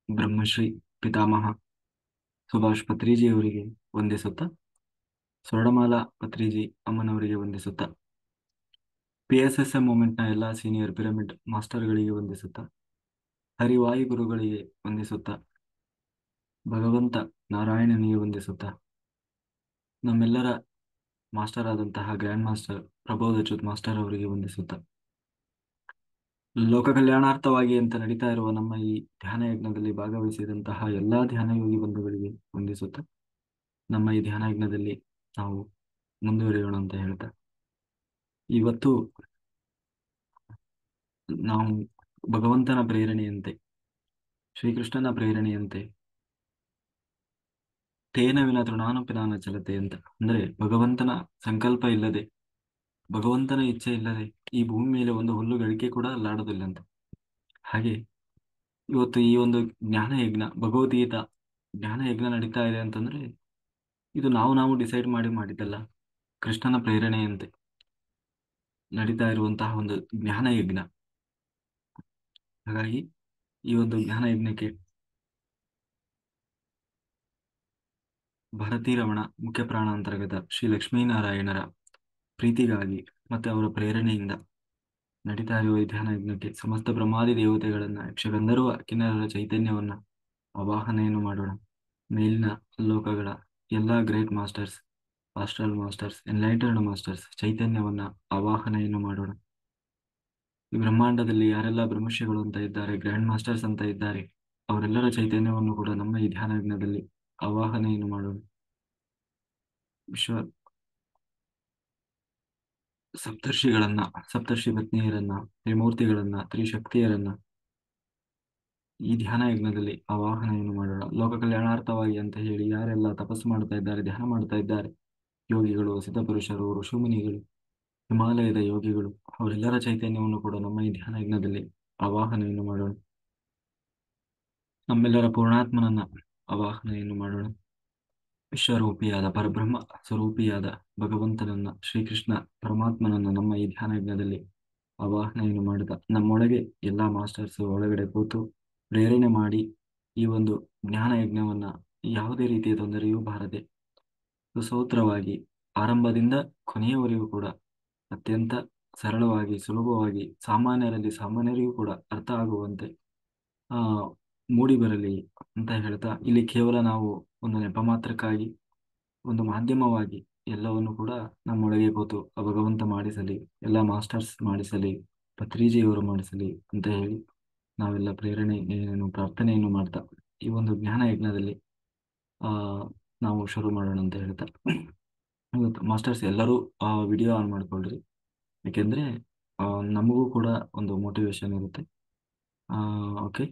ಬ್ರಹ್ಮಶ್ರೀ ಪಿತಾಮಹ ಸುಭಾಷ್ ಪತ್ರಿಜಿಯವರಿಗೆ ವಂದಿಸುತ್ತಾ, ಸ್ವರ್ಣಮಾಲಾ ಪತ್ರಿಜಿ ಅಮ್ಮನವರಿಗೆ ವಂದಿಸುತ್ತಾ, PSSM ಮೂಮೆಂಟ್ನ ಎಲ್ಲ senior pyramid ಮಾಸ್ಟರ್ಗಳಿಗೆ ವಂದಿಸುತ್ತಾ, ಹರಿವಾಯು ಗುರುಗಳಿಗೆ ವಂದಿಸುತ್ತಾ, ಭಗವಂತ ನಾರಾಯಣನಿಗೆ ವಂದಿಸುತ್ತಾ, ನಮ್ಮೆಲ್ಲರ ಮಾಸ್ಟರ್ ಆದಂತಹ ಗ್ರ್ಯಾಂಡ್ ಮಾಸ್ಟರ್ ಪ್ರಬೋಧ ಅಚ್ಯುತ್ ಮಾಸ್ಟರ್ ಅವರಿಗೆ ವಂದಿಸುತ್ತಾ, ಲೋಕ ಕಲ್ಯಾಣಾರ್ಥವಾಗಿ ಅಂತ ನಡೀತಾ ಇರುವ ನಮ್ಮ ಈ ಧ್ಯಾನ ಯಜ್ಞದಲ್ಲಿ ಭಾಗವಹಿಸಿದಂತಹ ಎಲ್ಲಾ ಧ್ಯಾನ ಯೋಗಿ ಬಂಧುಗಳಿಗೆ ವಂದಿಸುತ್ತಾ, ನಮ್ಮ ಈ ಧ್ಯಾನ ಯಜ್ಞದಲ್ಲಿ ನಾವು ಮುಂದುವರಿಯೋಣ ಅಂತ ಹೇಳ್ತಾ, ಇವತ್ತು ನಾವು ಭಗವಂತನ ಪ್ರೇರಣೆಯಂತೆ, ಶ್ರೀಕೃಷ್ಣನ ಪ್ರೇರಣೆಯಂತೆ, ತೇನ ವಿನ ತೃಣಾನುಪಿನಾನ ಚಲತೆ ಅಂತ, ಅಂದ್ರೆ ಭಗವಂತನ ಸಂಕಲ್ಪ ಇಲ್ಲದೆ, ಭಗವಂತನ ಇಚ್ಛೆ ಇಲ್ಲದೆ ಈ ಭೂಮಿ ಮೇಲೆ ಒಂದು ಹುಲ್ಲು ಗಳಿಕೆ ಕೂಡ ಅಲ್ಲಾಡೋದಿಲ್ಲ ಅಂತ. ಹಾಗೆ ಇವತ್ತು ಈ ಒಂದು ಜ್ಞಾನ ಯಜ್ಞ, ಭಗವದ್ಗೀತಾ ಜ್ಞಾನ ಯಜ್ಞ ನಡೀತಾ ಇದೆ ಅಂತಂದ್ರೆ ಇದು ನಾವು ಡಿಸೈಡ್ ಮಾಡಿದ್ದಲ್ಲ, ಕೃಷ್ಣನ ಪ್ರೇರಣೆಯಂತೆ ನಡೀತಾ ಇರುವಂತಹ ಒಂದು ಜ್ಞಾನ ಯಜ್ಞ. ಹಾಗಾಗಿ ಈ ಒಂದು ಜ್ಞಾನ ಯಜ್ಞಕ್ಕೆ ಭಾರತೀ ರಮಣ ಮುಖ್ಯ ಪ್ರಾಣಾಂತರ್ಗತ ಶ್ರೀ ಲಕ್ಷ್ಮೀನಾರಾಯಣರ ಪ್ರೀತಿಗಾಗಿ ಮತ್ತೆ ಅವರ ಪ್ರೇರಣೆಯಿಂದ ನಡೀತಾ ಇರುವ ಈ ಧ್ಯಾನ ಯಜ್ಞಕ್ಕೆ ಸಮಸ್ತ ಬ್ರಹ್ಮಾದಿ ದೇವತೆಗಳನ್ನ, ಯಕ್ಷಗಂಧರ್ವ ಕಿನ್ನರರ ಚೈತನ್ಯವನ್ನ ಆವಾಹನೆಯನ್ನು ಮಾಡೋಣ. ಮೇಲಿನ ಲೋಕಗಳ ಎಲ್ಲಾ great masters, astral masters, enlightened masters ಚೈತನ್ಯವನ್ನ ಆವಾಹನೆಯನ್ನು ಮಾಡೋಣ. ಈ ಬ್ರಹ್ಮಾಂಡದಲ್ಲಿ ಯಾರೆಲ್ಲ ಬ್ರಹ್ಮರ್ಷಿಗಳು ಅಂತ ಇದ್ದಾರೆ, ಗ್ರ್ಯಾಂಡ್ ಮಾಸ್ಟರ್ಸ್ ಅಂತ ಇದ್ದಾರೆ, ಅವರೆಲ್ಲರ ಚೈತನ್ಯವನ್ನು ಕೂಡ ನಮ್ಮ ಈ ಧ್ಯಾನ ಯಜ್ಞದಲ್ಲಿ ಆವಾಹನೆಯನ್ನು ಮಾಡೋಣ. ವಿಶ್ವ ಸಪ್ತರ್ಷಿಗಳನ್ನ, ಸಪ್ತರ್ಷಿ ಪತ್ನಿಯರನ್ನ, ತ್ರಿಮೂರ್ತಿಗಳನ್ನ, ತ್ರಿಶಕ್ತಿಯರನ್ನ ಈ ಧ್ಯಾನ ಯಜ್ಞದಲ್ಲಿ ಆವಾಹನೆಯನ್ನು ಮಾಡೋಣ. ಲೋಕ ಕಲ್ಯಾಣಾರ್ಥವಾಗಿ ಅಂತ ಹೇಳಿ ಯಾರೆಲ್ಲ ತಪಸ್ಸು ಮಾಡ್ತಾ ಇದ್ದಾರೆ, ಧ್ಯಾನ ಮಾಡ್ತಾ ಇದ್ದಾರೆ, ಯೋಗಿಗಳು, ಸಿದ್ಧಪುರುಷರು, ಋಷಿಮುನಿಗಳು, ಹಿಮಾಲಯದ ಯೋಗಿಗಳು, ಅವರೆಲ್ಲರ ಚೈತನ್ಯವನ್ನು ಕೂಡ ನಮ್ಮ ಈ ಧ್ಯಾನ ಯಜ್ಞದಲ್ಲಿ ಆವಾಹನೆಯನ್ನು ಮಾಡೋಣ. ನಮ್ಮೆಲ್ಲರ ಪೂರ್ಣಾತ್ಮನನ್ನ ಆವಾಹನೆಯನ್ನು ಮಾಡೋಣ. ವಿಶ್ವರೂಪಿಯಾದ ಪರಬ್ರಹ್ಮ ಸ್ವರೂಪಿಯಾದ ಭಗವಂತನನ್ನ, ಶ್ರೀಕೃಷ್ಣ ಪರಮಾತ್ಮನನ್ನ ನಮ್ಮ ಈ ಧ್ಯಾನ ಯಜ್ಞದಲ್ಲಿ ಆವಾಹನೆಯನ್ನು ಮಾಡುತ್ತಾ, ನಮ್ಮೊಳಗೆ ಎಲ್ಲಾ ಮಾಸ್ಟರ್ಸ್ ಒಳಗಡೆ ಕೂತು ಪ್ರೇರಣೆ ಮಾಡಿ ಈ ಒಂದು ಜ್ಞಾನ ಯಜ್ಞವನ್ನ ಯಾವುದೇ ರೀತಿಯ ತೊಂದರೆಯೂ ಬಾರದೆ ಸುಸೂತ್ರವಾಗಿ ಆರಂಭದಿಂದ ಕೊನೆಯವರೆಗೂ ಕೂಡ ಅತ್ಯಂತ ಸರಳವಾಗಿ, ಸುಲಭವಾಗಿ, ಸಾಮಾನ್ಯರಲ್ಲಿ ಸಾಮಾನ್ಯರಿಗೂ ಕೂಡ ಅರ್ಥ ಆಗುವಂತೆ ಆ ಮೂಡಿ ಬರಲಿ ಅಂತ ಹೇಳ್ತಾ, ಇಲ್ಲಿ ಕೇವಲ ನಾವು ಒಂದು ನೆಪ ಮಾತ್ರಕ್ಕಾಗಿ, ಒಂದು ಮಾಧ್ಯಮವಾಗಿ ಎಲ್ಲವನ್ನು ಕೂಡ ನಮ್ಮೊಳಗೆ ಕೂತು ಆ ಭಗವಂತ ಮಾಡಿಸಲಿ, ಎಲ್ಲ ಮಾಸ್ಟರ್ಸ್ ಮಾಡಿಸಲಿ, ಪತ್ರಿಜಿಯವರು ಮಾಡಿಸಲಿ ಅಂತ ಹೇಳಿ ನಾವೆಲ್ಲ ಪ್ರಾರ್ಥನೆಯನ್ನು ಮಾಡ್ತಾ ಈ ಒಂದು ಜ್ಞಾನ ಯಜ್ಞದಲ್ಲಿ ಆ ನಾವು ಶುರು ಮಾಡೋಣ ಅಂತ ಹೇಳ್ತಾ, ಇವತ್ತು ಮಾಸ್ಟರ್ಸ್ ಎಲ್ಲರೂ ವಿಡಿಯೋ ಆನ್ ಮಾಡ್ಕೊಳ್ರಿ. ಯಾಕೆಂದ್ರೆ ನಮಗೂ ಕೂಡ ಒಂದು ಮೋಟಿವೇಶನ್ ಇರುತ್ತೆ. Okay,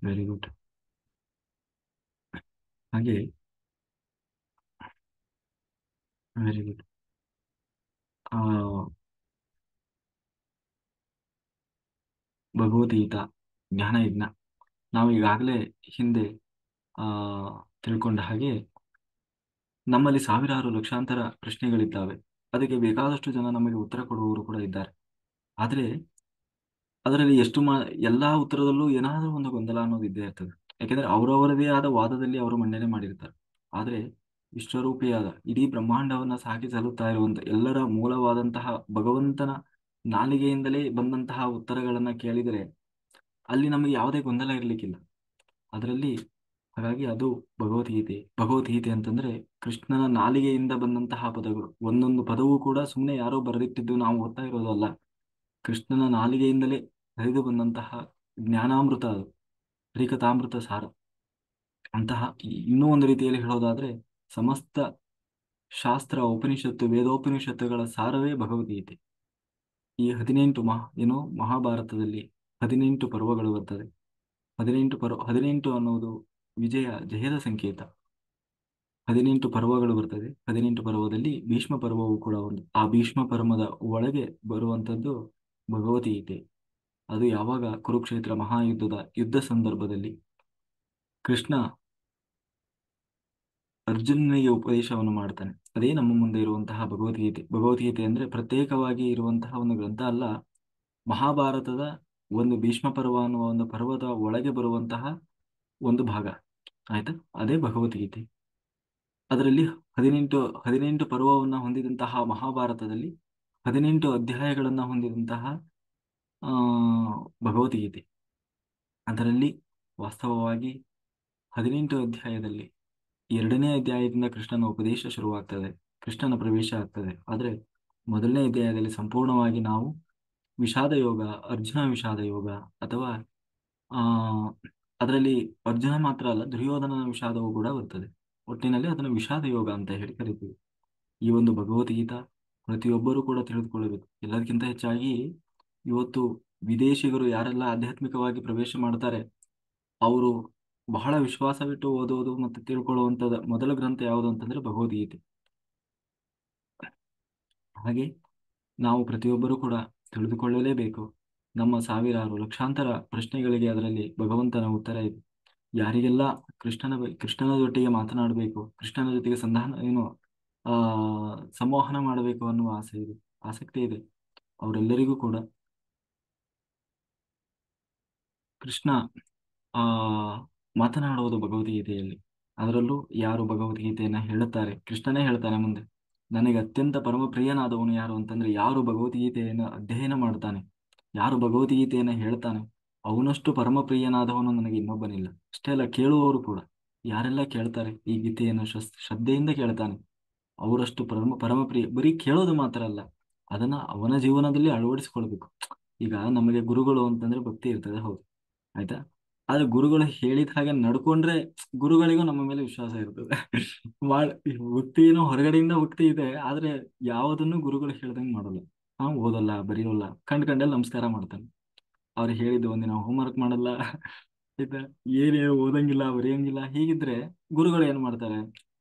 very good. ಹಾಗೆ ವೆರಿ ಗುಡ್. ಭಗವದ್ಗೀತಾ ಜ್ಞಾನ ಯಜ್ಞ ನಾವು ಈಗಾಗಲೇ ಹಿಂದೆ ಆ ತಿಳ್ಕೊಂಡ ಹಾಗೆ ನಮ್ಮಲ್ಲಿ ಸಾವಿರಾರು ಲಕ್ಷಾಂತರ ಪ್ರಶ್ನೆಗಳಿದ್ದಾವೆ. ಅದಕ್ಕೆ ಬೇಕಾದಷ್ಟು ಜನ ನಮಗೆ ಉತ್ತರ ಕೊಡುವವರು ಕೂಡ ಇದ್ದಾರೆ. ಆದರೆ ಅದರಲ್ಲಿ ಎಲ್ಲಾ ಉತ್ತರದಲ್ಲೂ ಏನಾದರೂ ಒಂದು ಗೊಂದಲ ಅನ್ನೋದು ಇದ್ದೇ ಇರ್ತದೆ. ಯಾಕೆಂದ್ರೆ ಅವರವರದೇ ಆದ ವಾದದಲ್ಲಿ ಅವರು ಮಂಡನೆ ಮಾಡಿರ್ತಾರೆ. ಆದರೆ ವಿಶ್ವರೂಪಿಯಾದ ಇಡೀ ಬ್ರಹ್ಮಾಂಡವನ್ನ ಸಾಗಿ ಸಲ್ಲುತ್ತಾ ಇರುವಂತ ಎಲ್ಲರ ಮೂಲವಾದಂತಹ ಭಗವಂತನ ನಾಲಿಗೆಯಿಂದಲೇ ಬಂದಂತಹ ಉತ್ತರಗಳನ್ನ ಕೇಳಿದರೆ ಅಲ್ಲಿ ನಮಗೆ ಯಾವುದೇ ಗೊಂದಲ ಇರಲಿಕ್ಕಿಲ್ಲ ಅದರಲ್ಲಿ. ಹಾಗಾಗಿ ಅದು ಭಗವದ್ಗೀತೆ. ಭಗವದ್ಗೀತೆ ಅಂತಂದ್ರೆ ಕೃಷ್ಣನ ನಾಲಿಗೆಯಿಂದ ಬಂದಂತಹ ಪದಗಳು. ಒಂದೊಂದು ಪದವೂ ಕೂಡ ಸುಮ್ಮನೆ ಯಾರೋ ಬರೆದಿಟ್ಟಿದ್ದು ನಾವು ಓದ್ತಾ ಇರೋದಲ್ಲ, ಕೃಷ್ಣನ ನಾಲಿಗೆಯಿಂದಲೇ ಹರಿದು ಬಂದಂತಹ ಜ್ಞಾನಾಮೃತ, ಅದು ಹರಿಕಥಾಮೃತ ಸಾರ. ಅಂತಹ ಇನ್ನೂ ಒಂದು ರೀತಿಯಲ್ಲಿ ಹೇಳೋದಾದ್ರೆ ಸಮಸ್ತ ಶಾಸ್ತ್ರ, ಉಪನಿಷತ್ತು, ವೇದೋಪನಿಷತ್ತುಗಳ ಸಾರವೇ ಭಗವದ್ಗೀತೆ. ಈ 18 ಮಹಾಭಾರತದಲ್ಲಿ 18 ಪರ್ವಗಳು ಬರ್ತದೆ. 18 ಅನ್ನುವುದು ಜಯದ ಸಂಕೇತ. 18 ಪರ್ವಗಳು ಬರ್ತದೆ. 18 ಪರ್ವದಲ್ಲಿ ಭೀಷ್ಮ ಪರ್ವವು ಕೂಡ ಒಂದು. ಆ ಭೀಷ್ಮ ಪರ್ವದ ಒಳಗೆ ಬರುವಂತದ್ದು ಭಗವದ್ಗೀತೆ. ಅದು ಯಾವಾಗ ಕುರುಕ್ಷೇತ್ರ ಮಹಾಯುದ್ಧದ ಯುದ್ಧ ಸಂದರ್ಭದಲ್ಲಿ ಕೃಷ್ಣ ಅರ್ಜುನನಿಗೆ ಉಪದೇಶವನ್ನು ಮಾಡ್ತಾನೆ. ಅದೇ ನಮ್ಮ ಮುಂದೆ ಇರುವಂತಹ ಭಗವದ್ಗೀತೆ. ಭಗವದ್ಗೀತೆ ಅಂದ್ರೆ ಪ್ರತ್ಯೇಕವಾಗಿ ಇರುವಂತಹ ಒಂದು ಗ್ರಂಥ ಅಲ್ಲ, ಮಹಾಭಾರತದ ಒಂದು ಭೀಷ್ಮ ಪರ್ವ ಅನ್ನುವ ಒಂದು ಪರ್ವದ ಒಳಗೆ ಬರುವಂತಹ ಒಂದು ಭಾಗ ಆಯ್ತಾ. ಅದೇ ಭಗವದ್ಗೀತೆ. ಅದರಲ್ಲಿ ಹದಿನೆಂಟು ಪರ್ವವನ್ನು ಹೊಂದಿದಂತಹ ಮಹಾಭಾರತದಲ್ಲಿ 18 ಅಧ್ಯಾಯಗಳನ್ನು ಹೊಂದಿದಂತಹ ಆ ಭಗವದ್ಗೀತೆ. ಅದರಲ್ಲಿ ವಾಸ್ತವವಾಗಿ 18 ಅಧ್ಯಾಯದಲ್ಲಿ 2ನೇ ಅಧ್ಯಾಯದಿಂದ ಕೃಷ್ಣನ ಉಪದೇಶ ಶುರುವಾಗ್ತದೆ, ಕೃಷ್ಣನ ಪ್ರವೇಶ ಆಗ್ತದೆ. ಆದರೆ ಮೊದಲನೇ ಅಧ್ಯಾಯದಲ್ಲಿ ಸಂಪೂರ್ಣವಾಗಿ ನಾವು ವಿಷಾದ ಯೋಗ, ಅರ್ಜುನ ವಿಷಾದ ಯೋಗ, ಅಥವಾ ಆ ಅದರಲ್ಲಿ ಅರ್ಜುನ ಮಾತ್ರ ಅಲ್ಲ, ದುರ್ಯೋಧನನ ವಿಷಾದವೂ ಕೂಡ ಬರ್ತದೆ. ಒಟ್ಟಿನಲ್ಲಿ ಅದನ್ನು ವಿಷಾದ ಯೋಗ ಅಂತ ಹೇಳಿ ಕರಿತೀವಿ. ಈ ಒಂದು ಭಗವದ್ಗೀತಾ ಪ್ರತಿಯೊಬ್ಬರೂ ಕೂಡ ತಿಳಿದುಕೊಳ್ಳಬೇಕು. ಎಲ್ಲದಕ್ಕಿಂತ ಹೆಚ್ಚಾಗಿ ಇವತ್ತು ವಿದೇಶಿಗರು ಯಾರೆಲ್ಲ ಆಧ್ಯಾತ್ಮಿಕವಾಗಿ ಪ್ರವೇಶ ಮಾಡ್ತಾರೆ, ಅವರು ಬಹಳ ವಿಶ್ವಾಸವಿಟ್ಟು ಓದೋದು ಮತ್ತು ತಿಳ್ಕೊಳ್ಳುವಂಥದ್ದು ಮೊದಲ ಗ್ರಂಥ ಯಾವುದು ಅಂತಂದ್ರೆ ಭಗವದ್ಗೀತೆ. ಹಾಗೆ ನಾವು ಪ್ರತಿಯೊಬ್ಬರೂ ಕೂಡ ತಿಳಿದುಕೊಳ್ಳಲೇಬೇಕು. ನಮ್ಮ ಸಾವಿರಾರು ಲಕ್ಷಾಂತರ ಪ್ರಶ್ನೆಗಳಿಗೆ ಅದರಲ್ಲಿ ಭಗವಂತನ ಉತ್ತರ ಇದೆ. ಯಾರಿಗೆಲ್ಲ ಕೃಷ್ಣನ ಜೊತೆಗೆ ಮಾತನಾಡಬೇಕು, ಕೃಷ್ಣನ ಜೊತೆಗೆ ಆ ಸಂವಹನ ಮಾಡಬೇಕು ಅನ್ನುವ ಆಸೆ ಇದೆ, ಆಸಕ್ತಿ ಇದೆ, ಅವರೆಲ್ಲರಿಗೂ ಕೂಡ ಕೃಷ್ಣ ಆ ಮಾತನಾಡುವುದು ಭಗವದ್ಗೀತೆಯಲ್ಲಿ. ಅದರಲ್ಲೂ ಯಾರು ಭಗವದ್ಗೀತೆಯನ್ನ ಹೇಳುತ್ತಾರೆ, ಕೃಷ್ಣನೇ ಹೇಳ್ತಾನೆ ಮುಂದೆ, ನನಗೆ ಅತ್ಯಂತ ಪರಮ ಪ್ರಿಯನಾದವನು ಯಾರು ಅಂತಂದ್ರೆ ಯಾರು ಭಗವದ್ಗೀತೆಯನ್ನು ಅಧ್ಯಯನ ಮಾಡ್ತಾನೆ, ಯಾರು ಭಗವದ್ಗೀತೆಯನ್ನು ಹೇಳ್ತಾನೆ, ಅವನಷ್ಟು ಪರಮ ಪ್ರಿಯನಾದವನು ನನಗೆ ಇನ್ನೊಬ್ಬನಿಲ್ಲ. ಅಷ್ಟೇ ಅಲ್ಲ, ಕೇಳುವವರು ಕೂಡ ಯಾರೆಲ್ಲ ಕೇಳ್ತಾರೆ ಈ ಗೀತೆಯನ್ನು ಶ್ರದ್ಧೆಯಿಂದ ಕೇಳ್ತಾನೆ, ಅವರಷ್ಟು ಪರಮ ಪ್ರಿಯ. ಬರೀ ಕೇಳೋದು ಮಾತ್ರ ಅಲ್ಲ, ಅದನ್ನ ಅವನ ಜೀವನದಲ್ಲಿ ಅಳವಡಿಸಿಕೊಳ್ಬೇಕು. ಈಗ ನಮಗೆ ಗುರುಗಳು ಅಂತಂದ್ರೆ ಭಕ್ತಿ ಇರ್ತದೆ, ಹೌದು, ಆಯ್ತಾ. ಆದ್ರೆ ಗುರುಗಳು ಹೇಳಿದ ಹಾಗೆ ನಡ್ಕೊಂಡ್ರೆ ಗುರುಗಳಿಗೂ ನಮ್ಮ ಮೇಲೆ ವಿಶ್ವಾಸ ಇರ್ತದೆ. ಭಕ್ತಿ ಏನೋ ಹೊರಗಡೆಯಿಂದ ಭಕ್ತಿ ಇದೆ, ಆದ್ರೆ ಯಾವುದನ್ನು ಗುರುಗಳು ಹೇಳ್ದಂಗೆ ಮಾಡಲ್ಲ. ಓದಲ್ಲ, ಬರೆಯೋಲ್ಲ, ಕಂಡಲ್ಲಿ ನಮಸ್ಕಾರ ಮಾಡ್ತಾನೆ. ಅವ್ರು ಹೇಳಿದ್ದು ಒಂದಿನ ಹೋಮ್ವರ್ಕ್ ಮಾಡಲ್ಲ, ಆಯ್ತಾ, ಏನೇನು ಓದಂಗಿಲ್ಲ, ಬರೆಯಂಗಿಲ್ಲ. ಹೀಗಿದ್ರೆ ಗುರುಗಳು ಏನ್ ಮಾಡ್ತಾರೆ?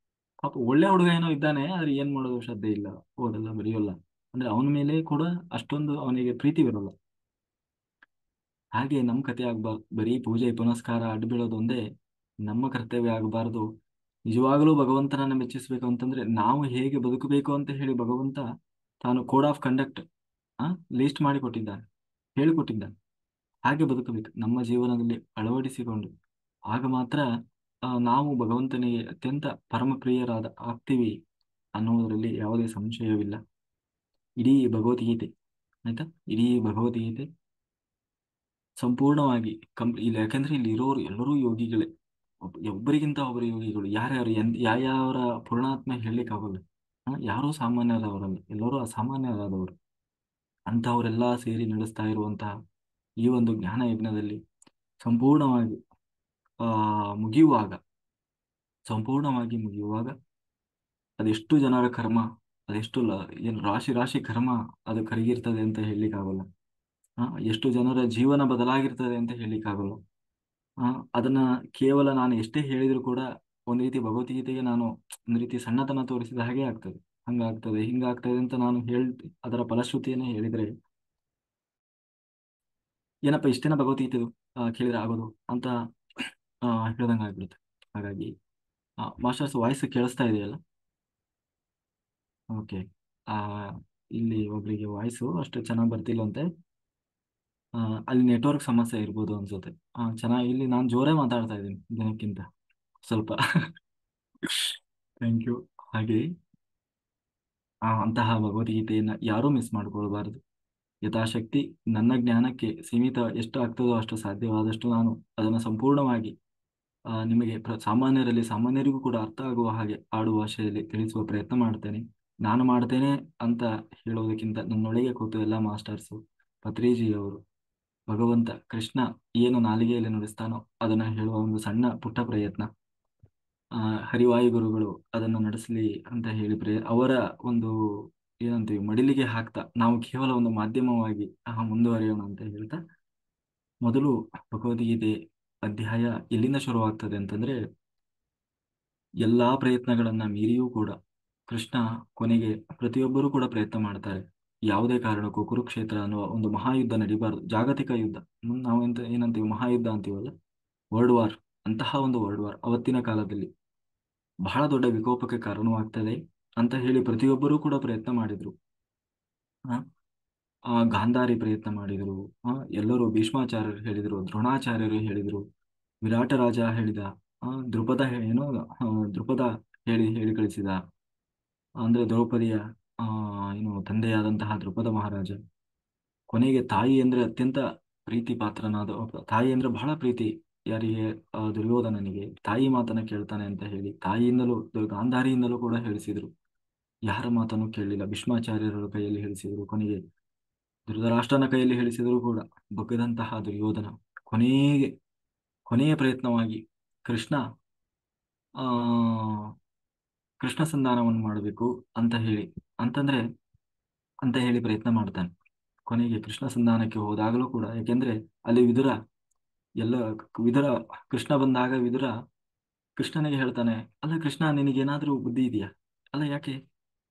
ಪಾಪ ಒಳ್ಳೆ ಹುಡುಗ ಏನೋ ಇದ್ದಾನೆ, ಆದ್ರೆ ಏನ್ ಮಾಡೋದು, ಶ್ರದ್ಧೆ ಇಲ್ಲ, ಓದಲ್ಲ, ಬರೆಯೋಲ್ಲ. ಅಂದ್ರೆ ಅವನ ಮೇಲೆ ಕೂಡ ಅಷ್ಟೊಂದು ಅವನಿಗೆ ಪ್ರೀತಿ ಬರಲ್ಲ. ಹಾಗೆ ನಮ್ಮ ಕತೆ ಆಗ್ಬಾರ್ದು. ಬರೀ ಪೂಜೆ ಪುನಸ್ಕಾರ ಅಡ್ಡು ಬೀಳೋದು ಒಂದೇ ನಮ್ಮ ಕರ್ತವ್ಯ ಆಗಬಾರ್ದು. ನಿಜವಾಗಲೂ ಭಗವಂತನನ್ನ ಮೆಚ್ಚಿಸ್ಬೇಕು ಅಂತಂದ್ರೆ ನಾವು ಹೇಗೆ ಬದುಕಬೇಕು ಅಂತ ಹೇಳಿ ಭಗವಂತ ತಾನು ಕೋಡ್ ಆಫ್ ಕಂಡಕ್ಟ್ ಲೀಸ್ಟ್ ಮಾಡಿ ಕೊಟ್ಟಿದ್ದಾನೆ, ಹೇಳಿಕೊಟ್ಟಿದ್ದಾನೆ. ಹಾಗೆ ಬದುಕಬೇಕು ನಮ್ಮ ಜೀವನದಲ್ಲಿ ಅಳವಡಿಸಿಕೊಂಡು. ಆಗ ಮಾತ್ರ ನಾವು ಭಗವಂತನಿಗೆ ಅತ್ಯಂತ ಪರಮ ಪ್ರಿಯರಾದ ಆಗ್ತೀವಿ ಅನ್ನುವುದರಲ್ಲಿ ಯಾವುದೇ ಸಂಶಯವಿಲ್ಲ. ಇಡೀ ಭಗವದ್ಗೀತೆ, ಆಯ್ತಾ, ಇಡೀ ಭಗವದ್ಗೀತೆ ಸಂಪೂರ್ಣವಾಗಿ ಇಲ್ಲಿ, ಯಾಕಂದ್ರೆ ಇಲ್ಲಿ ಇರೋರು ಎಲ್ಲರೂ ಯೋಗಿಗಳೇ. ಒಬ್ಬರಿಗಿಂತ ಒಬ್ಬರು ಯೋಗಿಗಳು. ಯಾರ್ಯಾರು ಯಾರ್ಯಾವರ ಪೂರ್ಣಾತ್ಮ ಹೇಳಲಿಕ್ಕಾಗಲ್ಲ. ಯಾರೂ ಸಾಮಾನ್ಯರಾದವರಲ್ಲ, ಎಲ್ಲರೂ ಅಸಾಮಾನ್ಯರಾದವರು. ಅಂಥವರೆಲ್ಲ ಸೇರಿ ನಡೆಸ್ತಾ ಇರುವಂತಹ ಈ ಒಂದು ಜ್ಞಾನ ಯಜ್ಞದಲ್ಲಿ ಸಂಪೂರ್ಣವಾಗಿ ಆ ಮುಗಿಯುವಾಗ ಸಂಪೂರ್ಣವಾಗಿ ಮುಗಿಯುವಾಗ ಅದೆಷ್ಟು ಜನರ ಕರ್ಮ, ಅದೆಷ್ಟು ಏನು ರಾಶಿ ರಾಶಿ ಕರ್ಮ ಅದು ಕರಗಿರ್ತದೆ ಅಂತ ಹೇಳಲಿಕ್ಕಾಗಲ್ಲ. ಎಷ್ಟು ಜನರ ಜೀವನ ಬದಲಾಗಿರ್ತದೆ ಅಂತ ಹೇಳಲಿಕ್ಕಾಗಲ್ಲ. ಅದನ್ನ ಕೇವಲ ನಾನು ಎಷ್ಟೇ ಹೇಳಿದ್ರು ಕೂಡ ಒಂದು ರೀತಿ ಭಗವದ್ಗೀತೆಗೆ ನಾನು ಒಂದು ರೀತಿ ಸಣ್ಣತನ ತೋರಿಸಿದ ಹಾಗೆ ಆಗ್ತದೆ. ಹಂಗಾಗ್ತದೆ, ಹಿಂಗಾಗ್ತದೆ ಅಂತ ನಾನು ಅದರ ಫಲಶ್ರುತಿಯನ್ನೇ ಹೇಳಿದ್ರೆ ಏನಪ್ಪ ಇಷ್ಟೇನ ಭಗವದ್ಗೀತೆದು ಕೇಳಿದ್ರೆ ಆಗೋದು ಅಂತ ಹೇಳ್ದಂಗೆ ಆಗ್ಬಿಡುತ್ತೆ. ಹಾಗಾಗಿ ಮಾಸ್ಟರ್ಸ್ ವಾಯ್ಸ್ ಕೇಳಿಸ್ತಾ ಇದೆಯಲ್ಲ? ಓಕೆ. ಆ ಇಲ್ಲಿ ಒಬ್ರಿಗೆ ವಾಯ್ಸು ಅಷ್ಟು ಚೆನ್ನಾಗಿ ಬರ್ತಿಲ್ಲಂತೆ. ಅಲ್ಲಿ ನೆಟ್ವರ್ಕ್ ಸಮಸ್ಯೆ ಇರ್ಬೋದು ಅನ್ಸುತ್ತೆ. ಚೆನ್ನಾಗಿ ಇಲ್ಲಿ ನಾನು ಜೋರೇ ಮಾತಾಡ್ತಾ ಇದ್ದೀನಿ ದಿನಕ್ಕಿಂತ ಸ್ವಲ್ಪ. Thank you. ಹಾಗೆ ಅಂತಹ ಭಗವದ್ಗೀತೆಯನ್ನ ಯಾರೂ ಮಿಸ್ ಮಾಡ್ಕೊಳ್ಬಾರ್ದು. ಯಥಾಶಕ್ತಿ ನನ್ನ ಜ್ಞಾನಕ್ಕೆ ಸೀಮಿತ ಎಷ್ಟು ಆಗ್ತದೋ ಅಷ್ಟು ಸಾಧ್ಯವಾದಷ್ಟು ನಾನು ಅದನ್ನು ಸಂಪೂರ್ಣವಾಗಿ ನಿಮಗೆ ಸಾಮಾನ್ಯರಿಗೂ ಕೂಡ ಅರ್ಥ ಆಗುವ ಹಾಗೆ ಆಡುವ ಭಾಷೆಯಲ್ಲಿ ತಿಳಿಸುವ ಪ್ರಯತ್ನ ಮಾಡ್ತೇನೆ. ನಾನು ಮಾಡ್ತೇನೆ ಅಂತ ಹೇಳೋದಕ್ಕಿಂತ ನನ್ನೊಳಗೆ ಕೂತು ಎಲ್ಲ ಮಾಸ್ಟರ್ಸು, ಪತ್ರಿಜಿಯವರು, ಭಗವಂತ ಕೃಷ್ಣ ಏನು ನಾಲಿಗೆಯಲ್ಲಿ ನುಡಿಸ್ತಾನೋ ಅದನ್ನು ಹೇಳುವ ಒಂದು ಸಣ್ಣ ಪುಟ್ಟ ಪ್ರಯತ್ನ, ಹರಿವಾಯು ಗುರುಗಳು ಅದನ್ನು ನಡೆಸಲಿ ಅಂತ ಹೇಳಿ ಅವರ ಒಂದು ಏನಂತೀವಿ ಮಡಿಲಿಗೆ ಹಾಕ್ತಾ ನಾವು ಕೇವಲ ಒಂದು ಮಾಧ್ಯಮವಾಗಿ ಮುಂದುವರಿಯೋಣ ಅಂತ ಹೇಳ್ತಾ, ಮೊದಲು ಭಗವದ್ಗೀತೆ ಅಧ್ಯಾಯ ಎಲ್ಲಿಂದ ಶುರುವಾಗ್ತದೆ ಅಂತಂದ್ರೆ, ಎಲ್ಲಾ ಪ್ರಯತ್ನಗಳನ್ನ ಮೀರಿಯೂ ಕೂಡ ಕೃಷ್ಣ ಕೊನೆಗೆ ಪ್ರತಿಯೊಬ್ಬರೂ ಕೂಡ ಪ್ರಯತ್ನ ಮಾಡ್ತಾರೆ. ಯಾವುದೇ ಕಾರಣಕ್ಕೂ ಕುರುಕ್ಷೇತ್ರ ಅನ್ನುವ ಒಂದು ಮಹಾಯುದ್ಧ ನಡೀಬಾರದು, ಜಾಗತಿಕ ಯುದ್ಧ. ನಾವೆಂತ ಏನಂತೀವಿ, ಮಹಾಯುದ್ಧ ಅಂತೀವಲ್ಲ, ವರ್ಲ್ಡ್ ವಾರ್. ಅಂತಹ ಒಂದು ವರ್ಲ್ಡ್ ವಾರ್ ಅವತ್ತಿನ ಕಾಲದಲ್ಲಿ ಬಹಳ ದೊಡ್ಡ ವಿಕೋಪಕ್ಕೆ ಕಾರಣವಾಗ್ತದೆ ಅಂತ ಹೇಳಿ ಪ್ರತಿಯೊಬ್ಬರೂ ಕೂಡ ಪ್ರಯತ್ನ ಮಾಡಿದ್ರು. ಗಾಂಧಾರಿ ಪ್ರಯತ್ನ ಮಾಡಿದ್ರು, ಎಲ್ಲರೂ ಭೀಷ್ಮಾಚಾರ್ಯರು ಹೇಳಿದ್ರು, ದ್ರೋಣಾಚಾರ್ಯರು ಹೇಳಿದ್ರು, ವಿರಾಟ ರಾಜ ಹೇಳಿದ, ದ್ರುಪದ ಏನೋ ದ್ರುಪದ ಹೇಳಿ ಹೇಳಿ ಕಳಿಸಿದ, ಅಂದ್ರೆ ದ್ರೌಪದಿಯ ಆ ಏನು ತಂದೆಯಾದಂತಹ ದ್ರುಪದ ಮಹಾರಾಜ ಕೊನೆಗೆ ತಾಯಿ ಅಂದ್ರೆ ಅತ್ಯಂತ ಪ್ರೀತಿ ಪಾತ್ರನಾದ ತಾಯಿ ಅಂದ್ರೆ ಬಹಳ ಪ್ರೀತಿ ಯಾರಿಗೆ, ದುರ್ಯೋಧನನಿಗೆ ತಾಯಿ ಮಾತನ್ನ ಕೇಳ್ತಾನೆ ಅಂತ ಹೇಳಿ ತಾಯಿಯಿಂದಲೂ ಗಾಂಧಾರಿಯಿಂದಲೂ ಕೂಡ ಹೇಳಿಸಿದ್ರು. ಯಾರ ಮಾತನ್ನು ಕೇಳಲಿಲ್ಲ, ಭೀಷ್ಮಾಚಾರ್ಯರ ಕೈಯಲ್ಲಿ ಹೇಳಿಸಿದ್ರು, ಕೊನೆಗೆ ಧೃತರಾಷ್ಟ್ರನ ಕೈಯಲ್ಲಿ ಹೇಳಿಸಿದರೂ ಕೂಡ ಬಗ್ಗದಂತಹ ದುರ್ಯೋಧನ ಕೊನೆಗೆ ಕೊನೆಯ ಪ್ರಯತ್ನವಾಗಿ ಕೃಷ್ಣ ಆ ಕೃಷ್ಣ ಸಂಧಾನವನ್ನು ಮಾಡಬೇಕು ಅಂತ ಹೇಳಿ ಅಂತಂದ್ರೆ ಅಂತ ಹೇಳಿ ಪ್ರಯತ್ನ ಮಾಡ್ತಾನೆ. ಕೊನೆಗೆ ಕೃಷ್ಣ ಸಂಧಾನಕ್ಕೆ ಹೋದಾಗಲೂ ಕೂಡ, ಯಾಕೆಂದ್ರೆ ಅಲ್ಲಿ ವಿದುರ ಎಲ್ಲ ವಿದುರ ಕೃಷ್ಣ ಬಂದಾಗ ವಿದುರ ಕೃಷ್ಣನಿಗೆ ಹೇಳ್ತಾನೆ, ಅಲ್ಲ ಕೃಷ್ಣ ನಿನಗೇನಾದ್ರೂ ಬುದ್ಧಿ ಇದೆಯಾ? ಅಲ್ಲ ಯಾಕೆ,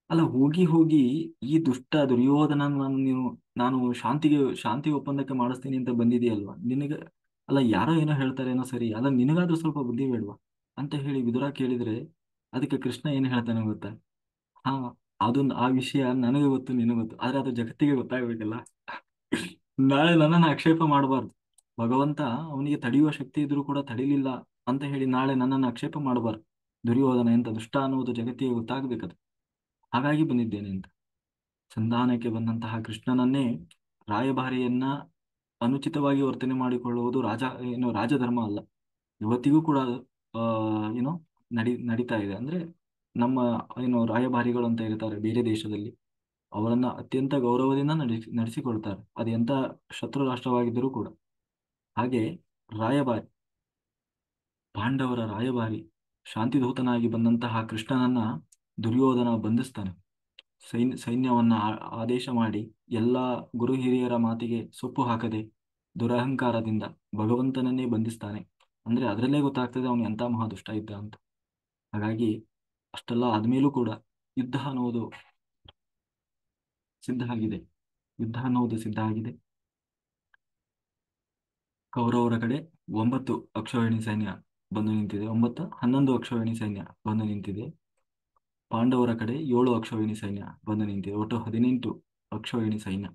ಅಲ್ಲ ಹೋಗಿ ಹೋಗಿ ಈ ದುಷ್ಟ ದುರ್ಯೋಧನನನ್ನು ನೀನು ನಾನು ಶಾಂತಿ ಒಪ್ಪಂದಕ್ಕೆ ಮಾಡಿಸ್ತೀನಿ ಅಂತ ಬಂದಿದೆಯಲ್ವಾ ನಿನಗೆ, ಅಲ್ಲ ಯಾರೋ ಏನೋ ಹೇಳ್ತಾರೇನೋ ಸರಿ, ಅಲ್ಲ ನಿನಗಾದ್ರೂ ಸ್ವಲ್ಪ ಬುದ್ಧಿ ಬೇಡ್ವಾ ಅಂತ ಹೇಳಿ ವಿದುರ ಕೇಳಿದ್ರೆ, ಅದಕ್ಕೆ ಕೃಷ್ಣ ಏನ್ ಹೇಳ್ತಾನೆ ಗೊತ್ತಾ? ಹಾ, ಅದೊಂದು ಆ ವಿಷಯ ನನಗೆ ಗೊತ್ತು ನಿನಗೆ ಗೊತ್ತು, ಆದ್ರೆ ಅದು ಜಗತ್ತಿಗೆ ಗೊತ್ತಾಗ್ಬೇಕಲ್ಲ. ನಾಳೆ ನನ್ನನ್ನು ಆಕ್ಷೇಪ ಮಾಡಬಾರ್ದು. ಭಗವಂತ ಅವನಿಗೆ ತಡೆಯುವ ಶಕ್ತಿ ಇದ್ರೂ ಕೂಡ ತಡಿಲಿಲ್ಲ ಅಂತ ಹೇಳಿ ನಾಳೆ ನನ್ನನ್ನು ಆಕ್ಷೇಪ ಮಾಡಬಾರ್ದು. ದುರ್ಯೋಧನ ಎಂತ ದುಷ್ಟ ಅನ್ನುವುದು ಜಗತ್ತಿಗೆ ಗೊತ್ತಾಗ್ಬೇಕದು. ಹಾಗಾಗಿ ಬಂದಿದ್ದೇನೆ ಅಂತ. ಸಂಧಾನಕ್ಕೆ ಬಂದಂತಹ ಕೃಷ್ಣನನ್ನೇ ರಾಯಭಾರಿಯನ್ನ ಅನುಚಿತವಾಗಿ ವರ್ತನೆ ಮಾಡಿಕೊಳ್ಳುವುದು ರಾಜಧರ್ಮ ಅಲ್ಲ. ಇವತ್ತಿಗೂ ಕೂಡ ಆ ಏನೋ ನಡೀತಾ ಇದೆ. ಅಂದ್ರೆ ನಮ್ಮ ರಾಯಭಾರಿಗಳು ಅಂತ ಇರ್ತಾರೆ ಬೇರೆ ದೇಶದಲ್ಲಿ, ಅವರನ್ನ ಅತ್ಯಂತ ಗೌರವದಿಂದ ನಡೆಸಿಕೊಳ್ತಾರೆ, ಅದು ಎಂತ ಶತ್ರು ರಾಷ್ಟ್ರವಾಗಿದ್ದರೂ ಕೂಡ. ಹಾಗೆ ರಾಯಭಾರಿ, ಪಾಂಡವರ ರಾಯಭಾರಿ, ಶಾಂತಿದೂತನಾಗಿ ಬಂದಂತಹ ಕೃಷ್ಣನನ್ನ ದುರ್ಯೋಧನ ಬಂಧಿಸ್ತಾನೆ. ಸೈನ್ಯವನ್ನ ಆದೇಶ ಮಾಡಿ ಎಲ್ಲಾ ಗುರು ಹಿರಿಯರ ಮಾತಿಗೆ ಸೊಪ್ಪು ಹಾಕದೆ ದುರಹಂಕಾರದಿಂದ ಭಗವಂತನನ್ನೇ ಬಂಧಿಸ್ತಾನೆ. ಅಂದ್ರೆ ಅದರಲ್ಲೇ ಗೊತ್ತಾಗ್ತದೆ ಅವನು ಎಂತ ಮಹಾದುಷ್ಟ ಇದ್ದ ಅಂತ. ಹಾಗಾಗಿ ಅಷ್ಟೆಲ್ಲ ಆದ್ಮೇಲೂ ಕೂಡ ಯುದ್ಧ ಅನ್ನುವುದು ಸಿದ್ಧ ಆಗಿದೆ. ಯುದ್ಧ ಅನ್ನುವುದು ಸಿದ್ಧ ಆಗಿದೆ. ಕೌರವರ ಕಡೆ 9 ಅಕ್ಷೋಹಿಣಿ ಸೈನ್ಯ ಬಂದು ನಿಂತಿದೆ. 11 ಅಕ್ಷೋಹಿಣಿ ಸೈನ್ಯ ಬಂದು ನಿಂತಿದೆ. ಪಾಂಡವರ ಕಡೆ 7 ಅಕ್ಷೋಹಿಣಿ ಸೈನ್ಯ ಬಂದು ನಿಂತಿದೆ. ಒಟ್ಟು 18 ಅಕ್ಷೋಹಿಣಿ ಸೈನ್ಯ.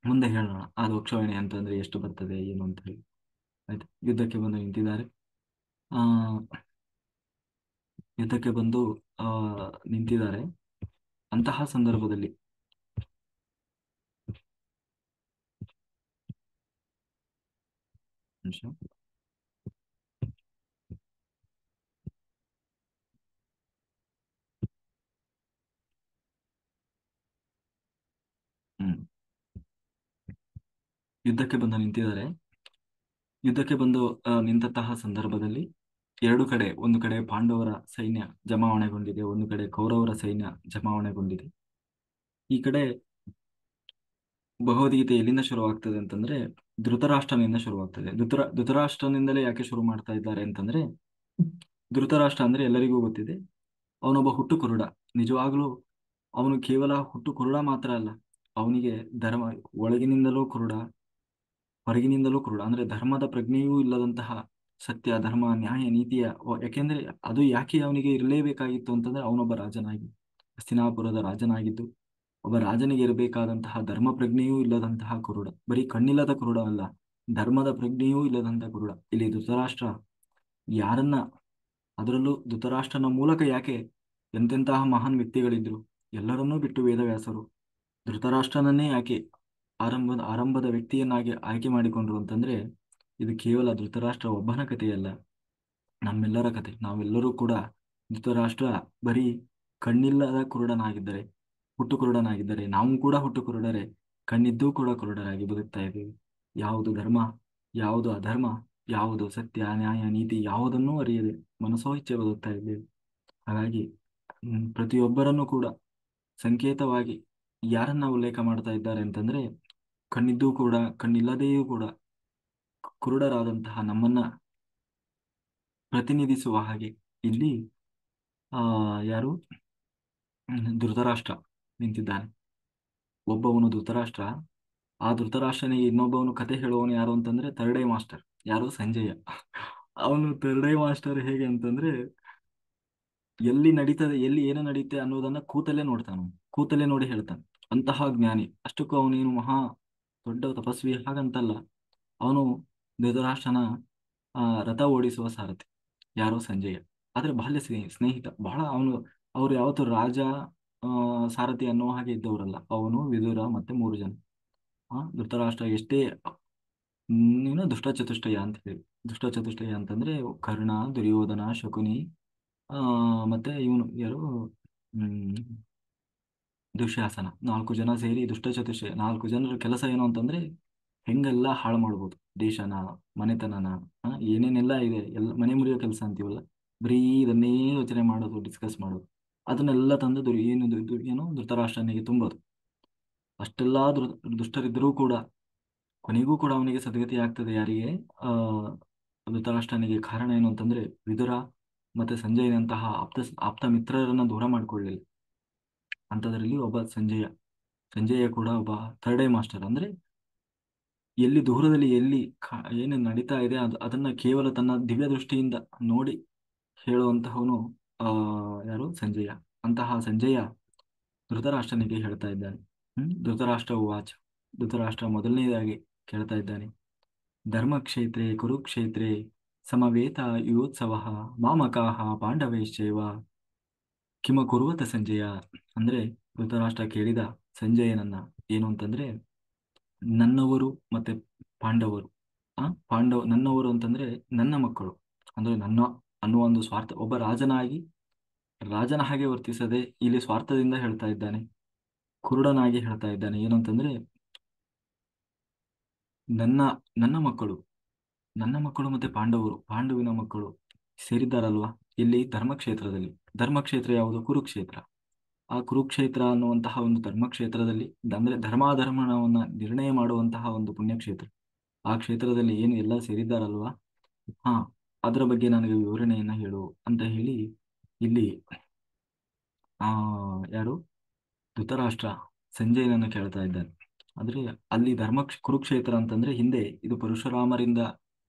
ಮುಂದೆ ಹೇಳೋಣ ಅದು ಅಕ್ಷೋಹಿಣಿ ಅಂತಂದ್ರೆ ಎಷ್ಟು ಬರ್ತದೆ ಏನು ಅಂತ ಹೇಳಿ. ಆಯ್ತು, ಯುದ್ಧಕ್ಕೆ ಬಂದು ನಿಂತಿದ್ದಾರೆ. ಆ ಯುದ್ಧಕ್ಕೆ ಬಂದು ಆ ನಿಂತಿದ್ದಾರೆ. ಅಂತಹ ಸಂದರ್ಭದಲ್ಲಿ ನಿಮಿಷ. ಹ್ಮ್ ಯುದ್ಧಕ್ಕೆ ಬಂದು ನಿಂತಿದ್ದಾರೆ. ಯುದ್ಧಕ್ಕೆ ಬಂದು ನಿಂತಹ ಸಂದರ್ಭದಲ್ಲಿ ಎರಡು ಕಡೆ, ಒಂದು ಕಡೆ ಪಾಂಡವರ ಸೈನ್ಯ ಜಮಾವಣೆಗೊಂಡಿದೆ, ಒಂದು ಕಡೆ ಕೌರವರ ಸೈನ್ಯ ಜಮಾವಣೆಗೊಂಡಿದೆ. ಈ ಕಡೆ ಭಗವದ್ಗೀತೆ ಎಲ್ಲಿಂದ ಶುರುವಾಗ್ತದೆ ಅಂತಂದ್ರೆ ಧೃತರಾಷ್ಟ್ರನಿಂದ ಶುರುವಾಗ್ತದೆ. ಧೃತರಾಷ್ಟ್ರನಿಂದಲೇ ಯಾಕೆ ಶುರು ಮಾಡ್ತಾ ಇದ್ದಾರೆ ಅಂತಂದ್ರೆ, ಧೃತರಾಷ್ಟ್ರ ಅಂದ್ರೆ ಎಲ್ಲರಿಗೂ ಗೊತ್ತಿದೆ, ಅವನೊಬ್ಬ ಹುಟ್ಟು ಕುರುಡ. ನಿಜವಾಗ್ಲೂ ಅವನು ಕೇವಲ ಹುಟ್ಟು ಕುರುಡ ಮಾತ್ರ ಅಲ್ಲ, ಅವನಿಗೆ ಧರ್ಮ ಒಳಗಿನಿಂದಲೂ ಕುರುಡ, ಹೊರಗಿನಿಂದಲೂ ಕುರುಡ. ಅಂದ್ರೆ ಧರ್ಮದ ಪ್ರಜ್ಞೆಯೂ ಇಲ್ಲದಂತಹ, ಸತ್ಯ ಧರ್ಮ ನ್ಯಾಯ ನೀತಿಯ ಯಾಕೆಂದ್ರೆ ಅದು ಯಾಕೆ ಅವನಿಗೆ ಇರಲೇಬೇಕಾಗಿತ್ತು ಅಂತಂದ್ರೆ ಅವನೊಬ್ಬ ರಾಜನಾಗಿ, ಹಸ್ತಿನಾಪುರದ ರಾಜನಾಗಿದ್ದು ಒಬ್ಬ ರಾಜನಿಗೆ ಇರಬೇಕಾದಂತಹ ಧರ್ಮ ಪ್ರಜ್ಞೆಯೂ ಇಲ್ಲದಂತಹ ಕುರುಡ. ಬರೀ ಕಣ್ಣಿಲ್ಲದ ಕುರುಡ ಅಲ್ಲ, ಧರ್ಮದ ಪ್ರಜ್ಞೆಯೂ ಇಲ್ಲದಂತಹ ಕುರುಡ. ಇಲ್ಲಿ ಧೃತರಾಷ್ಟ್ರ ಯಾರನ್ನ, ಅದರಲ್ಲೂ ಧೃತರಾಷ್ಟ್ರನ ಮೂಲಕ ಯಾಕೆ ಎಂತೆಂತಹ ಮಹಾನ್ ವ್ಯಕ್ತಿಗಳಿದ್ರು ಎಲ್ಲರನ್ನೂ ಬಿಟ್ಟು ವೇದವ್ಯಾಸರು ಧೃತರಾಷ್ಟ್ರನನ್ನೇ ಯಾಕೆ ಆರಂಭದ ವ್ಯಕ್ತಿಯನ್ನಾಗಿ ಆಯ್ಕೆ ಮಾಡಿಕೊಂಡ್ರು ಅಂತಂದ್ರೆ, ಇದು ಕೇವಲ ಧೃತರಾಷ್ಟ್ರ ಒಬ್ಬನ ಕಥೆಯಲ್ಲ, ನಮ್ಮೆಲ್ಲರ ಕತೆ. ನಾವೆಲ್ಲರೂ ಕೂಡ ಧೃತರಾಷ್ಟ್ರ ಬರೀ ಕಣ್ಣಿಲ್ಲದ ಕುರುಡನಾಗಿದ್ದರೆ, ಹುಟ್ಟು ಕುರುಡನಾಗಿದ್ದರೆ, ನಾವು ಕೂಡ ಹುಟ್ಟು ಕುರುಡರೆ, ಕಣ್ಣಿದ್ದೂ ಕೂಡ ಕುರುಡರಾಗಿ ಬದುಕ್ತಾ ಇದ್ದೀವಿ. ಯಾವುದು ಧರ್ಮ, ಯಾವುದು ಅಧರ್ಮ, ಯಾವುದು ಸತ್ಯ ನ್ಯಾಯ ನೀತಿ ಯಾವುದನ್ನೂ ಅರಿಯದೆ ಮನಸೋ ಇಚ್ಛೆ ಬದುಕ್ತಾ ಇದ್ದೇವೆ. ಹಾಗಾಗಿ ಪ್ರತಿಯೊಬ್ಬರನ್ನು ಕೂಡ ಸಂಕೇತವಾಗಿ ಯಾರನ್ನ ಉಲ್ಲೇಖ ಮಾಡ್ತಾ ಇದ್ದಾರೆ ಅಂತಂದ್ರೆ, ಕಣ್ಣಿದ್ದೂ ಕೂಡ ಕಣ್ಣಿಲ್ಲದೆಯೂ ಕೂಡ ಕುರುಡರಾದಂತಹ ನಮ್ಮನ್ನ ಪ್ರತಿನಿಧಿಸುವ ಹಾಗೆ ಇಲ್ಲಿ ಆ ಯಾರು, ಧೃತರಾಷ್ಟ್ರ ನಿಂತಿದ್ದಾನೆ. ಒಬ್ಬವನು ಧೃತರಾಷ್ಟ್ರ. ಆ ಧೃತರಾಷ್ಟ್ರನಿಗೆ ಇನ್ನೊಬ್ಬವನು ಕತೆ ಹೇಳುವವನು ಯಾರು ಅಂತಂದ್ರೆ ಥರ್ಡ್ ಐ ಮಾಸ್ಟರ್. ಯಾರು? ಸಂಜಯ. ಅವನು ಥರ್ಡ್ ಐ ಮಾಸ್ಟರ್. ಹೇಗೆ ಅಂತಂದ್ರೆ ಎಲ್ಲಿ ನಡೀತದೆ, ಎಲ್ಲಿ ಏನು ನಡೀತೆ ಅನ್ನೋದನ್ನ ಕೂತಲ್ಲೇ ನೋಡ್ತಾನ, ಕೂತಲ್ಲೇ ನೋಡಿ ಹೇಳ್ತಾನೆ. ಅಂತಹ ಜ್ಞಾನಿ. ಅಷ್ಟಕ್ಕೂ ಅವನೇನು ಮಹಾ ದೊಡ್ಡ ತಪಸ್ವಿ ಹಾಗಂತಲ್ಲ. ಅವನು ಧೃತರಾಷ್ಟ್ರನ ರಥ ಓಡಿಸುವ ಸಾರಥಿ ಯಾರೋ ಸಂಜಯ. ಆದ್ರೆ ಬಾಲ್ಯ ಸ್ನೇಹಿತ ಬಹಳ ಅವನು. ಅವ್ರು ಯಾವತ್ತೂ ರಾಜ ಸಾರಥಿ ಅನ್ನೋ ಹಾಗೆ ಇದ್ದವರಲ್ಲ. ಅವನು, ವಿದುರ ಮತ್ತೆ 3 ಜನ. ಧೃತರಾಷ್ಟ್ರ ಎಷ್ಟೇ ನೀನು ದುಷ್ಟಚತುಷ್ಟಯ ಅಂತ ಹೇಳಿ. ದುಷ್ಟಚತುಷ್ಟಯ ಅಂತಂದ್ರೆ ಕರ್ಣ, ದುರ್ಯೋಧನ, ಶಕುನಿ, ಮತ್ತೆ ಇವನು ಯಾರು, ಹ್ಮ್ ದುಶ್ಯಾಸನ. 4 ಜನ ಸೇರಿ ದುಷ್ಟಚತುಷ್ಟಯ. 4 ಜನರ ಕೆಲಸ ಏನು ಅಂತಂದ್ರೆ ಹೆಂಗೆಲ್ಲ ಹಾಳು ಮಾಡ್ಬೋದು ದೇಶನ, ಮನೆತನನ, ಏನೇನೆಲ್ಲ ಇದೆ ಎಲ್ಲ ಮನೆ ಮುರಿಯೋ ಕೆಲಸ ಅಂತೀವಲ್ಲ, ಬರೀ ಇದನ್ನೇ ಯೋಚನೆ ಮಾಡೋದು, ಡಿಸ್ಕಸ್ ಮಾಡೋದು. ಅದನ್ನೆಲ್ಲ ತಂದು ಏನು ಧೃತರಾಷ್ಟ್ರನಿಗೆ ತುಂಬೋದು. ಅಷ್ಟೆಲ್ಲಾ ದುಷ್ಟರಿದ್ದರೂ ಕೂಡ ಕೊನೆಗೂ ಕೂಡ ಅವನಿಗೆ ಸದ್ಗತಿ ಆಗ್ತದೆ. ಯಾರಿಗೆ? ಆ ಧೃತರಾಷ್ಟ್ರನಿಗೆ. ಕಾರಣ ಏನು ಅಂತಂದ್ರೆ ವಿದುರ ಮತ್ತೆ ಸಂಜಯನಂತಹ ಆಪ್ತ ಮಿತ್ರರನ್ನ ದೂರ ಮಾಡ್ಕೊಳ್ಳಿಲ್ಲ. ಅಂಥದ್ರಲ್ಲಿ ಒಬ್ಬ ಸಂಜಯ. ಸಂಜಯ ಕೂಡ ಒಬ್ಬ ಥರ್ಡ್ ಐ ಮಾಸ್ಟರ್. ಅಂದ್ರೆ ಎಲ್ಲಿ ದೂರದಲ್ಲಿ ಎಲ್ಲಿ ಏನು ನಡೀತಾ ಇದೆ ಅದನ್ನ ಕೇವಲ ತನ್ನ ದಿವ್ಯ ದೃಷ್ಟಿಯಿಂದ ನೋಡಿ ಹೇಳುವಂತಹವನು ಯಾರು? ಸಂಜಯ. ಅಂತಹ ಸಂಜಯ ಧೃತರಾಷ್ಟ್ರನಿಗೆ ಹೇಳ್ತಾ ಇದ್ದಾನೆ. ಧೃತರಾಷ್ಟ್ರ ವಾಚ. ಧೃತರಾಷ್ಟ್ರ ಮೊದಲನೇದಾಗಿ ಕೇಳ್ತಾ ಇದ್ದಾನೆ. ಧರ್ಮಕ್ಷೇತ್ರೇ ಕುರುಕ್ಷೇತ್ರೇ ಸಮವೇತ ಯುಯೋತ್ಸವ ಮಾಮಕಾಹ ಪಾಂಡವೈಶ್ಚೈವ ಕಿಮಕುರ್ವತ ಸಂಜಯ. ಅಂದ್ರೆ ಧೃತರಾಷ್ಟ್ರ ಕೇಳಿದ ಸಂಜಯನನ್ನ ಏನು ಅಂತಂದ್ರೆ, ನನ್ನವರು ಮತ್ತೆ ಪಾಂಡವರು, ನನ್ನವರು ಅಂತಂದ್ರೆ ನನ್ನ ಮಕ್ಕಳು, ಅಂದ್ರೆ ನನ್ನ ಅನ್ನುವ ಒಂದು ಸ್ವಾರ್ಥ. ಒಬ್ಬ ರಾಜನಾಗಿ ರಾಜನ ಹಾಗೆ ವರ್ತಿಸದೆ ಇಲ್ಲಿ ಸ್ವಾರ್ಥದಿಂದ ಹೇಳ್ತಾ ಇದ್ದಾನೆ. ಕುರುಡನಾಗಿ ಹೇಳ್ತಾ ಇದ್ದಾನೆ. ಏನು ಅಂತಂದ್ರೆ ನನ್ನ ನನ್ನ ಮಕ್ಕಳು, ನನ್ನ ಮಕ್ಕಳು ಮತ್ತೆ ಪಾಂಡುವಿನ ಮಕ್ಕಳು ಸೇರಿದ್ದಾರಲ್ವಾ ಇಲ್ಲಿ ಧರ್ಮಕ್ಷೇತ್ರದಲ್ಲಿ. ಧರ್ಮಕ್ಷೇತ್ರ ಯಾವುದು? ಕುರುಕ್ಷೇತ್ರ. ಆ ಕುರುಕ್ಷೇತ್ರ ಅನ್ನುವಂತಹ ಒಂದು ಧರ್ಮಕ್ಷೇತ್ರದಲ್ಲಿ, ಅಂದ್ರೆ ಧರ್ಮಾಧರ್ಮವನ್ನ ನಿರ್ಣಯ ಮಾಡುವಂತಹ ಒಂದು ಪುಣ್ಯಕ್ಷೇತ್ರ. ಆ ಕ್ಷೇತ್ರದಲ್ಲಿ ಏನು ಎಲ್ಲ ಸೇರಿದ್ದಾರಲ್ವಾ, ಹಾ, ಅದರ ಬಗ್ಗೆ ನನಗೆ ವಿವರಣೆಯನ್ನ ಹೇಳು ಅಂತ ಹೇಳಿ ಇಲ್ಲಿ ಆ ಯಾರು? ಧೃತರಾಷ್ಟ್ರ ಸಂಜಯನನ್ನ ಕೇಳ್ತಾ ಇದ್ದಾನೆ. ಆದ್ರೆ ಅಲ್ಲಿ ಕುರುಕ್ಷೇತ್ರ ಅಂತಂದ್ರೆ ಹಿಂದೆ ಇದು ಪರಶುರಾಮರಿಂದ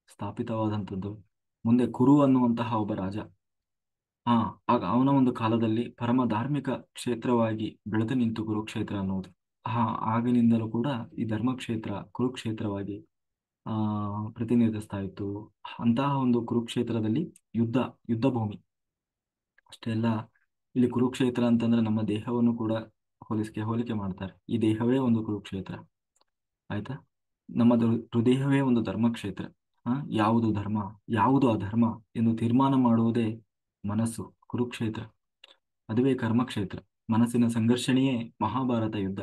ಸ್ಥಾಪಿತವಾದಂಥದ್ದು. ಮುಂದೆ ಕುರು ಅನ್ನುವಂತಹ ಒಬ್ಬ ರಾಜ, ಹಾ, ಆಗ ಅವನ ಒಂದು ಕಾಲದಲ್ಲಿ ಪರಮ ಧಾರ್ಮಿಕ ಕ್ಷೇತ್ರವಾಗಿ ಬೆಳೆದು ನಿಂತು ಕುರುಕ್ಷೇತ್ರ ಅನ್ನೋದು. ಆಗಿನಿಂದಲೂ ಕೂಡ ಈ ಧರ್ಮಕ್ಷೇತ್ರ ಕುರುಕ್ಷೇತ್ರವಾಗಿ ಆ ಪ್ರತಿನಿಧಿಸ್ತಾ ಇತ್ತು. ಅಂತಹ ಒಂದು ಕುರುಕ್ಷೇತ್ರದಲ್ಲಿ ಯುದ್ಧ ಯುದ್ಧ ಭೂಮಿ ಅಷ್ಟೇ ಅಲ್ಲ. ಇಲ್ಲಿ ಕುರುಕ್ಷೇತ್ರ ಅಂತಂದ್ರೆ ನಮ್ಮ ದೇಹವನ್ನು ಕೂಡ ಹೋಲಿಕೆ ಮಾಡ್ತಾರೆ. ಈ ದೇಹವೇ ಒಂದು ಕುರುಕ್ಷೇತ್ರ. ಆಯ್ತಾ? ನಮ್ಮ ಹೃದಯವೇ ಒಂದು ಧರ್ಮಕ್ಷೇತ್ರ. ಯಾವುದು ಧರ್ಮ ಯಾವುದು ಅಧರ್ಮ ಎಂದು ತೀರ್ಮಾನ ಮಾಡುವುದೇ ಮನಸ್ಸು, ಕುರುಕ್ಷೇತ್ರ. ಅದುವೇ ಕರ್ಮಕ್ಷೇತ್ರ. ಮನಸ್ಸಿನ ಸಂಘರ್ಷಣೆಯೇ ಮಹಾಭಾರತ ಯುದ್ಧ.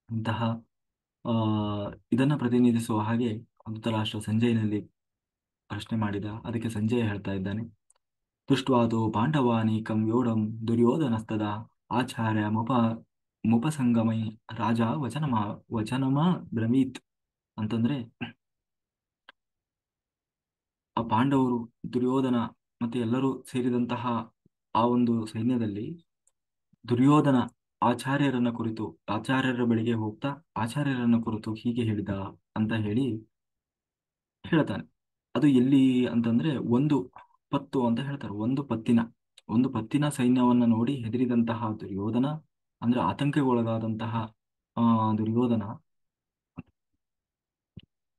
ಇಂತಹ ಆ ಇದನ್ನ ಪ್ರತಿನಿಧಿಸುವ ಹಾಗೆ ಧೃತರಾಷ್ಟ್ರ ಸಂಜಯನಲ್ಲಿ ಪ್ರಶ್ನೆ ಮಾಡಿದ. ಅದಕ್ಕೆ ಸಂಜಯ ಹೇಳ್ತಾ ಇದ್ದಾನೆ, ದೃಷ್ಟ್ವಾತು ಪಾಂಡವಾನೀಕಂ ಯೋಢಂ ದುರ್ಯೋಧನಸ್ತದ ಆಚಾರ್ಯ ಮುಪಸಂಗಮೈ ರಾಜ ವಚನಮ ಬ್ರವೀತ್. ಅಂತಂದ್ರೆ ಆ ಪಾಂಡವರು, ದುರ್ಯೋಧನ ಮತ್ತೆ ಎಲ್ಲರೂ ಸೇರಿದಂತಹ ಆ ಒಂದು ಸೈನ್ಯದಲ್ಲಿ ದುರ್ಯೋಧನ ಆಚಾರ್ಯರ ಬಳಿಗೆ ಹೋಗ್ತಾ ಆಚಾರ್ಯರನ್ನ ಕುರಿತು ಹೀಗೆ ಹೇಳಿದ ಅಂತ ಹೇಳಿ ಹೇಳ್ತಾನೆ. ಅದು ಎಲ್ಲಿ ಅಂತಂದ್ರೆ ಒಂದು ಪತ್ತು ಅಂತ ಹೇಳ್ತಾರೆ. ಒಂದು ಪತ್ತಿನ ಸೈನ್ಯವನ್ನ ನೋಡಿ ಹೆದರಿದಂತಹ ದುರ್ಯೋಧನ, ಅಂದ್ರೆ ಆತಂಕಗೊಳಗಾದಂತಹ ದುರ್ಯೋಧನ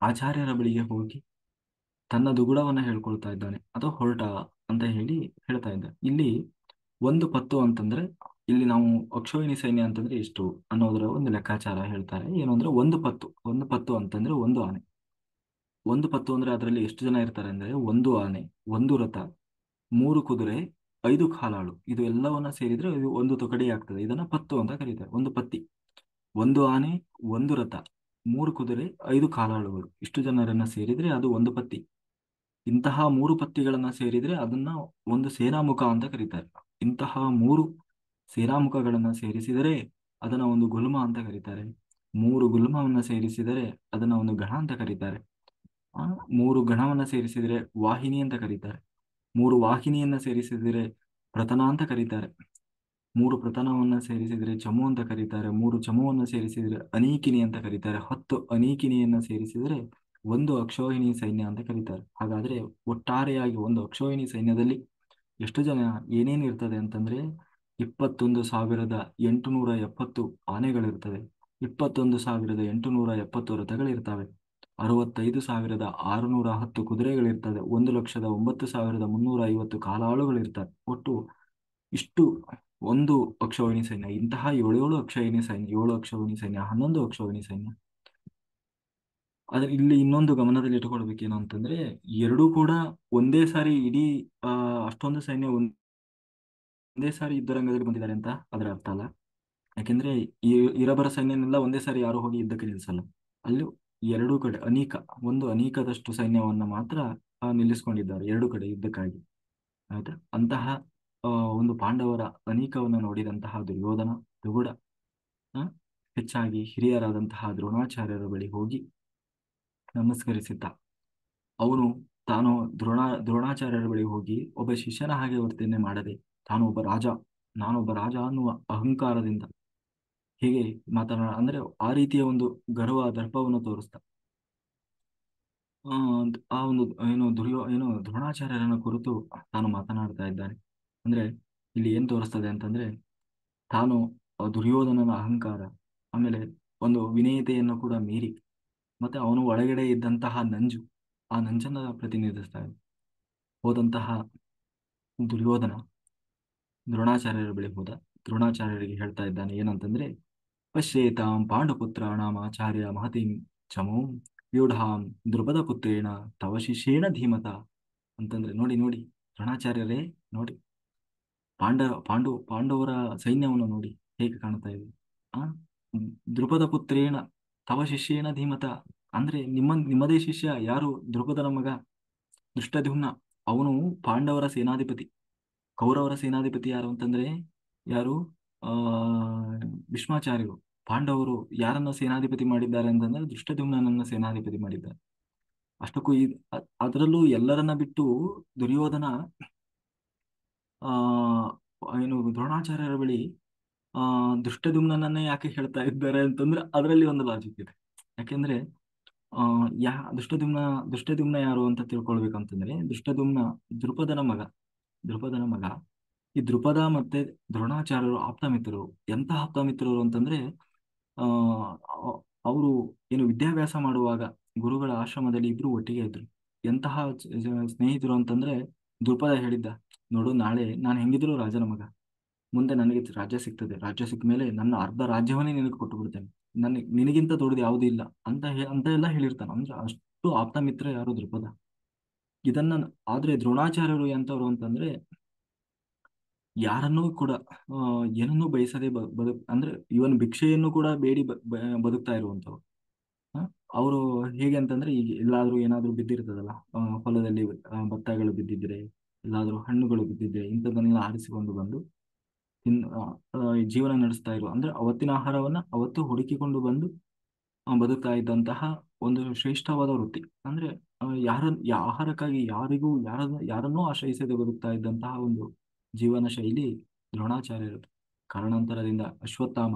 ಆಚಾರ್ಯರ ಬಳಿಗೆ ಹೋಗಿ ತನ್ನ ದುಗುಡವನ್ನ ಹೇಳ್ಕೊಳ್ತಾ ಇದ್ದಾನೆ. ಅದು ಹೊರಟ ಅಂತ ಹೇಳಿ ಹೇಳ್ತಾ ಇದ್ದಾನೆ. ಇಲ್ಲಿ ಒಂದು ಪತ್ತು ಅಂತಂದ್ರೆ ಇಲ್ಲಿ ನಾವು ಅಕ್ಷೋಹಿಣಿ ಸೈನ್ಯ ಅಂತಂದ್ರೆ ಎಷ್ಟು ಅನ್ನೋದರ ಒಂದು ಲೆಕ್ಕಾಚಾರ ಹೇಳ್ತಾರೆ. ಏನು ಅಂದ್ರೆ ಒಂದು ಪತ್ತು ಅಂತಂದ್ರೆ ಒಂದು ಆನೆ. ಒಂದು ಪತ್ತು ಅಂದ್ರೆ ಅದರಲ್ಲಿ ಎಷ್ಟು ಜನ ಇರ್ತಾರೆ ಅಂದ್ರೆ ಒಂದು ಆನೆ, ಒಂದು ರಥ, 3 ಕುದುರೆ, 5 ಕಾಲಾಳು, ಇದು ಎಲ್ಲವನ್ನ ಸೇರಿದ್ರೆ ಇದು ಒಂದು ತುಕಡಿ ಆಗ್ತದೆ. ಇದನ್ನ ಪತ್ತು ಅಂತ ಕರೀತಾರೆ. ಒಂದು ಪತ್ತಿ. ಒಂದು ಆನೆ, ಒಂದು ರಥ, 3 ಕುದುರೆ, 5 ಕಾಲಾಳುಗಳು, ಇಷ್ಟು ಜನರನ್ನ ಸೇರಿದ್ರೆ ಅದು ಒಂದು ಪತ್ತಿ. ಇಂತಹ 3 ಪತ್ತಿಗಳನ್ನ ಸೇರಿದ್ರೆ ಅದನ್ನ ಒಂದು ಸೇನಾಮುಖ ಅಂತ ಕರೀತಾರೆ. ಇಂತಹ 3 ಸೇನಾಮುಖಗಳನ್ನ ಸೇರಿಸಿದರೆ ಅದನ್ನ ಒಂದು ಗುಲ್ಮ ಅಂತ ಕರೀತಾರೆ. 3 ಗುಲ್ಮವನ್ನ ಸೇರಿಸಿದರೆ ಅದನ್ನ ಒಂದು ಗಣ ಅಂತ ಕರೀತಾರೆ. 3 ಗಣವನ್ನ ಸೇರಿಸಿದರೆ ವಾಹಿನಿ ಅಂತ ಕರೀತಾರೆ. 3 ವಾಹಿನಿಯನ್ನ ಸೇರಿಸಿದರೆ ಪ್ರತನ ಅಂತ ಕರೀತಾರೆ. 3 ಪ್ರತನವನ್ನ ಸೇರಿಸಿದರೆ ಚಮು ಅಂತ ಕರೀತಾರೆ. 3 ಚಮುವನ್ನ ಸೇರಿಸಿದರೆ ಅನೀಕಿನಿ ಅಂತ ಕರೀತಾರೆ. 10 ಅನೀಕಿನಿಯನ್ನ ಸೇರಿಸಿದರೆ ಒಂದು ಅಕ್ಷೋಹಿಣಿ ಸೈನ್ಯ ಅಂತ ಕರೀತಾರೆ. ಹಾಗಾದ್ರೆ ಒಟ್ಟಾರೆಯಾಗಿ ಒಂದು ಅಕ್ಷೋಹಿಣಿ ಸೈನ್ಯದಲ್ಲಿ ಎಷ್ಟು ಜನ ಏನೇನು ಇರ್ತದೆ ಅಂತಂದ್ರೆ 21,870 ಆನೆಗಳಿರ್ತವೆ. 21,870 ರಥಗಳಿರ್ತವೆ. 65,610 ಕುದುರೆಗಳಿರ್ತದೆ, 1,09,350 ಕಾಲಾಳುಗಳಿರ್ತಾರೆ. ಒಟ್ಟು ಇಷ್ಟು ಒಂದು ಅಕ್ಷೋಹಿಣಿ ಸೈನ್ಯ, ಇಂತಹ ಏಳೇಳು ಅಕ್ಷೋಹಿಣಿ ಸೈನ್ಯ, 7 ಅಕ್ಷೋಹಿಣಿ ಸೈನ್ಯ, 11 ಅಕ್ಷೋಹಿಣಿ ಸೈನ್ಯ. ಆದ್ರೆ ಇಲ್ಲಿ ಇನ್ನೊಂದು ಗಮನದಲ್ಲಿ ಇಟ್ಕೊಳ್ಬೇಕೇನು ಅಂತಂದ್ರೆ, ಎರಡೂ ಕೂಡ ಒಂದೇ ಸಾರಿ ಇಡೀ ಅಷ್ಟೊಂದು ಸೈನ್ಯ ಒಂದೇ ಸಾರಿ ಯುದ್ಧರಂಗದಲ್ಲಿ ಬಂದಿದ್ದಾರೆ ಅಂತ ಅದರ ಅರ್ಥ ಅಲ್ಲ. ಯಾಕೆಂದ್ರೆ ಈ ಇರಬರ ಸೈನ್ಯನೆಲ್ಲ ಒಂದೇ ಸಾರಿ ಯಾರು ಹೋಗಿ ಯುದ್ಧಕ್ಕೆ ನಿಲ್ಲಿಸಲ್ಲ. ಅಲ್ಲೂ ಎರಡೂ ಕಡೆ ಒಂದು ಅನೀಕದಷ್ಟು ಸೈನ್ಯವನ್ನ ಮಾತ್ರ ನಿಲ್ಲಿಸ್ಕೊಂಡಿದ್ದಾರೆ ಎರಡೂ ಕಡೆ ಯುದ್ಧಕ್ಕಾಗಿ. ಆಯ್ತಾ, ಅಂತಹ ಆ, ಒಂದು ಪಾಂಡವರ ಅನೀಕವನ್ನು ನೋಡಿದಂತಹ ದುರ್ಯೋಧನ ದುಗುಡ ಆ, ಹೆಚ್ಚಾಗಿ ಹಿರಿಯರಾದಂತಹ ದ್ರೋಣಾಚಾರ್ಯರ ಬಳಿ ಹೋಗಿ ನಮಸ್ಕರಿಸಿದ್ದ. ಅವನು ತಾನು ದ್ರೋಣಾಚಾರ್ಯರ ಬಳಿ ಹೋಗಿ ಒಬ್ಬ ಶಿಷ್ಯನ ಹಾಗೆ ವರ್ತನೆ ಮಾಡದೆ, ತಾನು ಒಬ್ಬ ರಾಜ, ನಾನೊಬ್ಬ ರಾಜ ಅನ್ನುವ ಅಹಂಕಾರದಿಂದ ಹೀಗೆ ಅಂದ್ರೆ ಆ ರೀತಿಯ ಒಂದು ಗರ್ವ ದರ್ಪವನ್ನು ತೋರಿಸ್ತಾ ಆ ಆ ಒಂದು ದ್ರೋಣಾಚಾರ್ಯರನ್ನ ಕುರಿತು ತಾನು ಮಾತನಾಡ್ತಾ ಇದ್ದಾನೆ. ಅಂದ್ರೆ ಇಲ್ಲಿ ಏನ್ ತೋರಿಸ್ತದೆ ಅಂತಂದ್ರೆ, ತಾನು ದುರ್ಯೋಧನನ ಅಹಂಕಾರ, ಆಮೇಲೆ ಒಂದು ವಿನಯತೆಯನ್ನು ಕೂಡ ಮೀರಿ, ಮತ್ತೆ ಅವನು ಒಳಗಡೆ ಇದ್ದಂತಹ ನಂಜು, ಆ ನಂಜನ್ನ ಪ್ರತಿನಿಧಿಸ್ತಾ ಇದೆ. ಹೋದಂತಹ ದುರ್ಯೋಧನ ದ್ರೋಣಾಚಾರ್ಯರ ಬಳಿ ಹೋದ. ದ್ರೋಣಾಚಾರ್ಯರಿಗೆ ಹೇಳ್ತಾ ಇದ್ದಾನೆ ಏನಂತಂದ್ರೆ, ಪಶ್ಯೇತಾಂ ಪಾಂಡುಪುತ್ರಾಣಾಂ ಆಚಾರ್ಯ ಮಹತಿಂ ಚಮೋಂ ವ್ಯೂಢಾಂ ದ್ರುಪದ ಪುತ್ರೇಣ ತವ ಶಿಷ್ಯೇಣ ಧೀಮತ. ಅಂತಂದ್ರೆ ನೋಡಿ ನೋಡಿ ದ್ರೋಣಾಚಾರ್ಯರೇ, ನೋಡಿ ಪಾಂಡವರ ಸೈನ್ಯವನ್ನು ನೋಡಿ ಹೇಗೆ ಕಾಣ್ತಾ ಇದೆ. ಆ ದ್ರುಪದ ಪುತ್ರೇಣ ತವ ಶಿಷ್ಯೇಣ ಧೀಮತ, ಅಂದ್ರೆ ನಿಮ್ಮದೇ ಶಿಷ್ಯ ಯಾರು, ದ್ರುಪದನ ಮಗ ದುಷ್ಟದ್ಯುಮ್ನ. ಅವನು ಪಾಂಡವರ ಸೇನಾಧಿಪತಿ. ಕೌರವರ ಸೇನಾಧಿಪತಿ ಯಾರು ಅಂತಂದ್ರೆ ಯಾರು, ಆ ಭೀಷ್ಮಾಚಾರ್ಯರು. ಪಾಂಡವರು ಯಾರನ್ನ ಸೇನಾಧಿಪತಿ ಮಾಡಿದ್ದಾರೆ ಅಂತಂದ್ರೆ ದುಷ್ಟದ್ಯುಮ್ನನನ್ನ ಸೇನಾಧಿಪತಿ ಮಾಡಿದ್ದಾರೆ. ಅಷ್ಟಕ್ಕೂ ಅದರಲ್ಲೂ ಎಲ್ಲರನ್ನ ಬಿಟ್ಟು ದುರ್ಯೋಧನ ಆ ದ್ರೋಣಾಚಾರ್ಯರ ಬಳಿ ದುಷ್ಟದ್ಯುಮ್ನನ್ನೇ ಯಾಕೆ ಹೇಳ್ತಾ ಇದ್ದಾರೆ ಅಂತಂದ್ರೆ ಅದರಲ್ಲಿ ಒಂದು ಲಾಜಿಕ್ ಇದೆ. ಯಾಕೆಂದ್ರೆ ಆ ದುಷ್ಟದ್ಯುಮ್ನ ಯಾರು ಅಂತ ತಿಳ್ಕೊಳ್ಬೇಕಂತಂದ್ರೆ, ದುಷ್ಟದ್ಯುಮ್ನ ದ್ರುಪದನ ಮಗ. ಈ ದ್ರುಪದ ಮತ್ತೆ ದ್ರೋಣಾಚಾರ್ಯರು ಆಪ್ತ ಮಿತ್ರರು. ಎಂತ ಆಪ್ತ ಮಿತ್ರರು ಅಂತಂದ್ರೆ, ಆ ಅವರು ವಿದ್ಯಾಭ್ಯಾಸ ಮಾಡುವಾಗ ಗುರುಗಳ ಆಶ್ರಮದಲ್ಲಿ ಇಬ್ರು ಒಟ್ಟಿಗೆ ಇದ್ರು. ಎಂತಹ ಸ್ನೇಹಿತರು ಅಂತಂದ್ರೆ, ದ್ರುಪದ ಹೇಳಿದ್ದ, ನೋಡು ನಾಳೆ ನಾನು ಹೆಂಗಿದ್ರು ರಾಜನ ಮಗ, ಮುಂದೆ ನನಗೆ ರಾಜ್ಯ ಸಿಗ್ತದೆ, ರಾಜ್ಯ ಸಿಕ್ಕ ಮೇಲೆ ನನ್ನ ಅರ್ಧ ರಾಜ್ಯವನ್ನೇ ನಿನಗೆ ಕೊಟ್ಟು ಬಿಡ್ತೇನೆ, ನಿನಗಿಂತ ದೊಡ್ಡದು ಯಾವುದೂ ಇಲ್ಲ ಅಂತ ಎಲ್ಲ ಹೇಳಿರ್ತಾನೆ. ಅಂದ್ರೆ ಅಷ್ಟು ಆಪ್ತ ಮಿತ್ರ ಯಾರು, ದ್ರುಪದ. ಇದನ್ನ ಆದ್ರೆ ದ್ರೋಣಾಚಾರ್ಯರು ಎಂತವ್ರು ಅಂತಂದ್ರೆ, ಯಾರನ್ನೂ ಕೂಡ ಏನನ್ನೂ ಬಯಸದೆ ಅಂದ್ರೆ ಇವನ್ ಭಿಕ್ಷೆಯನ್ನು ಕೂಡ ಬೇಡಿ ಬದುಕ್ತಾ ಇರುವಂತವ್ರು. ಅವರು ಹೇಗೆ ಅಂತಂದ್ರೆ, ಈಗ ಎಲ್ಲಾದ್ರೂ ಏನಾದ್ರೂ ಬಿದ್ದಿರ್ತದಲ್ಲ, ಹೊಲದಲ್ಲಿ ಭತ್ತಗಳು ಬಿದ್ದಿದ್ರೆ, ಎಲ್ಲಾದ್ರೂ ಹಣ್ಣುಗಳು ಬಿದ್ದಿದ್ರೆ, ಇಂಥದನ್ನೆಲ್ಲ ಆರಿಸಿಕೊಂಡು ಬಂದು ಜೀವನ ನಡೆಸ್ತಾ ಇರುವ, ಅಂದ್ರೆ ಅವತ್ತಿನ ಆಹಾರವನ್ನ ಅವತ್ತು ಹುಡುಕಿಕೊಂಡು ಬಂದು ಬದುಕ್ತಾ ಇದ್ದಂತಹ ಒಂದು ಶ್ರೇಷ್ಠವಾದ ವೃತ್ತಿ. ಅಂದ್ರೆ ಆಹಾರಕ್ಕಾಗಿ ಯಾರನ್ನೂ ಆಶ್ರಯಿಸದೆ ಬದುಕ್ತಾ ಇದ್ದಂತಹ ಒಂದು ಜೀವನ ಶೈಲಿ ದ್ರೋಣಾಚಾರ್ಯರು. ಕಾರಣಾಂತರದಿಂದ ಅಶ್ವತ್ಥಾಮ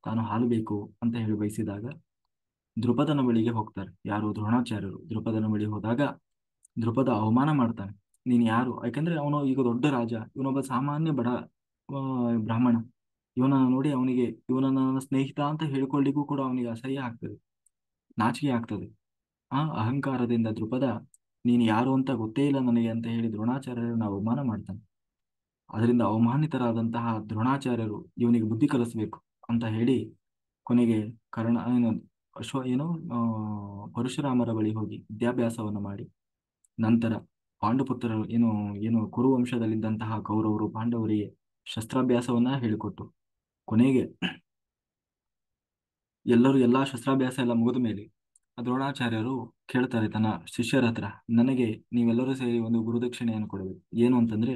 ತಾನು ಹಾಲು ಬೇಕು ಅಂತ ಹೇಳಿ ಬಯಸಿದಾಗ ದ್ರುಪದನ ಬಳಿಗೆ ಹೋಗ್ತಾರೆ. ಯಾರು, ದ್ರೋಣಾಚಾರ್ಯರು. ದ್ರುಪದನ ಬಳಿ ಹೋದಾಗ ದ್ರುಪದ ಅವಮಾನ ಮಾಡ್ತಾನೆ. ನೀನ್ ಯಾರು, ಯಾಕಂದ್ರೆ ಅವನು ಈಗ ದೊಡ್ಡ ರಾಜ, ಇವನೊಬ್ಬ ಸಾಮಾನ್ಯ ಬಡ ಬ್ರಾಹ್ಮಣ. ಇವನನ್ನ ನೋಡಿ ಇವನನ್ನ ನನ್ನ ಸ್ನೇಹಿತ ಅಂತ ಹೇಳ್ಕೊಳ್ಳಿಕ್ಕೂ ಕೂಡ ಅವನಿಗೆ ಅಸಹ್ಯ ಆಗ್ತದೆ, ನಾಚಿಕೆ ಆಗ್ತದೆ. ಆ ಅಹಂಕಾರದಿಂದ ದ್ರುಪದ, ನೀನು ಯಾರು ಅಂತ ಗೊತ್ತೇ ಇಲ್ಲ ನನಗೆ ಅಂತ ಹೇಳಿ ದ್ರೋಣಾಚಾರ್ಯರನ್ನು ಅವಮಾನ ಮಾಡ್ತಾನೆ. ಅದರಿಂದ ಅವಮಾನಿತರಾದಂತಹ ದ್ರೋಣಾಚಾರ್ಯರು ಇವನಿಗೆ ಬುದ್ಧಿ ಕಲಿಸ್ಬೇಕು ಅಂತ ಹೇಳಿ ಕೊನೆಗೆ ಪರಶುರಾಮರ ಬಳಿ ಹೋಗಿ ವಿದ್ಯಾಭ್ಯಾಸವನ್ನು ಮಾಡಿ, ನಂತರ ಪಾಂಡುಪುತ್ರರು ಕುರುವಂಶದಲ್ಲಿದ್ದಂತಹ ಕೌರವರು ಪಾಂಡವರಿಗೆ ಶಸ್ತ್ರಾಭ್ಯಾಸವನ್ನ ಹೇಳಿಕೊಟ್ಟು, ಕೊನೆಗೆ ಎಲ್ಲಾ ಶಸ್ತ್ರಾಭ್ಯಾಸ ಎಲ್ಲ ಮುಗಿದ ಮೇಲೆ ದ್ರೋಣಾಚಾರ್ಯರು ಕೇಳ್ತಾರೆ ತನ್ನ ಶಿಷ್ಯರ ಹತ್ರ, ನನಗೆ ನೀವೆಲ್ಲರೂ ಸೇರಿ ಒಂದು ಗುರುದಕ್ಷಿಣೆಯನ್ನು ಕೊಡಬೇಕು. ಏನು ಅಂತಂದ್ರೆ,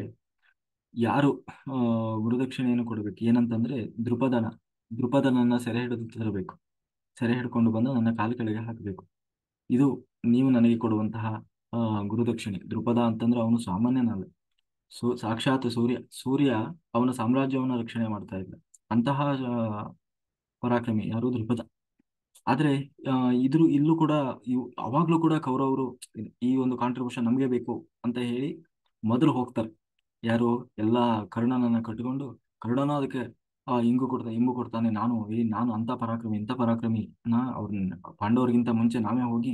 ಯಾರು ಗುರುದಕ್ಷಿಣೆಯನ್ನು ಕೊಡಬೇಕು ಏನಂತಂದ್ರೆ, ದ್ರುಪದನನ್ನ ಸೆರೆ ಹಿಡಿದು ತರಬೇಕು, ಸೆರೆ ಹಿಡ್ಕೊಂಡು ಬಂದು ನನ್ನ ಕಾಲು ಕೆಳಗೆ ಹಾಕಬೇಕು. ಇದು ನೀವು ನನಗೆ ಕೊಡುವಂತಹ ಗುರುದಕ್ಷಿಣೆ. ದ್ರುಪದ ಅಂತಂದ್ರೆ ಅವನು ಸಾಮಾನ್ಯನಲ್ಲ, ಸಾಕ್ಷಾತ್ ಸೂರ್ಯ ಅವನ ಸಾಮ್ರಾಜ್ಯವನ್ನು ರಕ್ಷಣೆ ಮಾಡ್ತಾ ಇದ್ದ ಅಂತಹ ಪರಾಕ್ರಮಿ ಯಾರು, ದ್ರುಪದ. ಆದ್ರೆ ಇಲ್ಲೂ ಕೂಡ ಅವಾಗ್ಲೂ ಕೂಡ ಕೌರವರು ಈ ಒಂದು ಕಾಂಟ್ರಿಬ್ಯೂಷನ್ ನಮ್ಗೆ ಬೇಕು ಅಂತ ಹೇಳಿ ಮೊದಲು ಹೋಗ್ತಾರೆ. ಯಾರು, ಎಲ್ಲಾ ಕರ್ಣನನ್ನ ಕಟ್ಟಿಕೊಂಡು, ಕರ್ಣನ ಅದಕ್ಕೆ ಇಂಗು ಕೊಡ್ತಾನೆ, ನಾನು ಅಂತ ಪರಾಕ್ರಮಿ ಇಂಥ ಪರಾಕ್ರಮಿ, ಅವ್ರನ್ನ ಪಾಂಡವರಿಗಿಂತ ಮುಂಚೆ ನಾವೇ ಹೋಗಿ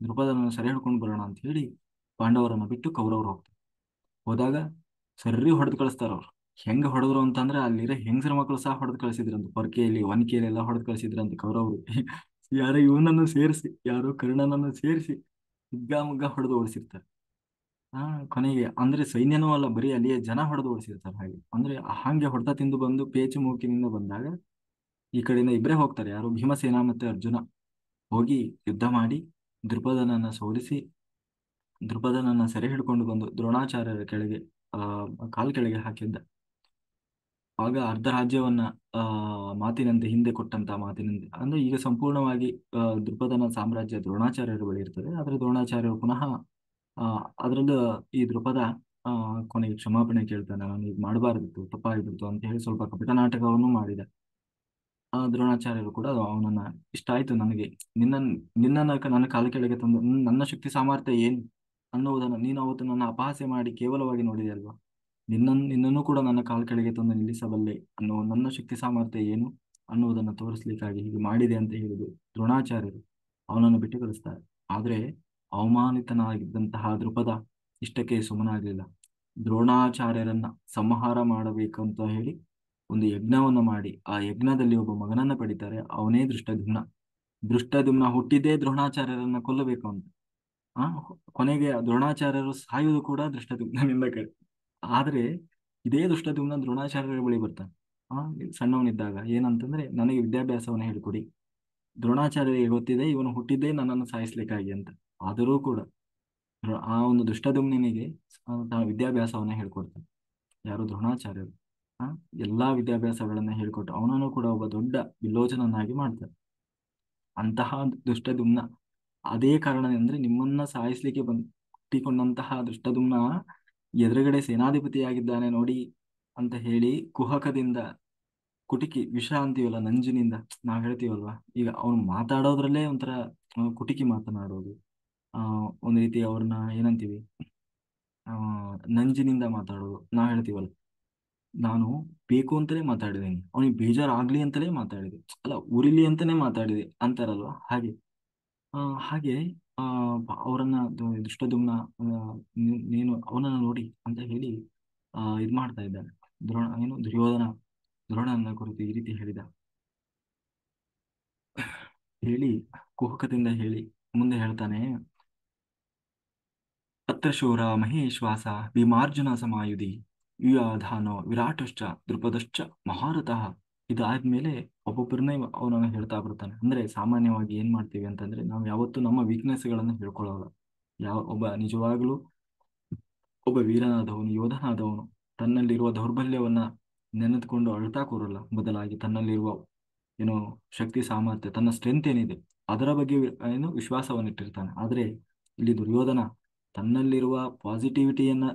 ದೃಪದನನ್ನು ಸೆರೆ ಹಿಡ್ಕೊಂಡು ಬರೋಣ ಅಂತ ಹೇಳಿ ಪಾಂಡವರನ್ನು ಬಿಟ್ಟು ಕೌರವರು ಹೋಗ್ತಾರೆ. ಹೋದಾಗ ಸರಿ ಹೊಡೆದು ಕಳಿಸ್ತಾರ ಅವ್ರು. ಹೆಂಗ್ ಹೊಡೆದ್ರು ಅಂತಂದ್ರೆ ಅಲ್ಲಿರೋ ಹೆಂಗಸರ ಮಕ್ಕಳು ಸಹ ಹೊಡೆದು ಕಳಿಸಿದ್ರಂತ, ಪೊರ್ಕೆಯಲ್ಲಿ ಒನಕೆಯಲ್ಲಿ ಎಲ್ಲ ಹೊಡೆದು ಕಳಿಸಿದ್ರಂತ ಕೌರವರು. ಯಾರೋ ಇವನನ್ನು ಸೇರಿಸಿ, ಯಾರೋ ಕರ್ಣನನ್ನು ಸೇರಿಸಿ ಹಿಗ್ಗಾಮುಗ್ಗಾ ಹೊಡೆದು ಓಡಿಸಿರ್ತಾರೆ. ಆ ಕೊನೆಗೆ ಅಂದ್ರೆ ಸೈನ್ಯನೂ ಅಲ್ಲ, ಬರೀ ಅಲ್ಲಿಯ ಜನ ಹೊಡೆದು ಓಡಿಸಿರ್ತಾರೆ. ಹಾಗೆ ಅಂದ್ರೆ ಹಾಗೆ ಹೊಡೆತ ತಿಂದು ಬಂದು ಪೇಚು ಮೂಕಿನಿಂದ ಬಂದಾಗ ಈ ಕಡೆಯಿಂದ ಇಬ್ಬರೇ ಹೋಗ್ತಾರೆ, ಯಾರು ಭೀಮಸೇನ ಮತ್ತೆ ಅರ್ಜುನ. ಹೋಗಿ ಯುದ್ಧ ಮಾಡಿ ದೃಪದನನ್ನ ಸೋಲಿಸಿ ದೃಪದನನ್ನ ಸೆರೆ ಹಿಡ್ಕೊಂಡು ಬಂದು ದ್ರೋಣಾಚಾರ್ಯರ ಕೆಳಗೆ ಕಾಲ್ ಕೆಳಗೆ ಹಾಕಿದ್ದ. ಆಗ ಅರ್ಧ ರಾಜ್ಯವನ್ನ ಮಾತಿನಂತೆ ಹಿಂದೆ ಕೊಟ್ಟಂತ ಮಾತಿನಂತೆ, ಅಂದ್ರೆ ಈಗ ಸಂಪೂರ್ಣವಾಗಿ ದೃಪದನ ಸಾಮ್ರಾಜ್ಯ ದ್ರೋಣಾಚಾರ್ಯರ ಬಳಿ ಇರ್ತದೆ. ಆದ್ರೆ ದ್ರೋಣಾಚಾರ್ಯರು ಪುನಃ ಅದ್ರದ್ದು ಈ ದೃಪದ ಆ ಕೊನೆಗೆ ಕ್ಷಮಾಪಣೆ ಕೇಳ್ತಾನೆ, ನಾನು ಇದು ಮಾಡಬಾರ್ದಿತ್ತು, ತಪ್ಪಾಗ್ಬಿಡ್ತು ಅಂತ ಹೇಳಿ ಸ್ವಲ್ಪ ಕಪಟ ನಾಟಕವನ್ನು ಮಾಡಿದ. ಆ ದ್ರೋಣಾಚಾರ್ಯರು ಕೂಡ ಅವನನ್ನ, ಇಷ್ಟ ಆಯ್ತು ನನಗೆ, ನಿನ್ನ ನಿನ್ನನ್ನ ನನ್ನ ಕಾಲ ಕೆಳಗೆ ತಂದು ನನ್ನ ಶಕ್ತಿ ಸಾಮರ್ಥ್ಯ ಏನು ಅನ್ನುವುದನ್ನು ನೀನು ಅವತ್ತು ನನ್ನ ಅಪಹಾಸ್ಯ ಮಾಡಿ ಕೇವಲವಾಗಿ ನೋಡಿದೆ ಅಲ್ವಾ, ನಿನ್ನನ್ನು ಕೂಡ ನನ್ನ ಕಾಲ ಕೆಳಗೆ ತಂದು ನಿಲ್ಲಿಸಬಲ್ಲೆ ಅನ್ನುವ ನನ್ನ ಶಕ್ತಿ ಸಾಮರ್ಥ್ಯ ಏನು ಅನ್ನುವುದನ್ನು ತೋರಿಸ್ಲಿಕ್ಕಾಗಿ ಹೀಗೆ ಮಾಡಿದೆ ಅಂತ ಹೇಳಿದ್ರು ದ್ರೋಣಾಚಾರ್ಯರು. ಅವನನ್ನು ಬಿಟ್ಟು ಕಳಿಸ್ತಾರೆ. ಆದ್ರೆ ಅವಮಾನಿತನಾಗಿದ್ದಂತಹ ದೃಪದ ಇಷ್ಟಕ್ಕೆ ಸುಮ್ಮನಾಗಲಿಲ್ಲ. ದ್ರೋಣಾಚಾರ್ಯರನ್ನ ಸಂಹಾರ ಮಾಡಬೇಕಂತ ಹೇಳಿ ಒಂದು ಯಜ್ಞವನ್ನ ಮಾಡಿ ಆ ಯಜ್ಞದಲ್ಲಿ ಒಬ್ಬ ಮಗನನ್ನ ಪಡಿತಾರೆ. ಅವನೇ ದೃಷ್ಟದ್ಯುಮ್ನ. ದೃಷ್ಟದ್ಯುಮ್ನ ಹುಟ್ಟಿದ್ದೇ ದ್ರೋಣಾಚಾರ್ಯರನ್ನ ಕೊಲ್ಲಬೇಕು ಅಂತ. ಆ ಕೊನೆಗೆ ಆ ದ್ರೋಣಾಚಾರ್ಯರು ಸಾಯುವುದು ಕೂಡ ದೃಷ್ಟದ್ಯುಮ್ನನಿಂದ ಕಡೆ. ಆದ್ರೆ ಇದೇ ದೃಷ್ಟದ್ಯುಮ್ನ ದ್ರೋಣಾಚಾರ್ಯರ ಬಳಿ ಬರ್ತಾನೆ ಆ ಸಣ್ಣವನಿದ್ದಾಗ. ಏನಂತಂದ್ರೆ, ನನಗೆ ವಿದ್ಯಾಭ್ಯಾಸವನ್ನು ಹೇಳಿಕೊಡಿ. ದ್ರೋಣಾಚಾರ್ಯರಿಗೆ ಗೊತ್ತಿದೆ ಇವನು ಹುಟ್ಟಿದ್ದೇ ನನ್ನನ್ನು ಸಾಯಿಸ್ಲಿಕ್ಕಾಗಿ ಅಂತ. ಆದರೂ ಕೂಡ ಆ ಒಂದು ದುಷ್ಟದ್ಯುಮ್ನಿಗೆ ತಾನು ವಿದ್ಯಾಭ್ಯಾಸವನ್ನ ಹೇಳ್ಕೊಡ್ತಾನೆ, ಯಾರು ದ್ರೋಣಾಚಾರ್ಯರು. ಆ ಎಲ್ಲಾ ವಿದ್ಯಾಭ್ಯಾಸಗಳನ್ನ ಹೇಳ್ಕೊಟ್ಟು ಅವನನ್ನು ಕೂಡ ಒಬ್ಬ ದೊಡ್ಡ ವಿಲೋಚನನ್ನಾಗಿ ಮಾಡ್ತಾರೆ. ಅಂತಹ ದುಷ್ಟದ್ಯುಮ್ನ, ಅದೇ ಕಾರಣವೆಂದ್ರೆ ನಿಮ್ಮನ್ನ ಸಾಯಿಸ್ಲಿಕ್ಕೆ ಹುಟ್ಟಿಕೊಂಡಂತಹ ದುಷ್ಟದ್ಯುಮ್ನ ಎದುರುಗಡೆ ಸೇನಾಧಿಪತಿಯಾಗಿದ್ದಾನೆ ನೋಡಿ ಅಂತ ಹೇಳಿ ಕುಹಕದಿಂದ ಕುಟಿಕಿ, ವಿಷ ಅಂತೀವಲ್ಲ, ನಂಜಿನಿಂದ ನಾವ್ ಹೇಳ್ತೀವಲ್ವಾ, ಈಗ ಅವ್ನು ಮಾತಾಡೋದ್ರಲ್ಲೇ ಒಂಥರ ಕುಟಿಕಿ ಮಾತನಾಡೋದು, ಒಂದ್ ರೀತಿ ಅವ್ರನ್ನ ಏನಂತೀವಿ, ಆ ನಂಜಿನಿಂದ ಮಾತಾಡೋದು ನಾವ್ ಹೇಳ್ತೀವಲ್ಲ. ನಾನು ಬೇಕು ಅಂತಲೇ ಮಾತಾಡಿದ್ದೇನೆ, ಅವನಿಗೆ ಬೇಜಾರಾಗ್ಲಿ ಅಂತಲೇ ಮಾತಾಡಿದೆ, ಅಲ್ಲ ಉರಿಲಿ ಅಂತಾನೆ ಮಾತಾಡಿದೆ ಅಂತಾರಲ್ವಾ, ಹಾಗೆ ಆ ಹಾಗೆ ಆ ಅವರನ್ನ ದುಷ್ಟದುಮ್ನ ನೀನು ಅವನನ್ನ ನೋಡಿ ಅಂತ ಹೇಳಿ ಇದ್ ಮಾಡ್ತಾ ಇದ್ದಾನೆ. ದುರ್ಯೋಧನ ದ್ರೋಣನ ಕುರಿತು ಈ ರೀತಿ ಹೇಳಿದ. ಹೇಳಿ ಕುಹಕದಿಂದ ಹೇಳಿ ಮುಂದೆ ಹೇಳ್ತಾನೆ, ಅತ್ರ ಶೂರ ಮಹೇಶ್ವಾಸ ಭೀಮಾರ್ಜುನ ಸಮಾಯುಧಿ ಯುಯಾಧಾನೋ ವಿರಾಟಶ್ಚ ದೃಪದಶ್ಚ ಮಹಾರಥಃ. ಇದಾದ್ಮೇಲೆ ಒಬ್ಬೊಬ್ಬರನ್ನೇ ಅವನನ್ನು ಹೇಳ್ತಾ ಬರ್ತಾನೆ. ಅಂದ್ರೆ ಸಾಮಾನ್ಯವಾಗಿ ಏನ್ ಮಾಡ್ತೀವಿ ಅಂತಂದ್ರೆ, ನಾವು ಯಾವತ್ತೂ ನಮ್ಮ ವೀಕ್ನೆಸ್ ಗಳನ್ನ ಹೇಳ್ಕೊಳ್ಳೋಲ್ಲ. ಒಬ್ಬ ನಿಜವಾಗ್ಲೂ ಒಬ್ಬ ವೀರನಾದವನು, ಯೋಧನಾದವನು ತನ್ನಲ್ಲಿರುವ ದೌರ್ಬಲ್ಯವನ್ನ ನೆನೆದುಕೊಂಡು ಅಳ್ತಾ ಕೂರಲ್ಲ. ಬದಲಾಗಿ ತನ್ನಲ್ಲಿರುವ ಏನು ಶಕ್ತಿ ಸಾಮರ್ಥ್ಯ, ತನ್ನ ಸ್ಟ್ರೆಂತ್ ಏನಿದೆ ಅದರ ಬಗ್ಗೆ ಏನು ವಿಶ್ವಾಸವನ್ನಿಟ್ಟಿರ್ತಾನೆ. ಆದ್ರೆ ಇಲ್ಲಿ ದುರ್ಯೋಧನ ತನ್ನಲ್ಲಿರುವ ಪಾಸಿಟಿವಿಟಿಯನ್ನ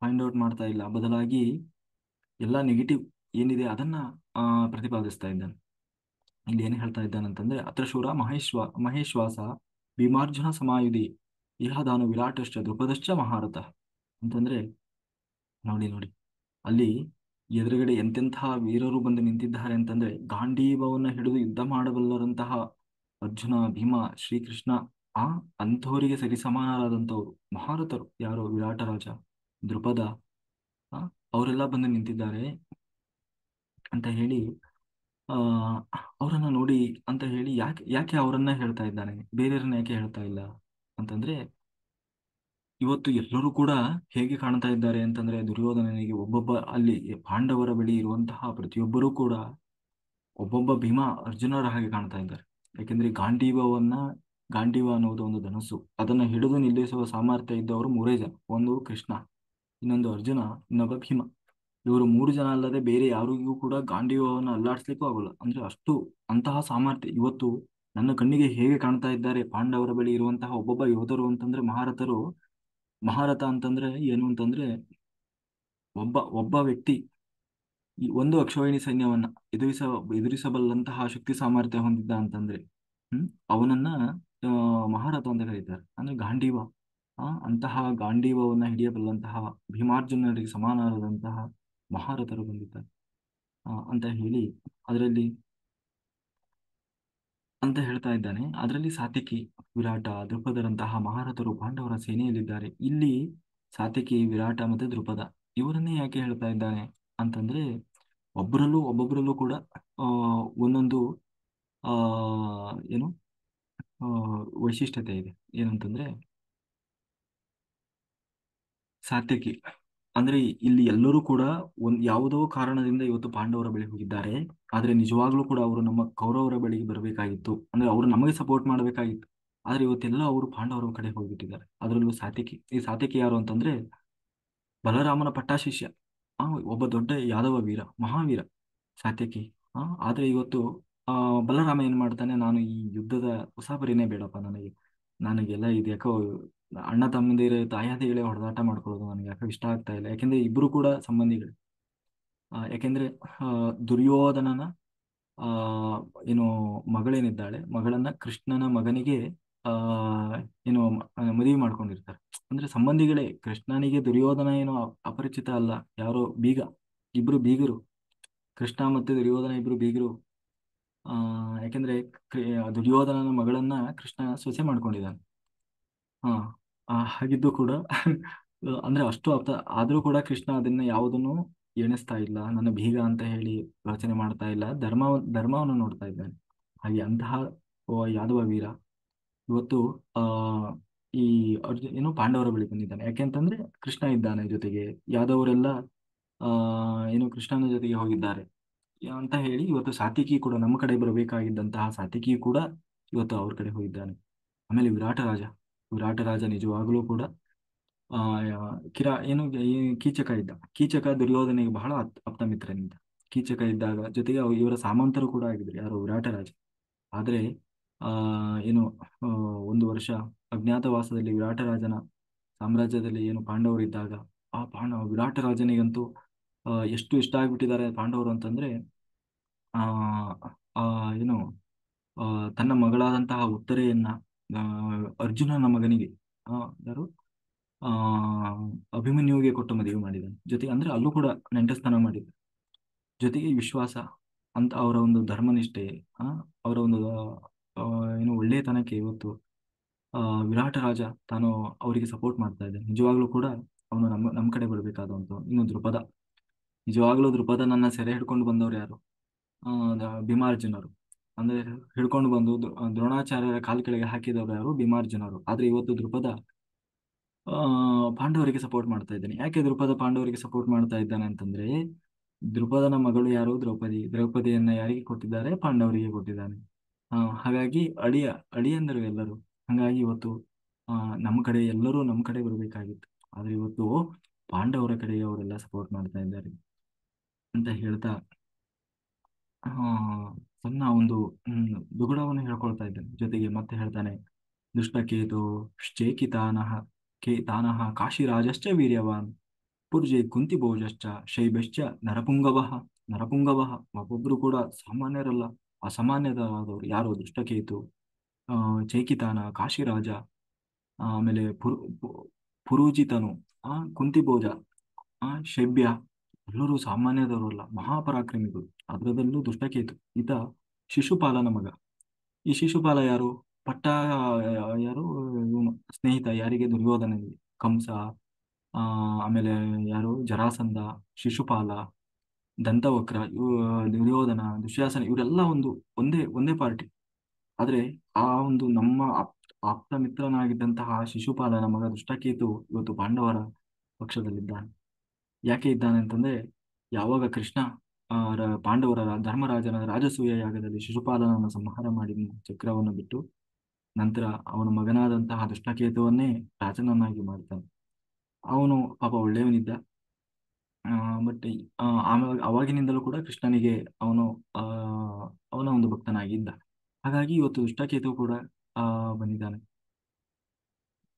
ಫೈಂಡ್ ಔಟ್ ಮಾಡ್ತಾ ಇಲ್ಲ, ಬದಲಾಗಿ ಎಲ್ಲ ನೆಗೆಟಿವ್ ಏನಿದೆ ಅದನ್ನ ಪ್ರತಿಪಾದಿಸ್ತಾ ಇದ್ದಾನೆ. ಇಲ್ಲಿ ಏನ್ ಹೇಳ್ತಾ ಇದ್ದಾನಂತಂದ್ರೆ, ಅತ್ರ ಶೂರ ಮಹೇಶ್ವಾಸ ಭೀಮಾರ್ಜುನ ಸಮಾಯುಧಿ ಇಹಾದಾನು ವಿರಾಟಶ್ಚ ದ್ರುಪದಶ್ಚ ಮಹಾರಥ. ಅಂತಂದ್ರೆ ನೋಡಿ ನೋಡಿ, ಅಲ್ಲಿ ಎದುರುಗಡೆ ಎಂತೆಂತಹ ವೀರರು ಬಂದು ನಿಂತಿದ್ದಾರೆ ಅಂತಂದ್ರೆ, ಗಾಂಡೀವವನ್ನ ಹಿಡಿದು ಯುದ್ಧ ಮಾಡಬಲ್ಲರಂತಹ ಅರ್ಜುನ, ಭೀಮ, ಶ್ರೀಕೃಷ್ಣ, ಆ ಅಂಥವರಿಗೆ ಸರಿಸಮಾನರಾದಂಥವ್ರು ಮಹಾರಥರು ಯಾರು, ವಿರಾಟ ರಾಜ, ದೃಪದ, ಆ ಅವರೆಲ್ಲ ಬಂದು ನಿಂತಿದ್ದಾರೆ ಅಂತ ಹೇಳಿ ಆ ಅವರನ್ನ ನೋಡಿ ಅಂತ ಹೇಳಿ ಯಾಕೆ ಯಾಕೆ ಅವರನ್ನ ಹೇಳ್ತಾ ಇದ್ದಾನೆ, ಬೇರೆಯವ್ರನ್ನ ಯಾಕೆ ಹೇಳ್ತಾ ಇಲ್ಲ ಅಂತಂದ್ರೆ, ಇವತ್ತು ಎಲ್ಲರೂ ಕೂಡ ಹೇಗೆ ಕಾಣ್ತಾ ಇದ್ದಾರೆ ಅಂತಂದ್ರೆ, ದುರ್ಯೋಧನನಿಗೆ ಒಬ್ಬೊಬ್ಬ ಅಲ್ಲಿ ಪಾಂಡವರ ಬಳಿ ಇರುವಂತಹ ಪ್ರತಿಯೊಬ್ಬರೂ ಕೂಡ ಒಬ್ಬೊಬ್ಬ ಭೀಮ ಅರ್ಜುನರ ಹಾಗೆ ಕಾಣ್ತಾ ಇದ್ದಾರೆ. ಯಾಕೆಂದ್ರೆ ಗಾಂಡೀವ ಅನ್ನುವುದು ಒಂದು ಧನಸ್ಸು, ಅದನ್ನ ಹಿಡಿದು ನಿಲ್ಲಿಸುವ ಸಾಮರ್ಥ್ಯ ಇದ್ದವರು ಮೂರೇ ಜನ. ಒಂದು ಕೃಷ್ಣ, ಇನ್ನೊಂದು ಅರ್ಜುನ, ಇನ್ನೊಬ್ಬ ಭೀಮ. ಇವರು ಮೂರು ಜನ ಅಲ್ಲದೆ ಬೇರೆ ಯಾರಿಗೂ ಕೂಡ ಗಾಂಡೀವವನ್ನು ಅಲ್ಲಾಡಿಸ್ಲಿಕ್ಕೂ ಆಗೋಲ್ಲ. ಅಂದ್ರೆ ಅಷ್ಟು ಅಂತಹ ಸಾಮರ್ಥ್ಯ ಇವತ್ತು ನನ್ನ ಕಣ್ಣಿಗೆ ಹೇಗೆ ಕಾಣ್ತಾ ಇದ್ದಾರೆ ಪಾಂಡವರ ಬಳಿ ಇರುವಂತಹ ಒಬ್ಬೊಬ್ಬ ಯೋಧರು ಅಂತಂದ್ರೆ, ಮಹಾರಥರು. ಮಹಾರಥ ಅಂತಂದ್ರೆ ಏನು ಅಂತಂದ್ರೆ, ಒಬ್ಬ ಒಬ್ಬ ವ್ಯಕ್ತಿ ಈ ಒಂದು ಅಕ್ಷೋಹಿಣಿ ಸೈನ್ಯವನ್ನ ಎದುರಿಸಬಲ್ಲಂತಹ ಶಕ್ತಿ ಸಾಮರ್ಥ್ಯ ಹೊಂದಿದ್ದ ಅಂತಂದ್ರೆ, ಅವನನ್ನ ಮಹಾರಥ ಅಂತ ಕರೀತಾರೆ. ಅಂದ್ರೆ ಗಾಂಡೀವ. ಅಂತಹ ಗಾಂಡೀವವನ್ನ ಹಿಡಿಯಬಲ್ಲಂತಹ ಭೀಮಾರ್ಜುನರಿಗೆ ಸಮಾನರಾದಂತಹ ಮಹಾರಥರು ಬಂದಿದ್ದಾರೆ ಅಂತ ಹೇಳಿ ಅದರಲ್ಲಿ ಅಂತ ಹೇಳ್ತಾ ಇದ್ದಾನೆ. ಅದರಲ್ಲಿ ಸಾತ್ಯಕಿ, ವಿರಾಟ, ದ್ರುಪದರಂತಹ ಮಹಾರಥರು ಪಾಂಡವರ ಸೇನೆಯಲ್ಲಿದ್ದಾರೆ. ಇಲ್ಲಿ ಸಾತ್ಯಕಿ, ವಿರಾಟ ಮತ್ತೆ ದ್ರುಪದ ಇವರನ್ನೇ ಯಾಕೆ ಹೇಳ್ತಾ ಇದ್ದಾನೆ ಅಂತಂದ್ರೆ, ಒಬ್ಬೊಬ್ಬರಲ್ಲೂ ಕೂಡ ಆ, ಒಂದೊಂದು ಆ ಏನು ಆ, ವೈಶಿಷ್ಟ್ಯತೆ ಇದೆ. ಏನಂತಂದ್ರೆ ಸಾತ್ಯಕಿ ಅಂದ್ರೆ ಇಲ್ಲಿ ಎಲ್ಲರೂ ಕೂಡ ಯಾವುದೋ ಕಾರಣದಿಂದ ಇವತ್ತು ಪಾಂಡವರ ಬಳಿ ಹೋಗಿದ್ದಾರೆ. ಆದ್ರೆ ನಿಜವಾಗ್ಲೂ ಕೂಡ ಅವರು ನಮ್ಮ ಕೌರವರ ಬಳಿಗೆ ಬರಬೇಕಾಗಿತ್ತು, ಅಂದ್ರೆ ಅವರು ನಮಗೆ ಸಪೋರ್ಟ್ ಮಾಡಬೇಕಾಗಿತ್ತು. ಆದ್ರೆ ಇವತ್ತೆಲ್ಲ ಅವರು ಪಾಂಡವರ ಕಡೆ ಹೋಗ್ಬಿಟ್ಟಿದ್ದಾರೆ. ಅದರಲ್ಲೂ ಸಾತ್ಯಕಿ. ಈ ಸಾತ್ಯಕಿ ಯಾರು ಅಂತಂದ್ರೆ ಬಲರಾಮನ ಪಟ್ಟಾಶಿಷ್ಯ, ಒಬ್ಬ ದೊಡ್ಡ ಯಾದವ ವೀರ, ಮಹಾವೀರ ಸಾತ್ಯಕಿ. ಆದ್ರೆ ಇವತ್ತು ಆ ಬಲರಾಮ ಏನ್ ಮಾಡ್ತಾನೆ, ನಾನು ಈ ಯುದ್ಧದ ಉಸಾಬರಿನೇ ಬೇಡಪ್ಪ ನನಗೆ, ನನಗೆಲ್ಲ ಇದು ಯಾಕೋ ಅಣ್ಣ ತಮ್ಮಂದಿರ ತಾಯಂದಿಗಳೇ ಹೊಡೆದಾಟ ಮಾಡ್ಕೊಳ್ಳೋದು ನನಗೆ ಯಾಕೋ ಇಷ್ಟ ಆಗ್ತಾ ಇಲ್ಲ. ಯಾಕೆಂದ್ರೆ ಇಬ್ರು ಕೂಡ ಸಂಬಂಧಿಗಳು. ಯಾಕೆಂದ್ರೆ ದುರ್ಯೋಧನನ ಆ ಏನು ಮಗಳೇನಿದ್ದಾಳೆ, ಮಗಳನ್ನ ಕೃಷ್ಣನ ಮಗನಿಗೆ ಆ ಏನು ಮದುವೆ ಮಾಡ್ಕೊಂಡಿರ್ತಾರೆ. ಅಂದ್ರೆ ಸಂಬಂಧಿಗಳೇ. ಕೃಷ್ಣನಿಗೆ ದುರ್ಯೋಧನ ಏನು ಅಪರಿಚಿತ ಅಲ್ಲ, ಯಾರೋ ಬೀಗ, ಇಬ್ರು ಬೀಗರು. ಕೃಷ್ಣ ಮತ್ತೆ ದುರ್ಯೋಧನ ಇಬ್ರು ಬೀಗರು. ಆ ಯಾಕೆಂದ್ರೆ ದುರ್ಯೋಧನನ ಮಗಳನ್ನ ಕೃಷ್ಣ ಸೊಸೆ ಮಾಡ್ಕೊಂಡಿದ್ದಾನೆ. ಹಾ ಹಾಗಿದ್ದು ಕೂಡ ಅಂದ್ರೆ ಅಷ್ಟು ಅರ್ಥ ಆದ್ರೂ ಕೂಡ ಕೃಷ್ಣ ಅದನ್ನ ಯಾವುದನ್ನು ಎಣಿಸ್ತಾ ಇಲ್ಲ, ನನ್ನ ಬೀಗ ಅಂತ ಹೇಳಿ ಯೋಚನೆ ಮಾಡ್ತಾ ಇಲ್ಲ, ಧರ್ಮವನ್ನು ನೋಡ್ತಾ ಇದ್ದಾನೆ. ಹಾಗೆ ಅಂತಹ ಯಾದವ ವೀರ ಇವತ್ತು ಆ ಈ ಏನು ಪಾಂಡವರ ಬಳಿ ಬಂದಿದ್ದಾನೆ. ಯಾಕೆಂತಂದ್ರೆ ಕೃಷ್ಣ ಇದ್ದಾನೆ ಜೊತೆಗೆ, ಯಾದವರೆಲ್ಲ ಆ ಏನು ಕೃಷ್ಣನ ಜೊತೆಗೆ ಹೋಗಿದ್ದಾರೆ ಅಂತ ಹೇಳಿ ಇವತ್ತು ಸಾತ್ವಿಕಿ ಕೂಡ ನಮ್ಮ ಕಡೆ ಬರಬೇಕಾಗಿದ್ದಂತಹ ಸಾತ್ವಿಕಿ ಕೂಡ ಇವತ್ತು ಅವ್ರ ಕಡೆ ಹೋಗಿದ್ದಾನೆ. ಆಮೇಲೆ ವಿರಾಟ ರಾಜ ನಿಜವಾಗ್ಲೂ ಕೂಡ ಆ ಈ ಕೀಚಕ ಇದ್ದ. ಕೀಚಕ ದುರ್ಯೋಧನೆಗೆ ಬಹಳ ಆಪ್ತ ಮಿತ್ರನಿದ್ದ. ಕೀಚಕ ಇದ್ದಾಗ ಜೊತೆಗೆ ಇವರ ಸಾಮಂತರು ಕೂಡ ಆಗಿದ್ರು, ಯಾರು ವಿರಾಟ ರಾಜ. ಆದ್ರೆ ಆ ಏನು ಆ, ಒಂದು ವರ್ಷ ಅಜ್ಞಾತವಾಸದಲ್ಲಿ ವಿರಾಟ ರಾಜನ ಸಾಮ್ರಾಜ್ಯದಲ್ಲಿ ಏನು ಪಾಂಡವರು ಇದ್ದಾಗ, ವಿರಾಟ ರಾಜನಿಗಂತೂ ಎಷ್ಟು ಇಷ್ಟ ಆಗ್ಬಿಟ್ಟಿದ್ದಾರೆ ಪಾಂಡವರು ಅಂತಂದ್ರೆ ಆ ಆ ಏನು ಆ, ತನ್ನ ಮಗಳಾದಂತಹ ಉತ್ತರೆಯನ್ನ ಆ, ಅರ್ಜುನನ ಮಗನಿಗೆ ಆ, ಯಾರು ಆ ಅಭಿಮನ್ಯುವಿಗೆ ಕೊಟ್ಟು ಮದುವೆ ಮಾಡಿದ್ದಾನೆ. ಜೊತೆಗೆ ಅಂದ್ರೆ ಅಲ್ಲೂ ಕೂಡ ನೆಂಟಸ್ಥಾನ ಮಾಡಿದ್ದ. ಜೊತೆಗೆ ವಿಶ್ವಾಸ ಅಂತ ಅವರ ಒಂದು ಧರ್ಮನಿಷ್ಠೆ, ಆ ಅವರ ಒಂದು ಆ, ಏನು ಒಳ್ಳೆಯತನಕ್ಕೆ ಇವತ್ತು ಆ ವಿರಾಟ ರಾಜ ತಾನು ಅವರಿಗೆ ಸಪೋರ್ಟ್ ಮಾಡ್ತಾ ಇದ್ದಾನೆ. ನಿಜವಾಗ್ಲೂ ಕೂಡ ಅವನು ನಮ್ಮ ಕಡೆ ಬರಬೇಕಾದಂತ. ಇನ್ನು ದ್ರುಪದ, ನಿಜವಾಗ್ಲೂ ದ್ರುಪದನನ್ನ ಸೆರೆ ಹಿಡ್ಕೊಂಡು ಬಂದವರು ಯಾರು? ಭೀಮಾರ್ಜುನರು. ಅಂದ್ರೆ ಹಿಡ್ಕೊಂಡು ಬಂದು ದ್ರೋಣಾಚಾರ್ಯರ ಕಾಲ್ ಕೆಳಗೆ ಹಾಕಿದವರು ಯಾರು? ಭೀಮಾರ್ಜುನರು. ಆದ್ರೆ ಇವತ್ತು ದ್ರುಪದ ಆ ಪಾಂಡವರಿಗೆ ಸಪೋರ್ಟ್ ಮಾಡ್ತಾ ಇದ್ದಾನೆ. ಯಾಕೆ ದ್ರುಪದ ಪಾಂಡವರಿಗೆ ಸಪೋರ್ಟ್ ಮಾಡ್ತಾ ಇದ್ದಾನೆ ಅಂತಂದ್ರೆ, ದ್ರುಪದನ ಮಗಳು ಯಾರು? ದ್ರೌಪದಿಯನ್ನ ಯಾರಿಗೆ ಕೊಟ್ಟಿದ್ದಾರೆ? ಪಾಂಡವರಿಗೆ ಕೊಟ್ಟಿದ್ದಾನೆ. ಹಾಗಾಗಿ ಅಳಿಯಂದರು ಎಲ್ಲರೂ. ಹಾಗಾಗಿ ಇವತ್ತು ಆ ನಮ್ಮ ಕಡೆ ಎಲ್ಲರೂ ನಮ್ಮ ಕಡೆ ಬರಬೇಕಾಗಿತ್ತು. ಆದ್ರೆ ಇವತ್ತು ಪಾಂಡವರ ಕಡೆ ಅವರೆಲ್ಲ ಸಪೋರ್ಟ್ ಮಾಡ್ತಾ ಇದ್ದಾರೆ ಅಂತ ಹೇಳ್ತಾ ಆ ತನ್ನ ಒಂದು ದುಗುಡವನ್ನು ಹೇಳ್ಕೊಳ್ತಾ ಇದ್ದಾನೆ. ಜೊತೆಗೆ ಮತ್ತೆ ಹೇಳ್ತಾನೆ, ದುಷ್ಟಕೇತು ಶ್ಚೇಕಿತಾನಃ ತಾನಃ ಕಾಶಿರಾಜಶ್ಚ ವೀರ್ಯವಾನ್ ಪುರ್ಜೆ ಕುಂತಿಭೋಜಶ್ಚ ಶೈಬಶ್ಚ ನರಪುಂಗವಃ. ನರಪುಂಗವಃ ಒಬ್ಬೊಬ್ರು ಕೂಡ ಸಾಮಾನ್ಯರಲ್ಲ, ಅಸಾಮಾನ್ಯರಾದವರು. ಯಾರು? ದುಷ್ಟಕೇತು, ಚೈಕಿತಾನ, ಕಾಶಿರಾಜ, ಆಮೇಲೆ ಪುರುಜಿತನು, ಕುಂತಿಭೋಜ, ಶೈಬ್ಯ, ಎಲ್ಲರೂ ಸಾಮಾನ್ಯದವರಲ್ಲ, ಮಹಾಪರಾಕ್ರಮಿಗಳು. ಅದರಲ್ಲೂ ದುಷ್ಟಕೇತು ಈತ ಶಿಶುಪಾಲನ ಮಗ. ಈ ಶಿಶುಪಾಲ ಯಾರು? ಪಟ್ಟ ಯಾರು? ಇವನು ಸ್ನೇಹಿತ ಯಾರಿಗೆ? ದುರ್ಯೋಧನನಿಗೆ. ಕಂಸ, ಆಮೇಲೆ ಯಾರು? ಜರಾಸಂಧ, ಶಿಶುಪಾಲ, ದಂತವಕ್ರ, ದುರ್ಯೋಧನ, ದುಶ್ಯಾಸನ, ಇವರೆಲ್ಲ ಒಂದೇ ಒಂದೇ ಪಾರ್ಟಿ. ಆದ್ರೆ ಆ ಒಂದು ನಮ್ಮ ಆಪ್ತ ಮಿತ್ರನಾಗಿದ್ದಂತಹ ಶಿಶುಪಾಲನ ಮಗ ದುಷ್ಟಕೇತು ಇವತ್ತು ಪಾಂಡವರ ಪಕ್ಷದಲ್ಲಿದ್ದಾನೆ. ಯಾಕೆ ಇದ್ದಾನೆ ಅಂತಂದ್ರೆ, ಯಾವಾಗ ಕೃಷ್ಣ ಪಾಂಡವರ ಧರ್ಮರಾಜನ ರಾಜಸೂಯ ಯಾಗದಲ್ಲಿ ಶಿಶುಪಾಲನನ್ನು ಸಂಹಾರ ಮಾಡಿ ಚಕ್ರವನ್ನು ಬಿಟ್ಟು ನಂತರ ಅವನ ಮಗನಾದಂತಹ ದುಷ್ಟಕೇತುವನ್ನೇ ರಾಜನನ್ನಾಗಿ ಮಾಡ್ತಾನೆ. ಅವನು ಪಾಪ ಒಳ್ಳೆಯವನಿದ್ದ. ಬಟ್ ಅವಾಗಿನಿಂದಲೂ ಕೂಡ ಕೃಷ್ಣನಿಗೆ ಅವನು ಆ ಅವನ ಒಂದು ಭಕ್ತನಾಗಿದ್ದ. ಹಾಗಾಗಿ ಇವತ್ತು ದುಷ್ಟಕೇತು ಕೂಡ ಬಂದಿದ್ದಾನೆ.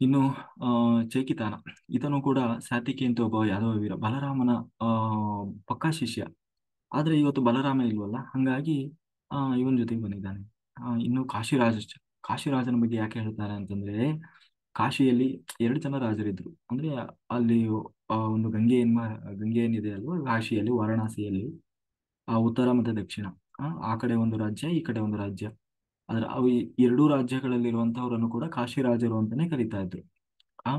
ಇನ್ನು ಚೈಕಿತಾನ, ಈತನು ಕೂಡ ಸಾತ್ವಿಕಿ ಅಂತ ಒಬ್ಬ ಯಾದವ ವೀರ, ಬಲರಾಮನ ಆ ಪಕ್ಕಾ ಶಿಷ್ಯ. ಆದ್ರೆ ಇವತ್ತು ಬಲರಾಮ ಇಲ್ವಲ್ಲ, ಹಂಗಾಗಿ ಇವನ್ ಜೊತೆಗೆ ಬಂದಿದ್ದಾನೆ. ಇನ್ನು ಕಾಶಿರಾಜನ ಬಗ್ಗೆ ಯಾಕೆ ಹೇಳ್ತಾರೆ ಅಂತಂದ್ರೆ, ಕಾಶಿಯಲ್ಲಿ 2 ಜನ ರಾಜರಿದ್ರು. ಅಂದ್ರೆ ಅಲ್ಲಿ ಒಂದು ಗಂಗೆ ಏನಿದೆ ಅಲ್ವಾ ಕಾಶಿಯಲ್ಲಿ, ವಾರಣಾಸಿಯಲ್ಲಿ, ಉತ್ತರ ಮತ್ತೆ ದಕ್ಷಿಣ, ಆ ಕಡೆ ಒಂದು ರಾಜ್ಯ, ಈ ಕಡೆ ಒಂದು ರಾಜ್ಯ. ಆದ್ರೆ ಅವು ಈ ಎರಡೂ ರಾಜ್ಯಗಳಲ್ಲಿರುವಂತಹವರನ್ನು ಕೂಡ ಕಾಶಿ ರಾಜರು ಅಂತಾನೆ ಕರೀತಾ ಇದ್ರು. ಆ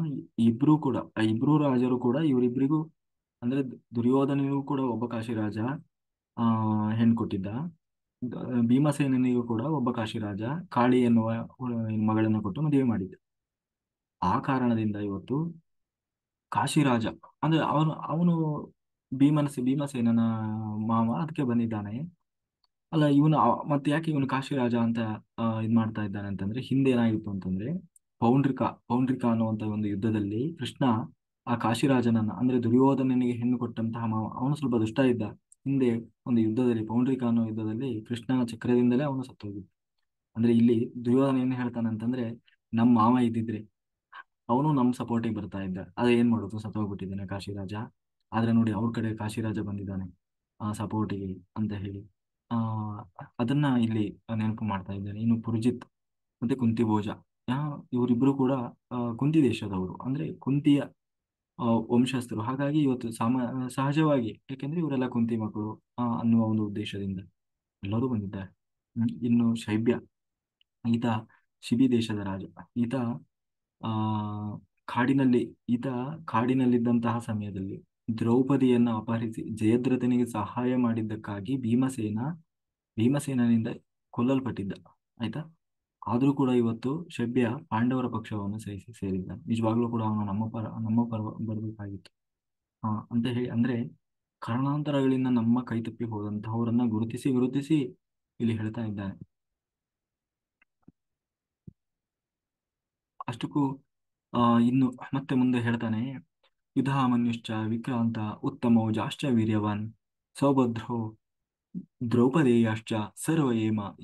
ಇಬ್ರು ಕೂಡ ಆ ಇಬ್ರು ರಾಜರು ಕೂಡ ಇವರಿಬ್ಬರಿಗೂ ಅಂದ್ರೆ ದುರ್ಯೋಧನಿಗೂ ಕೂಡ ಒಬ್ಬ ಕಾಶಿ ರಾಜ ಆ ಹೆಣ್ಣು ಕೊಟ್ಟಿದ್ದ. ಭೀಮಸೇನಿಗೂ ಕೂಡ ಒಬ್ಬ ಕಾಶಿ ರಾಜ ಕಾಳಿ ಎನ್ನುವ ಮಗಳನ್ನು ಕೊಟ್ಟು ಮದುವೆ ಮಾಡಿದ್ದ. ಆ ಕಾರಣದಿಂದ ಇವತ್ತು ಕಾಶಿರಾಜ ಅಂದ್ರೆ ಅವನು ಭೀಮಸೇನನ ಮಾವ ಅದಕ್ಕೆ ಬಂದಿದ್ದಾನೆ. ಅಲ್ಲ ಇವನು ಮತ್ತೆ ಯಾಕೆ ಇವನು ಕಾಶಿರಾಜ ಅಂತ ಇದ್ ಮಾಡ್ತಾ ಇದ್ದಾನೆ ಅಂತಂದ್ರೆ ಹಿಂದೆ ಏನಾಗಿತ್ತು ಅಂತಂದ್ರೆ ಪೌಂಡ್ರಿಕಾ ಅನ್ನುವಂತ ಒಂದು ಯುದ್ಧದಲ್ಲಿ ಕೃಷ್ಣ ಆ ಕಾಶಿರಾಜನನ್ನ ಅಂದ್ರೆ ದುರ್ಯೋಧನನಿಗೆ ಹೆಣ್ಣು ಕೊಟ್ಟಂತಹ ಮಾವ ಅವನು ಸ್ವಲ್ಪ ದುಷ್ಟ ಇದ್ದ. ಹಿಂದೆ ಒಂದು ಯುದ್ಧದಲ್ಲಿ ಪೌಂಡ್ರಿಕಾ ಅನ್ನೋ ಯುದ್ಧದಲ್ಲಿ ಕೃಷ್ಣನ ಚಕ್ರದಿಂದಲೇ ಅವನು ಸತ್ತು ಹೋಗಿದ್ದ. ಅಂದ್ರೆ ಇಲ್ಲಿ ದುರ್ಯೋಧನ ಏನ್ ಹೇಳ್ತಾನೆ ಅಂತಂದ್ರೆ ನಮ್ಮ ಮಾವ ಇದ್ದಿದ್ರೆ ಅವನು ನಮ್ಮ ಸಪೋರ್ಟಿಗೆ ಬರ್ತಾ ಇದ್ದ. ಅದೇ ಏನ್ ಮಾಡೋದು, ಸತ್ತೋಗ್ಬಿಟ್ಟಿದ್ದಾನೆ ಕಾಶಿರಾಜ. ಆದ್ರೆ ನೋಡಿ ಅವ್ರ ಕಡೆ ಕಾಶಿರಾಜ ಬಂದಿದ್ದಾನೆ ಆ ಸಪೋರ್ಟಿಗೆ ಅಂತ ಹೇಳಿ ಆ ಅದನ್ನ ಇಲ್ಲಿ ನೆನಪು ಮಾಡ್ತಾ ಇದ್ದೇನೆ. ಇನ್ನು ಪುರುಜಿತ್ ಮತ್ತೆ ಕುಂತಿ ಭೋಜ ಇವರಿಬ್ರು ಕೂಡ ಕುಂತಿ ದೇಶದವರು ಅಂದ್ರೆ ಕುಂತಿಯ ವಂಶಸ್ಥರು. ಹಾಗಾಗಿ ಇವತ್ತು ಸಹಜವಾಗಿ ಯಾಕೆಂದ್ರೆ ಇವರೆಲ್ಲ ಕುಂತಿ ಮಕ್ಕಳು ಅನ್ನುವ ಒಂದು ಉದ್ದೇಶದಿಂದ ಎಲ್ಲರೂ ಬಂದಿದ್ದಾರೆ. ಇನ್ನು ಶೈಬ್ಯ, ಈತ ಶಿಬಿ ದೇಶದ ರಾಜ. ಈತ ಆ ಕಾಡಿನಲ್ಲಿ ಈತ ಕಾಡಿನಲ್ಲಿದ್ದಂತಹ ಸಮಯದಲ್ಲಿ ದ್ರೌಪದಿಯನ್ನ ಅಪಹರಿಸಿ ಜಯದ್ರಥನಿಗೆ ಸಹಾಯ ಮಾಡಿದ್ದಕ್ಕಾಗಿ ಭೀಮಸೇನನಿಂದ ಕೊಲ್ಲಲ್ಪಟ್ಟಿದ್ದ. ಆಯ್ತಾ. ಆದ್ರೂ ಕೂಡ ಇವತ್ತು ಶಬ್ಯ ಪಾಂಡವರ ಪಕ್ಷವನ್ನು ಸೇರಿದ್ದ. ನಿಜವಾಗ್ಲೂ ಕೂಡ ಅವನು ನಮ್ಮ ಪರ ಬರಬೇಕಾಗಿತ್ತು ಅಂತ ಹೇಳಿ ಅಂದ್ರೆ ಕಾರಣಾಂತರಗಳಿಂದ ನಮ್ಮ ಕೈ ತಪ್ಪಿ ಹೋದಂತಹವರನ್ನ ಗುರುತಿಸಿ ಇಲ್ಲಿ ಹೇಳ್ತಾ ಇದ್ದಾನೆ. ಅಷ್ಟಕ್ಕೂ ಇನ್ನು ಮತ್ತೆ ಮುಂದೆ ಹೇಳ್ತಾನೆ, ಯುಧಾಮನ್ಯುಶ್ಚ ವಿಕ್ರಾಂತ ಉತ್ತಮೌಜಾಶ್ಚ ವೀರ್ಯವಾನ್ ಸೌಭದ್ರೋ ದ್ರೌಪದೇಯಾಶ್ಚ ಸರ್ವ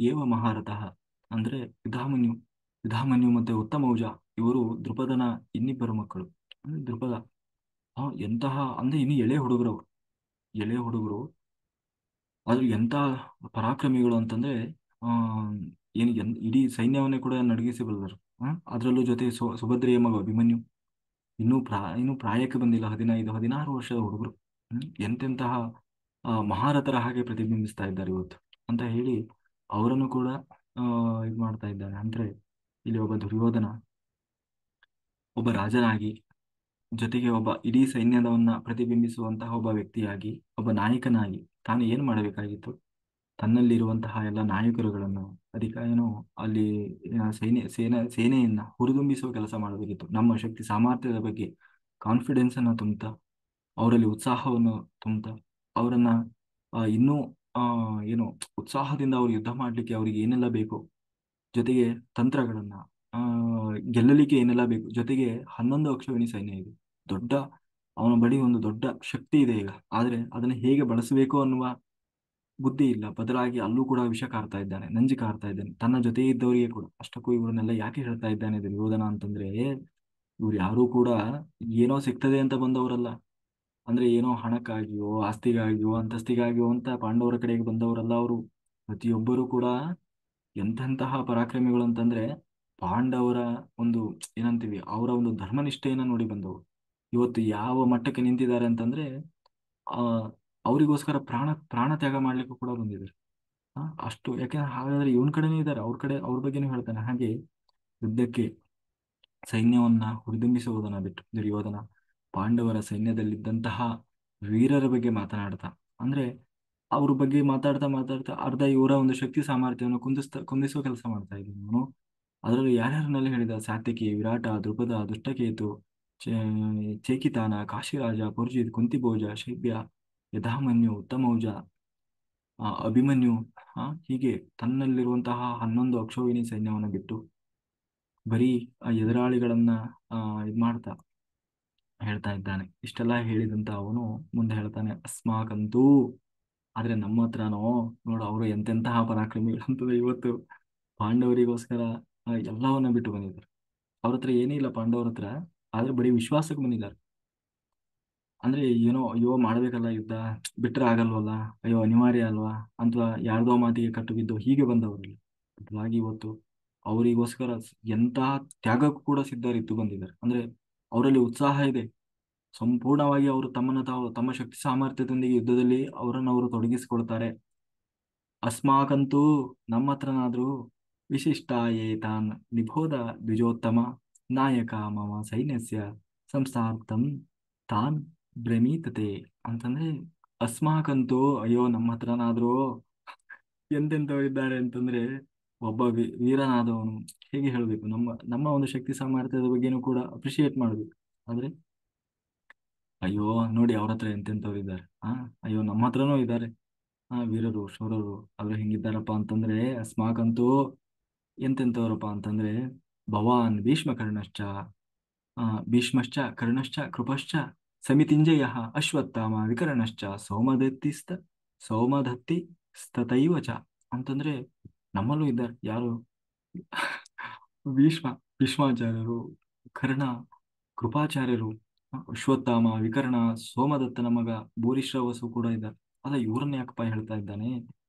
ಏವ ಮಹಾರಥಃ. ಅಂದ್ರೆ ಯುಧಾಮನ್ಯು ಮತ್ತೆ ಉತ್ತಮೌಜ ಇವರು ದ್ರುಪದನ ಇನ್ನಿಬ್ಬರು ಮಕ್ಕಳು. ಅಂದ್ರೆ ದ್ರುಪದ ಎಂತಹ ಅಂದ್ರೆ ಇನ್ನು ಎಳೆ ಹುಡುಗರು ಆದ್ರೆ ಎಂತ ಪರಾಕ್ರಮಿಗಳು ಅಂತಂದ್ರೆ ಆ ಇಡೀ ಸೈನ್ಯವನ್ನೇ ಕೂಡ ನಡಗಿಸಬಲ್ಲರು. ಅದರಲ್ಲೂ ಜೊತೆ ಸುಭದ್ರೆಯ ಮಗ ಅಭಿಮನ್ಯು ಇನ್ನೂ ಪ್ರಾಯಕ್ಕೆ ಬಂದಿಲ್ಲ, 15-16 ವರ್ಷದ ಹುಡುಗರು. ಎಂತೆಂತಹ ಮಹಾರಥರ ಹಾಗೆ ಪ್ರತಿಬಿಂಬಿಸ್ತಾ ಇದ್ದಾರೆ ಇವತ್ತು ಅಂತ ಹೇಳಿ ಅವರನ್ನು ಕೂಡ ಇದು ಮಾಡ್ತಾ ಇದ್ದಾನೆ. ಅಂದ್ರೆ ಇಲ್ಲಿ ಒಬ್ಬ ದುರ್ಯೋಧನ ಒಬ್ಬ ರಾಜನಾಗಿ, ಜೊತೆಗೆ ಒಬ್ಬ ಇಡೀ ಸೈನ್ಯದವನ್ನ ಪ್ರತಿಬಿಂಬಿಸುವಂತಹ ಒಬ್ಬ ವ್ಯಕ್ತಿಯಾಗಿ, ಒಬ್ಬ ನಾಯಕನಾಗಿ ತಾನು ಏನ್ ಮಾಡಬೇಕಾಗಿತ್ತು, ತನ್ನಲ್ಲಿರುವಂತಹ ಎಲ್ಲ ನಾಯಕರುಗಳನ್ನು ಏನು ಅಲ್ಲಿ ಸೇನೆಯನ್ನ ಹುರಿದುಂಬಿಸುವ ಕೆಲಸ ಮಾಡಬೇಕಿತ್ತು. ನಮ್ಮ ಶಕ್ತಿ ಸಾಮರ್ಥ್ಯದ ಬಗ್ಗೆ ಕಾನ್ಫಿಡೆನ್ಸ್ ಅನ್ನ ತುಂಬುತ್ತಾ, ಅವರಲ್ಲಿ ಉತ್ಸಾಹವನ್ನು ತುಂಬುತ್ತಾ, ಅವರನ್ನ ಇನ್ನೂ ಆ ಏನು ಉತ್ಸಾಹದಿಂದ ಅವರು ಯುದ್ಧ ಮಾಡ್ಲಿಕ್ಕೆ ಅವ್ರಿಗೆ ಏನೆಲ್ಲ ಬೇಕು, ಜೊತೆಗೆ ತಂತ್ರಗಳನ್ನ ಆ ಗೆಲ್ಲಲಿಕ್ಕೆ ಏನೆಲ್ಲ ಬೇಕು, ಜೊತೆಗೆ 11 ಅಕ್ಷೋಹಿಣಿ ಸೈನ್ಯ ಇದೆ. ದೊಡ್ಡ ಅವನ ಬಳಿ ಒಂದು ದೊಡ್ಡ ಶಕ್ತಿ ಇದೆ ಈಗ. ಆದ್ರೆ ಅದನ್ನ ಹೇಗೆ ಬಳಸಬೇಕು ಅನ್ನುವ ಬುದ್ಧಿ ಇಲ್ಲ. ಬದಲಾಗಿ ಅಲ್ಲೂ ಕೂಡ ವಿಷ ಕಾರ್ತಾ ಇದ್ದಾನೆ, ನಂಜಿ ಕಾರ್ತಾ ಇದ್ದಾನೆ ತನ್ನ ಜೊತೆ ಇದ್ದವರಿಗೆ ಕೂಡ. ಅಷ್ಟಕ್ಕೂ ಇವರನ್ನೆಲ್ಲ ಯಾಕೆ ಹೇಳ್ತಾ ಇದ್ದಾನೆ ದುರ್ಯೋಧನ ಅಂತಂದ್ರೆ, ಇವ್ರು ಯಾರೂ ಕೂಡ ಏನೋ ಸಿಗ್ತದೆ ಅಂತ ಬಂದವರಲ್ಲ. ಅಂದ್ರೆ ಏನೋ ಹಣಕ್ಕಾಗಿಯೋ ಆಸ್ತಿಗಾಗಿಯೋ ಅಂತಸ್ತಿಗಾಗಿಯೋ ಅಂತ ಪಾಂಡವರ ಕಡೆಗೆ ಬಂದವರಲ್ಲ ಅವರು. ಪ್ರತಿಯೊಬ್ಬರು ಕೂಡ ಎಂತೆಂತಹ ಪರಾಕ್ರಮಿಗಳು ಅಂತಂದ್ರೆ ಪಾಂಡವರ ಒಂದು ಏನಂತೀವಿ ಅವರ ಒಂದು ಧರ್ಮನಿಷ್ಠೆಯನ್ನ ನೋಡಿ ಬಂದವರು. ಇವತ್ತು ಯಾವ ಮಟ್ಟಕ್ಕೆ ನಿಂತಿದ್ದಾರೆ ಅಂತಂದ್ರೆ ಆ ಅವರಿಗೋಸ್ಕರ ಪ್ರಾಣ ತ್ಯಾಗ ಮಾಡ್ಲಿಕ್ಕೂ ಕೂಡ ಬಂದಿದ್ದಾರೆ. ಅಷ್ಟು ಯಾಕೆಂದ್ರೆ ಹಾಗಾದ್ರೆ ಇವನ್ ಕಡೆನೇ ಇದ್ದಾರೆ, ಅವ್ರ ಬಗ್ಗೆನೂ ಹೇಳ್ತಾನೆ. ಹಾಗೆ ಯುದ್ಧಕ್ಕೆ ಸೈನ್ಯವನ್ನ ಹುರಿದುಂಬಿಸುವುದನ್ನ ಬಿಟ್ಟು ದುರ್ಯೋಧನ ಪಾಂಡವರ ಸೈನ್ಯದಲ್ಲಿದ್ದಂತಹ ವೀರರ ಬಗ್ಗೆ ಮಾತನಾಡ್ತಾ ಅಂದ್ರೆ ಅವ್ರ ಬಗ್ಗೆ ಮಾತಾಡ್ತಾ ಅರ್ಧ ಇವರ ಒಂದು ಶಕ್ತಿ ಸಾಮರ್ಥ್ಯವನ್ನು ಕುಂದಿಸುವ ಕೆಲಸ ಮಾಡ್ತಾ ಇದ್ದೀನಿ ಅವನು. ಅದರಲ್ಲೂ ಯಾರ್ಯಾರನ್ನೆಲ್ಲ ಹೇಳಿದ, ಸಾತ್ಯಕಿ, ವಿರಾಟ, ದ್ರುಪದ, ದುಷ್ಟಕೇತು, ಚೇಕಿತಾನ, ಕಾಶಿರಾಜ, ಪುರುಜಿತ್, ಕುಂತಿಭೋಜ, ಶೈಬ್ಯ, ಯಧಾಮನ್ಯು, ಉತ್ತಮೌಜ, ಅಭಿಮನ್ಯು ಹೀಗೆ ತನ್ನಲ್ಲಿರುವಂತಹ 11 ಅಕ್ಷೋಹಿಣಿ ಸೈನ್ಯವನ್ನು ಬಿಟ್ಟು ಬರೀ ಎದುರಾಳಿಗಳನ್ನ ಇದ್ ಮಾಡ್ತಾ ಹೇಳ್ತಾ ಇದ್ದಾನೆ. ಇಷ್ಟೆಲ್ಲ ಹೇಳಿದಂತ ಅವನು ಮುಂದೆ ಹೇಳ್ತಾನೆ, ಅಸ್ಮಾಕಂತೂ ಆದ್ರೆ ನಮ್ಮ ಹತ್ರನೋ ನೋಡು ಅವರು ಎಂತೆಂತಹ ಪರಾಕ್ರಮಿಗಳು ಅಂತಂದ್ರೆ ಇವತ್ತು ಪಾಂಡವರಿಗೋಸ್ಕರ ಎಲ್ಲವನ್ನ ಬಿಟ್ಟು ಬಂದಿದ್ದಾರೆ. ಅವ್ರ ಹತ್ರ ಏನೇ ಇಲ್ಲ ಪಾಂಡವರ ಹತ್ರ, ಆದ್ರೆ ಬರೀ ವಿಶ್ವಾಸಕ್ಕೆ ಬಂದಿದ್ದಾರೆ. ಅಂದ್ರೆ ಏನೋ ಅಯ್ಯೋ ಮಾಡ್ಬೇಕಲ್ಲ ಯುದ್ಧ, ಬಿಟ್ರೆ ಆಗಲ್ವಲ್ಲ, ಅಯ್ಯೋ ಅನಿವಾರ್ಯ ಅಲ್ವಾ ಅಥವಾ ಯಾರ್ದೋ ಮಾತಿಗೆ ಕಟ್ಟು ಬಿದ್ದು ಹೀಗೆ ಬಂದವರಲ್ಲ. ಬದಲಾಗಿ ಇವತ್ತು ಅವರಿಗೋಸ್ಕರ ಎಂತಹ ತ್ಯಾಗಕ್ಕೂ ಕೂಡ ಸಿದ್ಧರಿದ್ದು ಬಂದಿದ್ದಾರೆ. ಅಂದ್ರೆ ಅವರಲ್ಲಿ ಉತ್ಸಾಹ ಇದೆ. ಸಂಪೂರ್ಣವಾಗಿ ಅವರು ತಮ್ಮ ಶಕ್ತಿ ಸಾಮರ್ಥ್ಯದೊಂದಿಗೆ ಯುದ್ಧದಲ್ಲಿ ಅವರನ್ನು ಅವರು ತೊಡಗಿಸಿಕೊಳ್ತಾರೆ. ಅಸ್ಮಾಕಂತೂ ನಮ್ಮ ಹತ್ರನಾದ್ರೂ ವಿಶಿಷ್ಟಾಯೇತಾನ್ ನಿಬೋಧ ದ್ವಿಜೋತ್ತಮ ನಾಯಕ ಮಮ ಸೈನ್ಯಸ್ಯ ಸಂಸ್ಥಾಪ್ತಂ ತಾನ್ ಬ್ರಮೀತತೆ ಅಂತಂದ್ರೆ ಅಸ್ಮಾಕಂತೂ ಅಯ್ಯೋ ನಮ್ಮ ಹತ್ರನಾದ್ರೂ ಎಂತೆಂಥವ್ರು ಇದ್ದಾರೆ ಅಂತಂದ್ರೆ ಒಬ್ಬ ವೀರನಾದವನು ಹೇಗೆ ಹೇಳಬೇಕು ನಮ್ಮ ನಮ್ಮ ಒಂದು ಶಕ್ತಿ ಸಾಮರ್ಥ್ಯದ ಬಗ್ಗೆನೂ ಕೂಡ ಅಪ್ರಿಶಿಯೇಟ್ ಮಾಡಬೇಕು. ಆದ್ರೆ ಅಯ್ಯೋ ನೋಡಿ ಅವ್ರ ಹತ್ರ ಎಂತೆಂಥವ್ರು ಇದ್ದಾರೆ, ಅಯ್ಯೋ ನಮ್ಮ ಹತ್ರನೂ ಇದ್ದಾರೆ ವೀರರು ಶೂರರು, ಆದ್ರೆ ಹಿಂಗಿದ್ದಾರಪ್ಪ ಅಂತಂದ್ರೆ ಅಸ್ಮಾಕಂತೂ ಎಂತೆಂಥವ್ರಪ್ಪ ಅಂತಂದ್ರೆ ಭವಾನ್ ಭೀಷ್ಮ ಕರ್ಣಶ್ಚ ಭೀಷ್ಮಶ್ಚ ಕರ್ಣಶ್ಚ ಕೃಪಶ್ಚ ಸಮಿತಿಂಜಯ ಅಶ್ವತ್ಥಾಮ ವಿಕರ್ಣಶ್ಚ ಸೌಮದತ್ತಿ ಸ್ತತೈವ ಚ ಅಂತಂದ್ರೆ ನಮ್ಮಲ್ಲೂ ಇದ್ದಾರೆ ಯಾರು ಭೀಷ್ಮ ಭೀಷ್ಮಾಚಾರ್ಯರು, ಕರ್ಣ, ಕೃಪಾಚಾರ್ಯರು, ಅಶ್ವತ್ಥಾಮ, ವಿಕರ್ಣ, ಸೋಮದತ್ತನ ಮಗ ಭೂರಿಶ್ರವಸು ಕೂಡ ಇದ್ದಾರೆ. ಅಲ್ಲ ಇವ್ರನ್ನ ಯಾಕಪ್ಪ ಹೇಳ್ತಾ ಇದ್ದಾನೆ?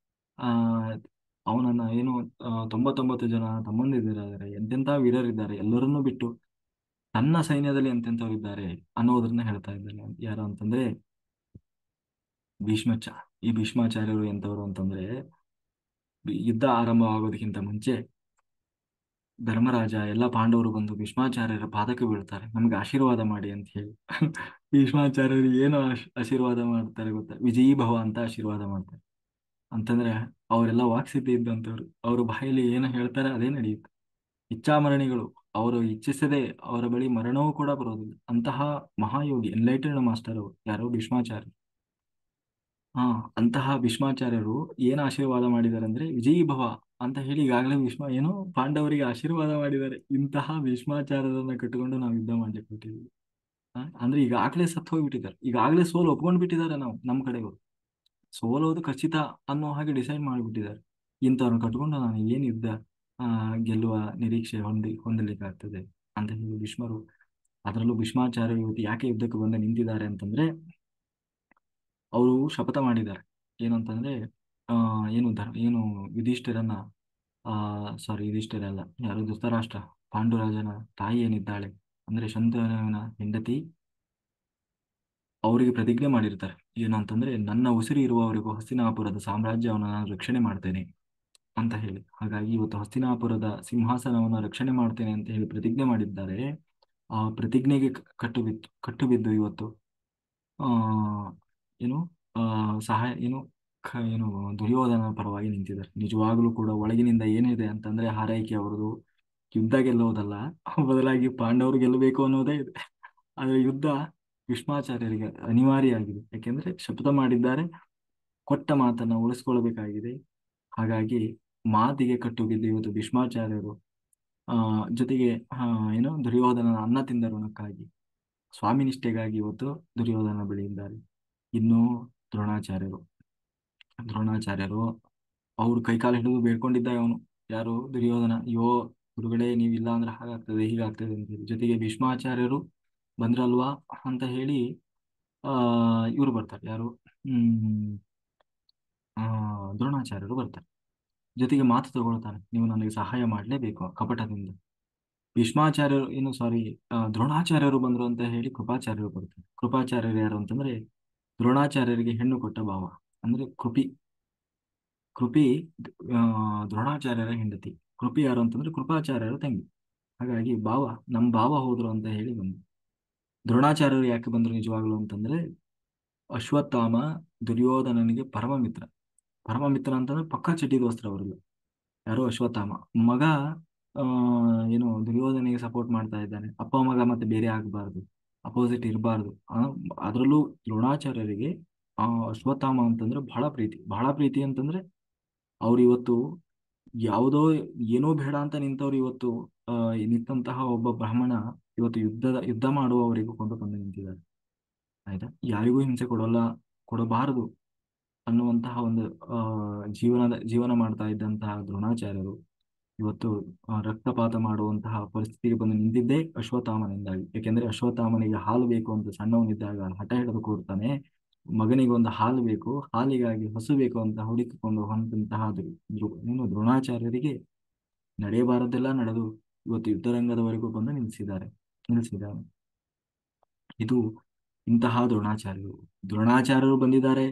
ಆ ಅವನನ್ನ ಏನು 99 ಜನ ತಮ್ಮಂದಿರಿದ್ದಾರೆ, ಎಂತೆಂಥ ವೀರರಿದ್ದಾರೆ, ಎಲ್ಲರನ್ನೂ ಬಿಟ್ಟು ತನ್ನ ಸೈನ್ಯದಲ್ಲಿ ಎಂತೆಂಥವ್ರು ಇದ್ದಾರೆ ಅನ್ನೋದನ್ನ ಹೇಳ್ತಾ ಇದ್ದಾನೆ. ಯಾರು ಅಂತಂದ್ರೆ ಭೀಷ್ಮಚ. ಈ ಭೀಷ್ಮಾಚಾರ್ಯರು ಎಂತವ್ರು ಅಂತಂದ್ರೆ ಯುದ್ಧ ಆರಂಭವಾಗೋದಕ್ಕಿಂತ ಮುಂಚೆ ಧರ್ಮರಾಜ ಎಲ್ಲ ಪಾಂಡವರು ಬಂದು ಭೀಷ್ಮಾಚಾರ್ಯರ ಪಾದಕ್ಕೆ ಬೀಳ್ತಾರೆ, ನಮ್ಗೆ ಆಶೀರ್ವಾದ ಮಾಡಿ ಅಂತ ಹೇಳಿ. ಭೀಷ್ಮಾಚಾರ್ಯರು ಏನು ಆಶೀರ್ವಾದ ಮಾಡ್ತಾರೆ ಗೊತ್ತಾ? ವಿಜಯೀ ಭವ ಅಂತ ಆಶೀರ್ವಾದ ಮಾಡ್ತಾರೆ. ಅಂತಂದ್ರೆ ಅವರೆಲ್ಲ ವಾಕ್ಸಿದ್ಧಿ ಇದ್ದಂಥವ್ರು, ಅವ್ರ ಬಾಯಲ್ಲಿ ಏನು ಹೇಳ್ತಾರೆ ಅದೇ ನಡೆಯುತ್ತೆ. ಇಚ್ಛಾಮರಣಿಗಳು, ಅವರು ಇಚ್ಛಿಸದೆ ಅವರ ಬಳಿ ಮರಣವೂ ಕೂಡ ಬರೋದಿಲ್ಲ. ಅಂತಹ ಮಹಾಯೋಗಿ ಎನ್ಲೈಟೆಡ್ ಮಾಸ್ಟರ್ ಅವರು ಯಾರೋ ಭೀಷ್ಮಾಚಾರ್ಯ. ಅಂತಹ ಭೀಷ್ಮಾಚಾರ್ಯರು ಏನು ಆಶೀರ್ವಾದ ಮಾಡಿದ್ದಾರೆ ಅಂದ್ರೆ ವಿಜಯೀ ಭವ ಅಂತ ಹೇಳಿ ಈಗಾಗಲೇ ಭೀಷ್ಮ ಏನು ಪಾಂಡವರಿಗೆ ಆಶೀರ್ವಾದ ಮಾಡಿದ್ದಾರೆ. ಇಂತಹ ಭೀಷ್ಮಾಚಾರ್ಯರನ್ನ ಕಟ್ಟಿಕೊಂಡು ನಾವು ಯುದ್ಧ ಮಾಡ್ಲಿಕ್ಕೆ ಹೊಟ್ಟಿದ್ವಿ. ಅಂದ್ರೆ ಈಗಾಗಲೇ ಸತ್ತು ಹೋಗ್ಬಿಟ್ಟಿದ್ದಾರೆ, ಈಗಾಗಲೇ ಸೋಲು ಒಪ್ಕೊಂಡ್ ಬಿಟ್ಟಿದ್ದಾರೆ. ನಾವು ನಮ್ಮ ಕಡೆಯವರು ಸೋಲೋದು ಖಚಿತ ಅನ್ನೋ ಹಾಗೆ ಡಿಸೈಡ್ ಮಾಡಿಬಿಟ್ಟಿದ್ದಾರೆ. ಇಂಥವ್ರನ್ನ ಕಟ್ಕೊಂಡು ನಾನು ಏನ್ ಯುದ್ಧ ಗೆಲ್ಲುವ ನಿರೀಕ್ಷೆ ಹೊಂದಲಿಕ್ಕಾಗ್ತದೆ ಅಂತ ಹೇಳಿ ಭೀಷ್ಮರು, ಅದರಲ್ಲೂ ಭೀಷ್ಮಾಚಾರ್ಯರು ಇವತ್ತು ಯಾಕೆ ಯುದ್ಧಕ್ಕೆ ಬಂದು ನಿಂತಿದ್ದಾರೆ ಅಂತಂದ್ರೆ ಅವರು ಶಪಥ ಮಾಡಿದ್ದಾರೆ. ಏನಂತಂದ್ರೆ ಏನು ಯುಧಿಷ್ಠಿರನ್ನ ಸಾರಿ ಯುಧಿಷ್ಠಿರ ಅಲ್ಲ, ಯಾರು ಧೃತರಾಷ್ಟ್ರ, ಪಾಂಡುರಾಜನ ತಾಯಿ ಏನಿದ್ದಾಳೆ ಅಂದ್ರೆ ಶಂತನುವಿನ ಹೆಂಡತಿ, ಅವರಿಗೆ ಪ್ರತಿಜ್ಞೆ ಮಾಡಿರ್ತಾರೆ. ಏನು ಅಂತಂದ್ರೆ ನನ್ನ ಉಸಿರು ಇರುವವರೆಗೂ ಹಸ್ತಿನಾಪುರದ ಸಾಮ್ರಾಜ್ಯವನ್ನು ನಾನು ರಕ್ಷಣೆ ಮಾಡ್ತೇನೆ ಅಂತ ಹೇಳಿ. ಹಾಗಾಗಿ ಇವತ್ತು ಹಸ್ತಿನಾಪುರದ ಸಿಂಹಾಸನವನ್ನು ರಕ್ಷಣೆ ಮಾಡ್ತೇನೆ ಅಂತ ಹೇಳಿ ಪ್ರತಿಜ್ಞೆ ಮಾಡಿದ್ದಾರೆ. ಆ ಪ್ರತಿಜ್ಞೆಗೆ ಕಟ್ಟು ಬಿದ್ದು ಇವತ್ತು ಆ ಏನು ಸಹಾಯ ಏನು ದುರ್ಯೋಧನ ಪರವಾಗಿ ನಿಂತಿದ್ದಾರೆ. ನಿಜವಾಗ್ಲೂ ಕೂಡ ಒಳಗಿನಿಂದ ಏನಿದೆ ಅಂತಂದ್ರೆ ಹಾರೈಕೆ ಅವರದು ಯುದ್ಧ ಗೆಲ್ಲುವುದಲ್ಲ, ಬದಲಾಗಿ ಪಾಂಡವರು ಗೆಲ್ಲಬೇಕು ಅನ್ನೋದೇ ಇದೆ. ಆದ್ರೆ ಯುದ್ಧ ಭೀಷ್ಮಾಚಾರ್ಯರಿಗೆ ಅನಿವಾರ್ಯ ಆಗಿದೆ, ಯಾಕೆಂದ್ರೆ ಶಪಥ ಮಾಡಿದ್ದಾರೆ, ಕೊಟ್ಟ ಮಾತನ್ನ ಉಳಿಸ್ಕೊಳ್ಬೇಕಾಗಿದೆ. ಹಾಗಾಗಿ ಮಾತಿಗೆ ಕಟ್ಟು ಬಿದ್ದು ಇವತ್ತು ಭೀಷ್ಮಾಚಾರ್ಯರು ಜೊತೆಗೆ ದುರ್ಯೋಧನನ ಅನ್ನ ತಿಂದ ಋಣಕ್ಕಾಗಿ ಸ್ವಾಮಿ ನಿಷ್ಠೆಗಾಗಿ ಇವತ್ತು ದುರ್ಯೋಧನ ಬಳಿ ಇದ್ದಾರೆ. ಇನ್ನು ದ್ರೋಣಾಚಾರ್ಯರು ಅವ್ರು ಕೈಕಾಲು ಹಿಡಿದು ಬೇಡ್ಕೊಂಡಿದ್ದ ಅವನು ಯಾರು ದುರ್ಯೋಧನ, ಅಯ್ಯೋ ಗುರುಗಳೇ ನೀವಿಲ್ಲ ಅಂದ್ರೆ ಹಾಗಾಗ್ತದೆ ಹೀಗಾಗ್ತದೆ ಅಂತ ಹೇಳಿ. ಜೊತೆಗೆ ಭೀಷ್ಮಾಚಾರ್ಯರು ಬಂದ್ರಲ್ವಾ ಅಂತ ಹೇಳಿ ಇವರು ಬರ್ತಾರೆ, ಯಾರು ದ್ರೋಣಾಚಾರ್ಯರು ಬರ್ತಾರೆ. ಜೊತೆಗೆ ಮಾತು ತಗೊಳ್ತಾನೆ, ನೀವು ನನಗೆ ಸಹಾಯ ಮಾಡಲೇಬೇಕು ಕಪಟದಿಂದ. ದ್ರೋಣಾಚಾರ್ಯರು ಬಂದ್ರು ಅಂತ ಹೇಳಿ ಕೃಪಾಚಾರ್ಯರು ಬರ್ತಾರೆ. ಕೃಪಾಚಾರ್ಯರು ಯಾರು ಅಂತಂದ್ರೆ ದ್ರೋಣಾಚಾರ್ಯರಿಗೆ ಹೆಣ್ಣು ಕೊಟ್ಟ ಭಾವ, ಅಂದ್ರೆ ಕೃಪಿ ದ್ರೋಣಾಚಾರ್ಯರ ಹೆಂಡತಿ. ಕೃಪಿ ಯಾರು ಅಂತಂದ್ರೆ ಕೃಪಾಚಾರ್ಯರ ತಂಗಿ. ಹಾಗಾಗಿ ನಮ್ಮ ಭಾವ ಹೋದ್ರು ಅಂತ ಹೇಳಿ ಬಂದು. ದ್ರೋಣಾಚಾರ್ಯರು ಯಾಕೆ ಬಂದ್ರು ನಿಜವಾಗ್ಲು ಅಂತಂದ್ರೆ ಅಶ್ವತ್ಥಾಮ ದುರ್ಯೋಧನನಿಗೆ ಪರಮ ಮಿತ್ರ ಅಂತಂದ್ರೆ ಪಕ್ಕಾ ಚಟಿ ದೋಸ್ತರ ಅವರೆಲ್ಲ. ಯಾರೋ ಅಶ್ವತ್ಥಾಮ ಮಗ ದುರ್ಯೋಧನಿಗೆ ಸಪೋರ್ಟ್ ಮಾಡ್ತಾ ಇದ್ದಾನೆ. ಅಪ್ಪ ಮಗ ಮತ್ತೆ ಬೇರೆ ಆಗಬಾರ್ದು, ಅಪೋಸಿಟ್ ಇರಬಾರ್ದು. ಅದರಲ್ಲೂ ದ್ರೋಣಾಚಾರ್ಯರಿಗೆ ಅಶ್ವತ್ಥಾಮ ಅಂತಂದ್ರೆ ಬಹಳ ಪ್ರೀತಿ ಅಂತಂದ್ರೆ ಅವ್ರು ಇವತ್ತು ಏನೋ ಬೇಡ ಅಂತ ನಿಂತವ್ರು ಇವತ್ತು ನಿಂತಹ ಒಬ್ಬ ಬ್ರಾಹ್ಮಣ ಇವತ್ತು ಯುದ್ಧ ಮಾಡುವವರೆಗೂ ಕೊಂಡು ನಿಂತಿದ್ದಾರೆ. ಆಯ್ತಾ? ಯಾರಿಗೂ ಹಿಂಸೆ ಕೊಡಬಾರದು ಅನ್ನುವಂತಹ ಒಂದು ಜೀವನ ಮಾಡ್ತಾ ಇದ್ದಂತಹ ದ್ರೋಣಾಚಾರ್ಯರು ಇವತ್ತು ರಕ್ತಪಾತ ಮಾಡುವಂತಹ ಪರಿಸ್ಥಿತಿಗೆ ಬಂದು ನಿಂತಿದ್ದೇ ಅಶ್ವತ್ಥಾಮನಿಂದಾಗಿ. ಯಾಕೆಂದ್ರೆ ಅಶ್ವತ್ಥಾಮನಿಗೆ ಹಾಲು ಬೇಕು ಅಂತ ಸಣ್ಣವನಿದ್ದಾಗ ಹಠ ಹಿಡಿದು ಕೂರ್ತಾನೆ, ಮಗನಿಗೆ ಒಂದು ಹಾಲು ಬೇಕು, ಹಾಲಿಗಾಗಿ ಹಸು ಬೇಕು ಅಂತ ಹುಡುಕಿಕೊಂಡು ಹೊಂದಂತಹ ದ್ರೋಣಾಚಾರ್ಯರಿಗೆ ನಡೆಯಬಾರದೆಲ್ಲ ನಡೆದು ಇವತ್ತು ಯುದ್ಧರಂಗದವರೆಗೂ ಬಂದು ನಿಲ್ಲಿಸಿದ್ದಾರೆ. ಇದು ಇಂತಹ ದ್ರೋಣಾಚಾರ್ಯರು ಬಂದಿದ್ದಾರೆ.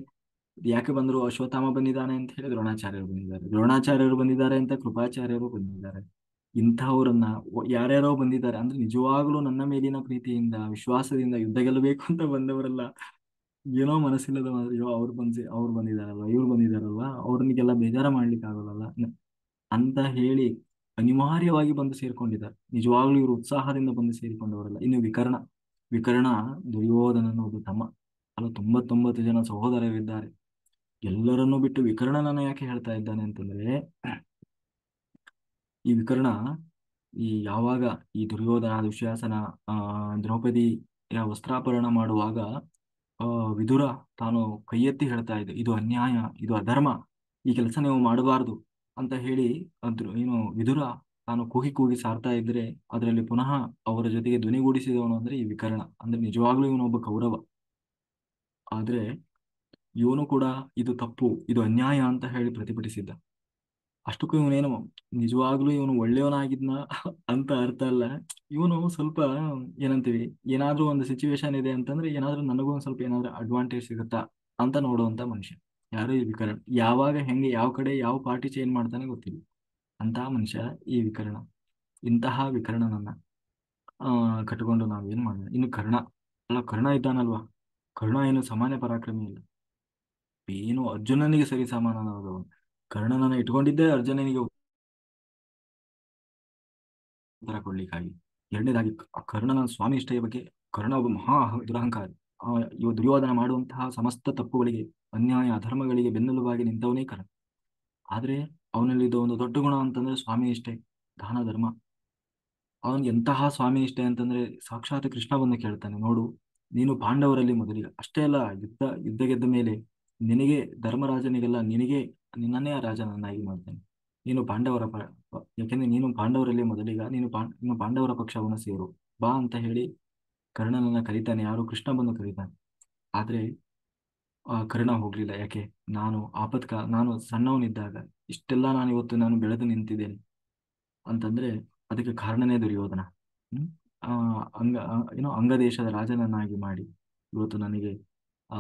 ಯಾಕೆ ಬಂದ್ರು? ಅಶ್ವತ್ಥಾಮ ಬಂದಿದ್ದಾನೆ ಅಂತ ಹೇಳಿ ದ್ರೋಣಾಚಾರ್ಯರು ಬಂದಿದ್ದಾರೆ, ದ್ರೋಣಾಚಾರ್ಯರು ಬಂದಿದ್ದಾರೆ ಅಂತ ಕೃಪಾಚಾರ್ಯರು ಬಂದಿದ್ದಾರೆ. ಇಂತಹವರನ್ನ ಯಾರ್ಯಾರೋ ಬಂದಿದ್ದಾರೆ ಅಂದ್ರೆ ನಿಜವಾಗ್ಲೂ ನನ್ನ ಮೇಲಿನ ಪ್ರೀತಿಯಿಂದ ವಿಶ್ವಾಸದಿಂದ ಯುದ್ಧ ಗೆಲ್ಲಬೇಕು ಅಂತ ಬಂದವರಲ್ಲ. ಏನೋ ಮನಸ್ಸಿಲ್ಲದ ಅಯ್ಯೋ ಅವ್ರು ಬಂದಿದಾರಲ್ವಾ, ಇವ್ರು ಬಂದಿದಾರಲ್ವಾ, ಅವ್ರನ್ನಿಗೆಲ್ಲ ಬೇಜಾರ ಮಾಡ್ಲಿಕ್ಕೆ ಆಗೋದಲ್ಲ ಅಂತ ಹೇಳಿ ಅನಿವಾರ್ಯವಾಗಿ ಬಂದು ಸೇರ್ಕೊಂಡಿದ್ದಾರೆ. ನಿಜವಾಗ್ಲೂ ಇವರು ಉತ್ಸಾಹದಿಂದ ಬಂದು ಸೇರಿಕೊಂಡವರಲ್ಲ. ಇನ್ನು ವಿಕರ್ಣ ದುರ್ಯೋಧನನ ಒಬ್ಬ ತಮ್ಮ. ಅಲ್ಲ, 99 ಜನ ಸಹೋದರರಿದ್ದಾರೆ. ಎಲ್ಲರನ್ನೂ ಬಿಟ್ಟು ವಿಕರ್ಣನನ್ನ ಯಾಕೆ ಹೇಳ್ತಾ ಇದ್ದಾನೆ ಅಂತಂದ್ರೆ, ಈ ವಿಕರ್ಣ ಯಾವಾಗ ಈ ದುರ್ಯೋಧನ ದುಶ್ಯಾಸನ ಆ ದ್ರೌಪದಿಯ ವಸ್ತ್ರಾಪರಣ ಮಾಡುವಾಗ ಆ ವಿದುರ ತಾನು ಕೈ ಎತ್ತಿ ಹೇಳ್ತಾ ಇದ್ದ, ಇದು ಅನ್ಯಾಯ, ಇದು ಅಧರ್ಮ, ಈ ಕೆಲಸ ನೀವು ಮಾಡಬಾರ್ದು ಅಂತ ಹೇಳಿ ಏನು ವಿದುರ ತಾನು ಕೂಗಿ ಕೂಗಿ ಸಾರ್ತಾ ಇದ್ರೆ ಅದರಲ್ಲಿ ಪುನಃ ಅವರ ಜೊತೆಗೆ ಧ್ವನಿಗೂಡಿಸಿದವನು ಅಂದ್ರೆ ಈ ವಿಕರ್ಣ. ಅಂದ್ರೆ ನಿಜವಾಗ್ಲೂ ಇವನೊಬ್ಬ ಕೌರವ. ಆದ್ರೆ ಇವನು ಕೂಡ ಇದು ತಪ್ಪು, ಇದು ಅನ್ಯಾಯ ಅಂತ ಹೇಳಿ ಪ್ರತಿಭಟಿಸಿದ್ದ. ಅಷ್ಟಕ್ಕೂ ಇವನೇನು ನಿಜವಾಗ್ಲೂ ಇವನು ಒಳ್ಳೆಯವನಾಗಿದ್ನ ಅಂತ ಅರ್ಥ ಅಲ್ಲ. ಇವನು ಸ್ವಲ್ಪ ಏನಂತೀವಿ, ಏನಾದ್ರೂ ಒಂದು ಸಿಚುವೇಶನ್ ಇದೆ ಅಂತಂದ್ರೆ ಏನಾದ್ರೂ ನನಗೂ ಒಂದ್ ಸ್ವಲ್ಪ ಏನಾದ್ರೂ ಅಡ್ವಾಂಟೇಜ್ ಸಿಗುತ್ತಾ ಅಂತ ನೋಡುವಂತ ಮನುಷ್ಯ. ಯಾರು? ಈ ವಿಕರ್ಣ. ಯಾವಾಗ ಹೆಂಗೆ ಯಾವ ಕಡೆ ಯಾವ ಪಾರ್ಟಿ ಚೇಂಜ್ ಮಾಡ್ತಾನೆ ಗೊತ್ತಿಲ್ಲ ಅಂತಹ ಮನುಷ್ಯ ಈ ವಿಕರ್ಣ. ಇಂತಹ ವಿಕರ್ಣನನ್ನ ಕಟ್ಟಿಕೊಂಡು ನಾವ್ ಏನ್ ಮಾಡೋಣ? ಇನ್ನು ಕರ್ಣ. ಅಲ್ಲ, ಕರ್ಣ ಇದ್ದಾನಲ್ವಾ, ಕರ್ಣ ಏನು ಸಾಮಾನ್ಯ ಪರಾಕ್ರಮಿ ಇಲ್ಲ. ಏನು ಅರ್ಜುನನಿಗೆ ಸರಿ ಸಮಾನನಾದವನು. ಕರ್ಣನನ್ನ ಇಟ್ಕೊಂಡಿದ್ದೇ ಅರ್ಜುನನಿಗೆ ಉತ್ತರ ಕೊಡ್ಲಿಕ್ಕಾಗಿ. ಎರಡನೇದಾಗಿ ಕರ್ಣನ ಸ್ವಾಮಿ ನಿಷ್ಠೆಯ ಬಗ್ಗೆ. ಕರ್ಣ ಒಬ್ಬ ಮಹಾ ದುರಹಂಕಾರಿ. ಇವ ದುರ್ಯೋಧನ ಮಾಡುವಂತಹ ಸಮಸ್ತ ತಪ್ಪುಗಳಿಗೆ, ಅನ್ಯಾಯ ಅಧರ್ಮಗಳಿಗೆ ಬೆನ್ನೆಲುಬಾಗಿ ನಿಂತವನೇ ಕರ್ಣ. ಆದ್ರೆ ಅವನಲ್ಲಿದ್ದ ಒಂದು ದೊಡ್ಡ ಗುಣ ಅಂತಂದ್ರೆ ಸ್ವಾಮಿ ನಿಷ್ಠೆ, ದಾನ ಧರ್ಮ. ಅವನ್ಗೆ ಎಂತಹ ಸ್ವಾಮಿ ನಿಷ್ಠೆ ಅಂತಂದ್ರೆ ಸಾಕ್ಷಾತ್ ಕೃಷ್ಣ ಬಂದು ಕೇಳ್ತಾನೆ, ನೋಡು ನೀನು ಪಾಂಡವರಲ್ಲಿ ಮೊದಲಿಗ. ಅಷ್ಟೇ ಅಲ್ಲ, ಯುದ್ಧ ಗೆದ್ದ ಮೇಲೆ ನಿನಗೆ ಧರ್ಮರಾಜನಿಗೆಲ್ಲ ನಿನ್ನನ್ನೇ ರಾಜನನ್ನಾಗಿ ಮಾಡ್ತೇನೆ. ನೀನು ಯಾಕೆಂದ್ರೆ ನೀನು ಪಾಂಡವರಲ್ಲಿ ಮೊದಲಿಗ, ನೀನು ಪಾಂಡವರ ಪಕ್ಷವನ್ನು ಸೇರು ಬಾ ಅಂತ ಹೇಳಿ ಕರ್ಣನನ್ನ ಕರೀತಾನೆ. ಯಾರು? ಕೃಷ್ಣ ಬಂದು ಕರೀತಾನೆ. ಆದ್ರೆ ಕರ್ಣ ಹೋಗ್ಲಿಲ್ಲ. ಯಾಕೆ? ನಾನು ಸಣ್ಣವನಿದ್ದಾಗ ಇಷ್ಟೆಲ್ಲ ನಾನು ಬೆಳೆದು ನಿಂತಿದ್ದೇನೆ ಅಂತಂದ್ರೆ ಅದಕ್ಕೆ ಕಾರಣನೇ ದುರ್ಯೋಧನ. ಹ್ಮ್ ಆ ಅಂಗದೇಶದ ರಾಜನನ್ನಾಗಿ ಮಾಡಿ ಇವತ್ತು ನನಗೆ ಆ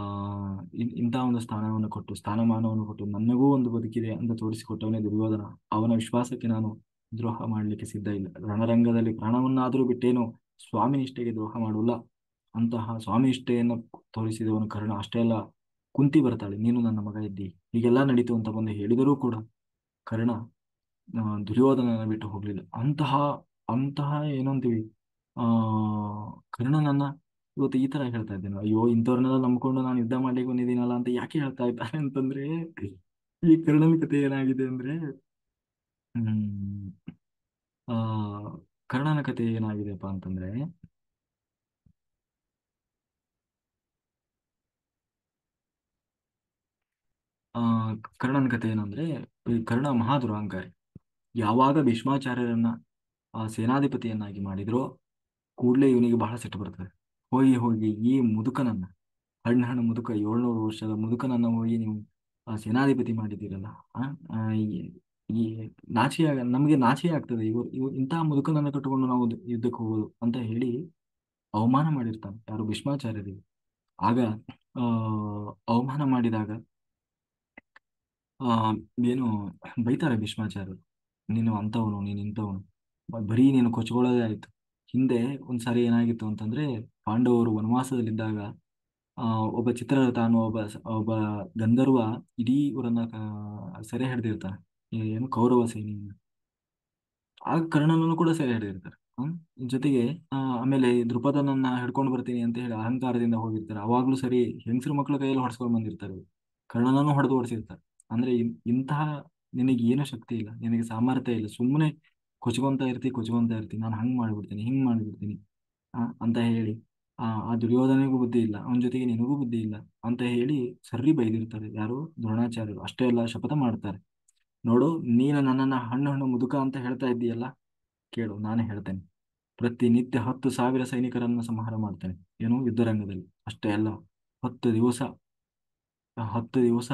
ಇಂಥ ಒಂದು ಸ್ಥಾನಮಾನವನ್ನು ಕೊಟ್ಟು ನನಗೂ ಒಂದು ಬದುಕಿದೆ ಅಂತ ತೋರಿಸಿಕೊಟ್ಟವನೇ ದುರ್ಯೋಧನ. ಅವನ ವಿಶ್ವಾಸಕ್ಕೆ ನಾನು ದ್ರೋಹ ಮಾಡಲಿಕ್ಕೆ ಸಿದ್ಧ ಇಲ್ಲ. ರಣರಂಗದಲ್ಲಿ ಪ್ರಾಣವನ್ನಾದರೂ ಬಿಟ್ಟೇನು ಸ್ವಾಮಿ ನಿಷ್ಠೆಗೆ ದ್ರೋಹ ಮಾಡುಲ್ಲ. ಅಂತಹ ಸ್ವಾಮಿ ನಿಷ್ಠೆಯನ್ನು ತೋರಿಸಿದವನು ಕರ್ಣ. ಅಷ್ಟೇ ಅಲ್ಲ, ಕುಂತಿ ಬರ್ತಾಳೆ, ನೀನು ನನ್ನ ಮಗ ಇದ್ದಿ, ಹೀಗೆಲ್ಲ ನಡೀತು ಅಂತ ಬಂದು ಹೇಳಿದರೂ ಕೂಡ ಕರ್ಣ ದುರ್ಯೋಧನನ ಬಿಟ್ಟು ಹೋಗ್ಲಿಲ್ಲ. ಅಂತಹ ಅಂತಹ ಏನಂತೀವಿ ಆ ಕರ್ಣನನ್ನ ಇವತ್ತು ಈ ತರ ಹೇಳ್ತಾ ಇದ್ದೇನೆ. ಅಯ್ಯೋ, ಇಂಥವ್ರನ್ನೆಲ್ಲ ನಂಬ್ಕೊಂಡು ನಾನು ಯುದ್ಧ ಮಾಡ್ಲಿಕ್ಕೆ ಬಂದಿದ್ದೀನಲ್ಲ ಅಂತ ಯಾಕೆ ಹೇಳ್ತಾ ಇದ್ದಾರೆ ಅಂತಂದ್ರೆ, ಈ ಕರ್ಣನ ಕಥೆ ಏನಾಗಿದೆ ಅಂದ್ರೆ, ಹ್ಮ್ ಆ ಕರ್ಣನ ಕಥೆ ಏನಾಗಿದೆಪ್ಪ ಅಂತಂದ್ರೆ, ಆ ಕರ್ಣನ ಕಥೆ ಏನಂದ್ರೆ, ಈ ಕರ್ಣ ಮಹಾದುರಹಂಕಾರಿ. ಯಾವಾಗ ಭೀಷ್ಮಾಚಾರ್ಯರನ್ನ ಸೇನಾಧಿಪತಿಯನ್ನಾಗಿ ಮಾಡಿದ್ರೋ ಕೂಡಲೇ ಇವನಿಗೆ ಬಹಳ ಸಿಟ್ಟು ಬರ್ತದೆ. ಹೋಗಿ ಹೋಗಿ ಈ ಮುದುಕನನ್ನ, ಹಣ್ಣು ಮುದುಕ, 700 ವರ್ಷದ ಮುದುಕನನ್ನ ಹೋಗಿ ನೀವು ಸೇನಾಧಿಪತಿ ಮಾಡಿದ್ದೀರಲ್ಲ. ಆ ಆ, ಈ ಈ ನಮಗೆ ನಾಚಿಕೆ ಆಗ್ತದೆ. ಇವು ಇಂತಹ ಮುದುಕನನ್ನ ಕಟ್ಟಿಕೊಂಡು ನಾವು ಯುದ್ಧಕ್ಕೆ ಹೋಗೋದು ಅಂತ ಹೇಳಿ ಅವಮಾನ ಮಾಡಿರ್ತಾನೆ. ಯಾರು? ಭೀಷ್ಮಾಚಾರ್ಯರಿಗೆ. ಆಗ ಆ ಅವಮಾನ ಮಾಡಿದಾಗ ಆ ಏನು ಬೈತಾರೆ ಭೀಷ್ಮಾಚಾರ್ಯರು, ನೀನು ಅಂತವನು, ನೀನು ಇಂಥವನು, ಬರೀ ನೀನು ಕೊಚ್ಕೊಳ್ಳೋದೇ ಆಯ್ತು. ಹಿಂದೆ ಒಂದ್ಸಾರಿ ಏನಾಗಿತ್ತು ಅಂತಂದ್ರೆ, ಪಾಂಡವರು ವನವಾಸದಲ್ಲಿದ್ದಾಗ ಆ ಒಬ್ಬ ಚಿತ್ರರಥ ಅನ್ನೋ ಒಬ್ಬ ಗಂಧರ್ವ ಇಡೀ ಊರನ್ನ ಸೆರೆ ಹಿಡಿದಿರ್ತಾನೆ. ಏನು ಕೌರವ ಸೇನೆಯಿಂದ. ಆಗ ಕರ್ಣನನ್ನು ಕೂಡ ಸೆರೆ ಹಿಡಿದಿರ್ತಾರೆ. ಜೊತೆಗೆ ಆಮೇಲೆ ದ್ರುಪದನನ್ನ ಹಿಡ್ಕೊಂಡು ಬರ್ತೀನಿ ಅಂತ ಹೇಳಿ ಅಹಂಕಾರದಿಂದ ಹೋಗಿರ್ತಾರೆ. ಅವಾಗ್ಲೂ ಸರಿ ಹೆಂಗಸರು ಮಕ್ಕಳ ಕೈಯಲ್ಲಿ ಹೊಡ್ಸ್ಕೊಂಡ್ ಬಂದಿರ್ತಾರೆ. ಕರ್ಣನನ್ನು ಹೊಡೆದು ಓಡಿಸಿರ್ತಾರೆ. ಅಂದ್ರೆ ಇಂತಹ ನಿನಗೆ ಏನು ಶಕ್ತಿ ಇಲ್ಲ, ನಿನಗೆ ಸಾಮರ್ಥ್ಯ ಇಲ್ಲ, ಸುಮ್ಮನೆ ಕೊಚ್ಕೊಂತ ಇರ್ತಿ, ನಾನು ಹಂಗ್ ಮಾಡ್ಬಿಡ್ತೀನಿ, ಹಿಂಗ್ ಮಾಡ್ಬಿಡ್ತೀನಿ ಅಂತ ಹೇಳಿ ಆ ದುರ್ಯೋಧನಿಗೂ ಬುದ್ಧಿ ಇಲ್ಲ, ಅವನ ಜೊತೆಗೆ ನಿನಗೂ ಬುದ್ಧಿ ಇಲ್ಲ ಅಂತ ಹೇಳಿ ಸರಿ ಬೈದಿರ್ತಾರೆ. ಯಾರು? ದ್ರೋಣಾಚಾರ್ಯರು. ಅಷ್ಟೇ ಅಲ್ಲ, ಶಪಥ ಮಾಡ್ತಾರೆ, ನೋಡು ನೀನು ನನ್ನನ್ನ ಹಣ್ಣು ಹಣ್ಣು ಮುದುಕ ಅಂತ ಹೇಳ್ತಾ ಇದ್ದೀಯಲ್ಲ, ಕೇಳು ನಾನೇ ಹೇಳ್ತೇನೆ, ಪ್ರತಿನಿತ್ಯ 10,000 ಸೈನಿಕರನ್ನು ಸಂಹಾರ ಮಾಡ್ತೇನೆ. ಏನು? ಯುದ್ಧರಂಗದಲ್ಲಿ. ಅಷ್ಟೇ ಅಲ್ಲ, 10 ದಿವಸ 10 ದಿವಸ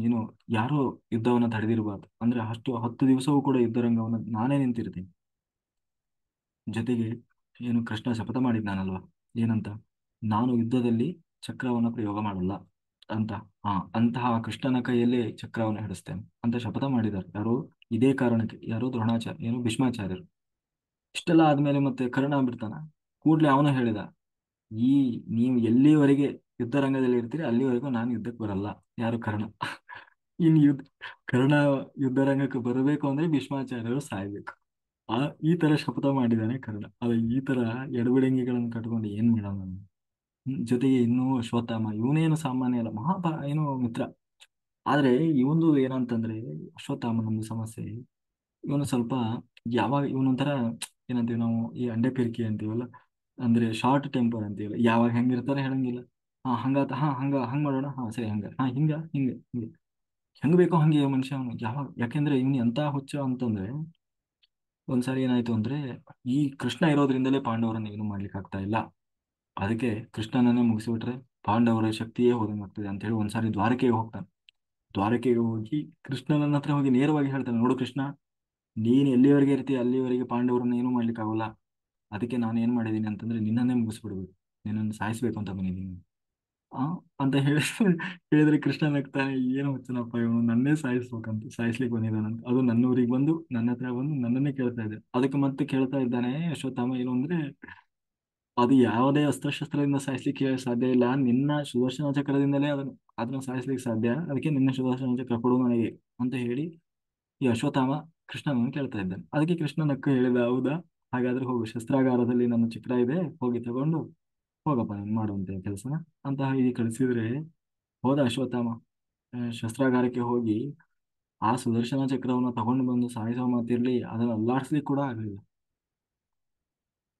ಏನು ಯಾರು ಯುದ್ಧವನ್ನ ತಡೆದಿರಬಾರ್ದು. ಅಂದ್ರೆ 10 ದಿವಸವೂ ಕೂಡ ಯುದ್ಧರಂಗವನ್ನ ನಾನೇ ನಿಂತಿರ್ತೀನಿ. ಜೊತೆಗೆ ಏನು ಕೃಷ್ಣ ಶಪಥ ಮಾಡಿದ್ದಾನಲ್ವಾ, ಏನಂತ? ನಾನು ಯುದ್ಧದಲ್ಲಿ ಚಕ್ರವನ್ನ ಪ್ರಯೋಗ ಮಾಡಲ್ಲ ಅಂತ ಅಂತಹ ಕೃಷ್ಣನ ಕೈಯಲ್ಲಿ ಚಕ್ರವನ್ನು ಹಿಡಿಸ್ತೇನೆ ಅಂತ ಶಪಥ ಮಾಡಿದ್ದಾರೆ. ಯಾರು? ಇದೇ ಕಾರಣಕ್ಕೆ. ಯಾರು? ದ್ರೋಣಾಚಾರ್ಯ, ಏನು ಭೀಷ್ಮಾಚಾರ್ಯರು. ಇಷ್ಟೆಲ್ಲ ಆದ್ಮೇಲೆ ಮತ್ತೆ ಕರ್ಣ ಬಿಡ್ತಾನ. ಕೂಡ್ಲೆ ಅವನು ಹೇಳಿದ, ಈ ನೀವು ಎಲ್ಲಿವರೆಗೆ ಯುದ್ಧ ರಂಗದಲ್ಲಿ ಇರ್ತೀರಿ ಅಲ್ಲಿವರೆಗೂ ನಾನು ಯುದ್ಧಕ್ಕೆ ಬರಲ್ಲ. ಯಾರು? ಕರ್ಣ. ಇನ್ ಕರ್ಣ ಯುದ್ಧ ರಂಗಕ್ಕೆ ಬರಬೇಕು ಅಂದ್ರೆ ಭೀಷ್ಮಾಚಾರ್ಯರು ಸಾಯ್ಬೇಕು. ಆ ಈ ತರ ಶಪಥ ಮಾಡಿದಾನೆ ಕರ್ಣ. ಈ ತರ ಎಡಬಿಡಂಗಿಗಳನ್ನು ಕಟ್ಕೊಂಡು ಏನ್ ಮಾಡೋಣ. ಜೊತೆಗೆ ಇನ್ನೂ ಅಶ್ವತ್ಥಾಮ, ಇವನೇನು ಸಾಮಾನ್ಯ ಅಲ್ಲ, ಏನು ಮಿತ್ರ. ಆದ್ರೆ ಇವಂದು ಏನಂತಂದ್ರೆ, ಅಶ್ವತ್ಥಾಮನೊಂದು ಸಮಸ್ಯೆ. ಇವನು ಸ್ವಲ್ಪ, ಯಾವಾಗ ಇವನೊಂಥರ ಏನಂತೀವಿ ನಾವು, ಈ ಅಂಡೆ ಪಿರಿಕಿ ಅಂತೀವಲ್ಲ, ಅಂದ್ರೆ ಶಾರ್ಟ್ ಟೆಂಪರ್ ಅಂತೀವಲ್ಲ, ಯಾವಾಗ ಹೆಂಗಿರ್ತಾರೆ ಹೇಳಂಗಿಲ್ಲ. ಹಂಗಾತ, ಹಂಗ್ ಮಾಡೋಣ, ಸರಿ, ಹಿಂಗೆ ಹೆಂಗ್ ಬೇಕೋ ಹಂಗೆ ಮನುಷ್ಯ ಅವನು. ಯಾವಾಗ, ಯಾಕೆಂದ್ರೆ ಇವ್ನು ಎಂತ ಹುಚ್ಚ ಅಂತಂದ್ರೆ, ಒಂದ್ಸಾರಿ ಏನಾಯ್ತು ಅಂದ್ರೆ, ಈ ಕೃಷ್ಣ ಇರೋದ್ರಿಂದಲೇ ಪಾಂಡವರನ್ನ ಏನು ಮಾಡ್ಲಿಕ್ಕೆ ಆಗ್ತಾ ಇಲ್ಲ. ಅದಕ್ಕೆ ಕೃಷ್ಣನನ್ನೇ ಮುಗಿಸಿಬಿಟ್ರೆ ಪಾಂಡವರ ಶಕ್ತಿಯೇ ಹೋದಂಗಾಗ್ತದೆ ಅಂತ ಹೇಳಿ ಒಂದ್ಸಾರಿ ದ್ವಾರಕೆಗೆ ಹೋಗ್ತಾನೆ. ದ್ವಾರಕೆಗೆ ಹೋಗಿ ಕೃಷ್ಣನ ಹತ್ರ ಹೋಗಿ ನೇರವಾಗಿ ಹೇಳ್ತಾನೆ, ನೋಡು ಕೃಷ್ಣ, ನೀನ್ ಎಲ್ಲಿವರೆಗೆ ಇರ್ತೀಯ ಅಲ್ಲಿವರೆಗೆ ಪಾಂಡವರನ್ನ ಏನೂ ಮಾಡ್ಲಿಕ್ಕೆ ಆಗೋಲ್ಲ. ಅದಕ್ಕೆ ನಾನು ಏನ್ ಮಾಡಿದೀನಿ ಅಂತಂದ್ರೆ ನಿನ್ನನ್ನೇ ಮುಗಿಸ್ಬಿಡ್ಬೇಕು, ನಿನ್ನನ್ನು ಸಾಯಿಸ್ಬೇಕು ಅಂತ ಬಂದಿದ್ದೀನಿ. ಆ ಅಂತ ಹೇಳಿ ಹೇಳಿದ್ರೆ ಕೃಷ್ಣ ನಗ್ತಾನೆ, ಏನು ಹುಚ್ಚನಪ್ಪ ಇವನು, ನನ್ನೇ ಸಾಯಿಸ್ಲಿಕ್ಕೆ ಬಂದಿದ್ದಾನಂತ. ಅದು ನನ್ನ ಊರಿಗೆ ಬಂದು ನನ್ನ ಹತ್ರ ಬಂದು ನನ್ನನ್ನೇ ಕೇಳ್ತಾ ಇದ್ದೆ. ಅದಕ್ಕೆ ಮತ್ತೆ ಕೇಳ್ತಾ ಇದ್ದಾನೆ ಅಶ್ವತ್ಥಾಮ, ಏನು ಅಂದ್ರೆ, ಅದು ಯಾವುದೇ ಅಸ್ತ್ರಶಸ್ತ್ರದಿಂದ ಸಾಯಿಸ್ಲಿಕ್ಕೆ ಸಾಧ್ಯ ಇಲ್ಲ, ನಿನ್ನ ಸುದರ್ಶನ ಚಕ್ರದಿಂದಲೇ ಅದನ್ನ ಸಾಯಿಸ್ಲಿಕ್ಕೆ ಸಾಧ್ಯ. ಅದಕ್ಕೆ ನಿನ್ನ ಸುದರ್ಶನ ಚಕ್ರ ಕೊಡು ನನಗೆ ಅಂತ ಹೇಳಿ ಈ ಅಶ್ವತ್ಥಾಮ ಕೃಷ್ಣನನ್ನು ಕೇಳ್ತಾ ಇದ್ದಾನೆ. ಅದಕ್ಕೆ ಕೃಷ್ಣ ನಕ್ಕು ಹೇಳಿದ, ಹೌದಾ, ಹಾಗಾದ್ರೆ ಹೋಗು, ಶಸ್ತ್ರಾಗಾರದಲ್ಲಿ ನನ್ನ ಚಕ್ರ ಇದೆ, ಹೋಗಿ ತಗೊಂಡು ಹೋಗಪ್ಪ, ನೀನು ಮಾಡುವಂತೆ ಕೆಲಸನ ಅಂತ ಹೇಳಿ ಕಳಿಸಿದ್ರೆ, ಹೋದ ಅಶ್ವತ್ಥಾಮ. ಶಸ್ತ್ರಾಗಾರಕ್ಕೆ ಹೋಗಿ ಆ ಸುದರ್ಶನ ಚಕ್ರವನ್ನು ತಗೊಂಡು ಬಂದು ಸಾಯಿಸೋ ಮಾತಿರ್ಲಿ, ಅದನ್ನ ಅಲ್ಲಾಡ್ಸ್ಲಿಕ್ಕೆ ಕೂಡ ಆಗಲಿಲ್ಲ.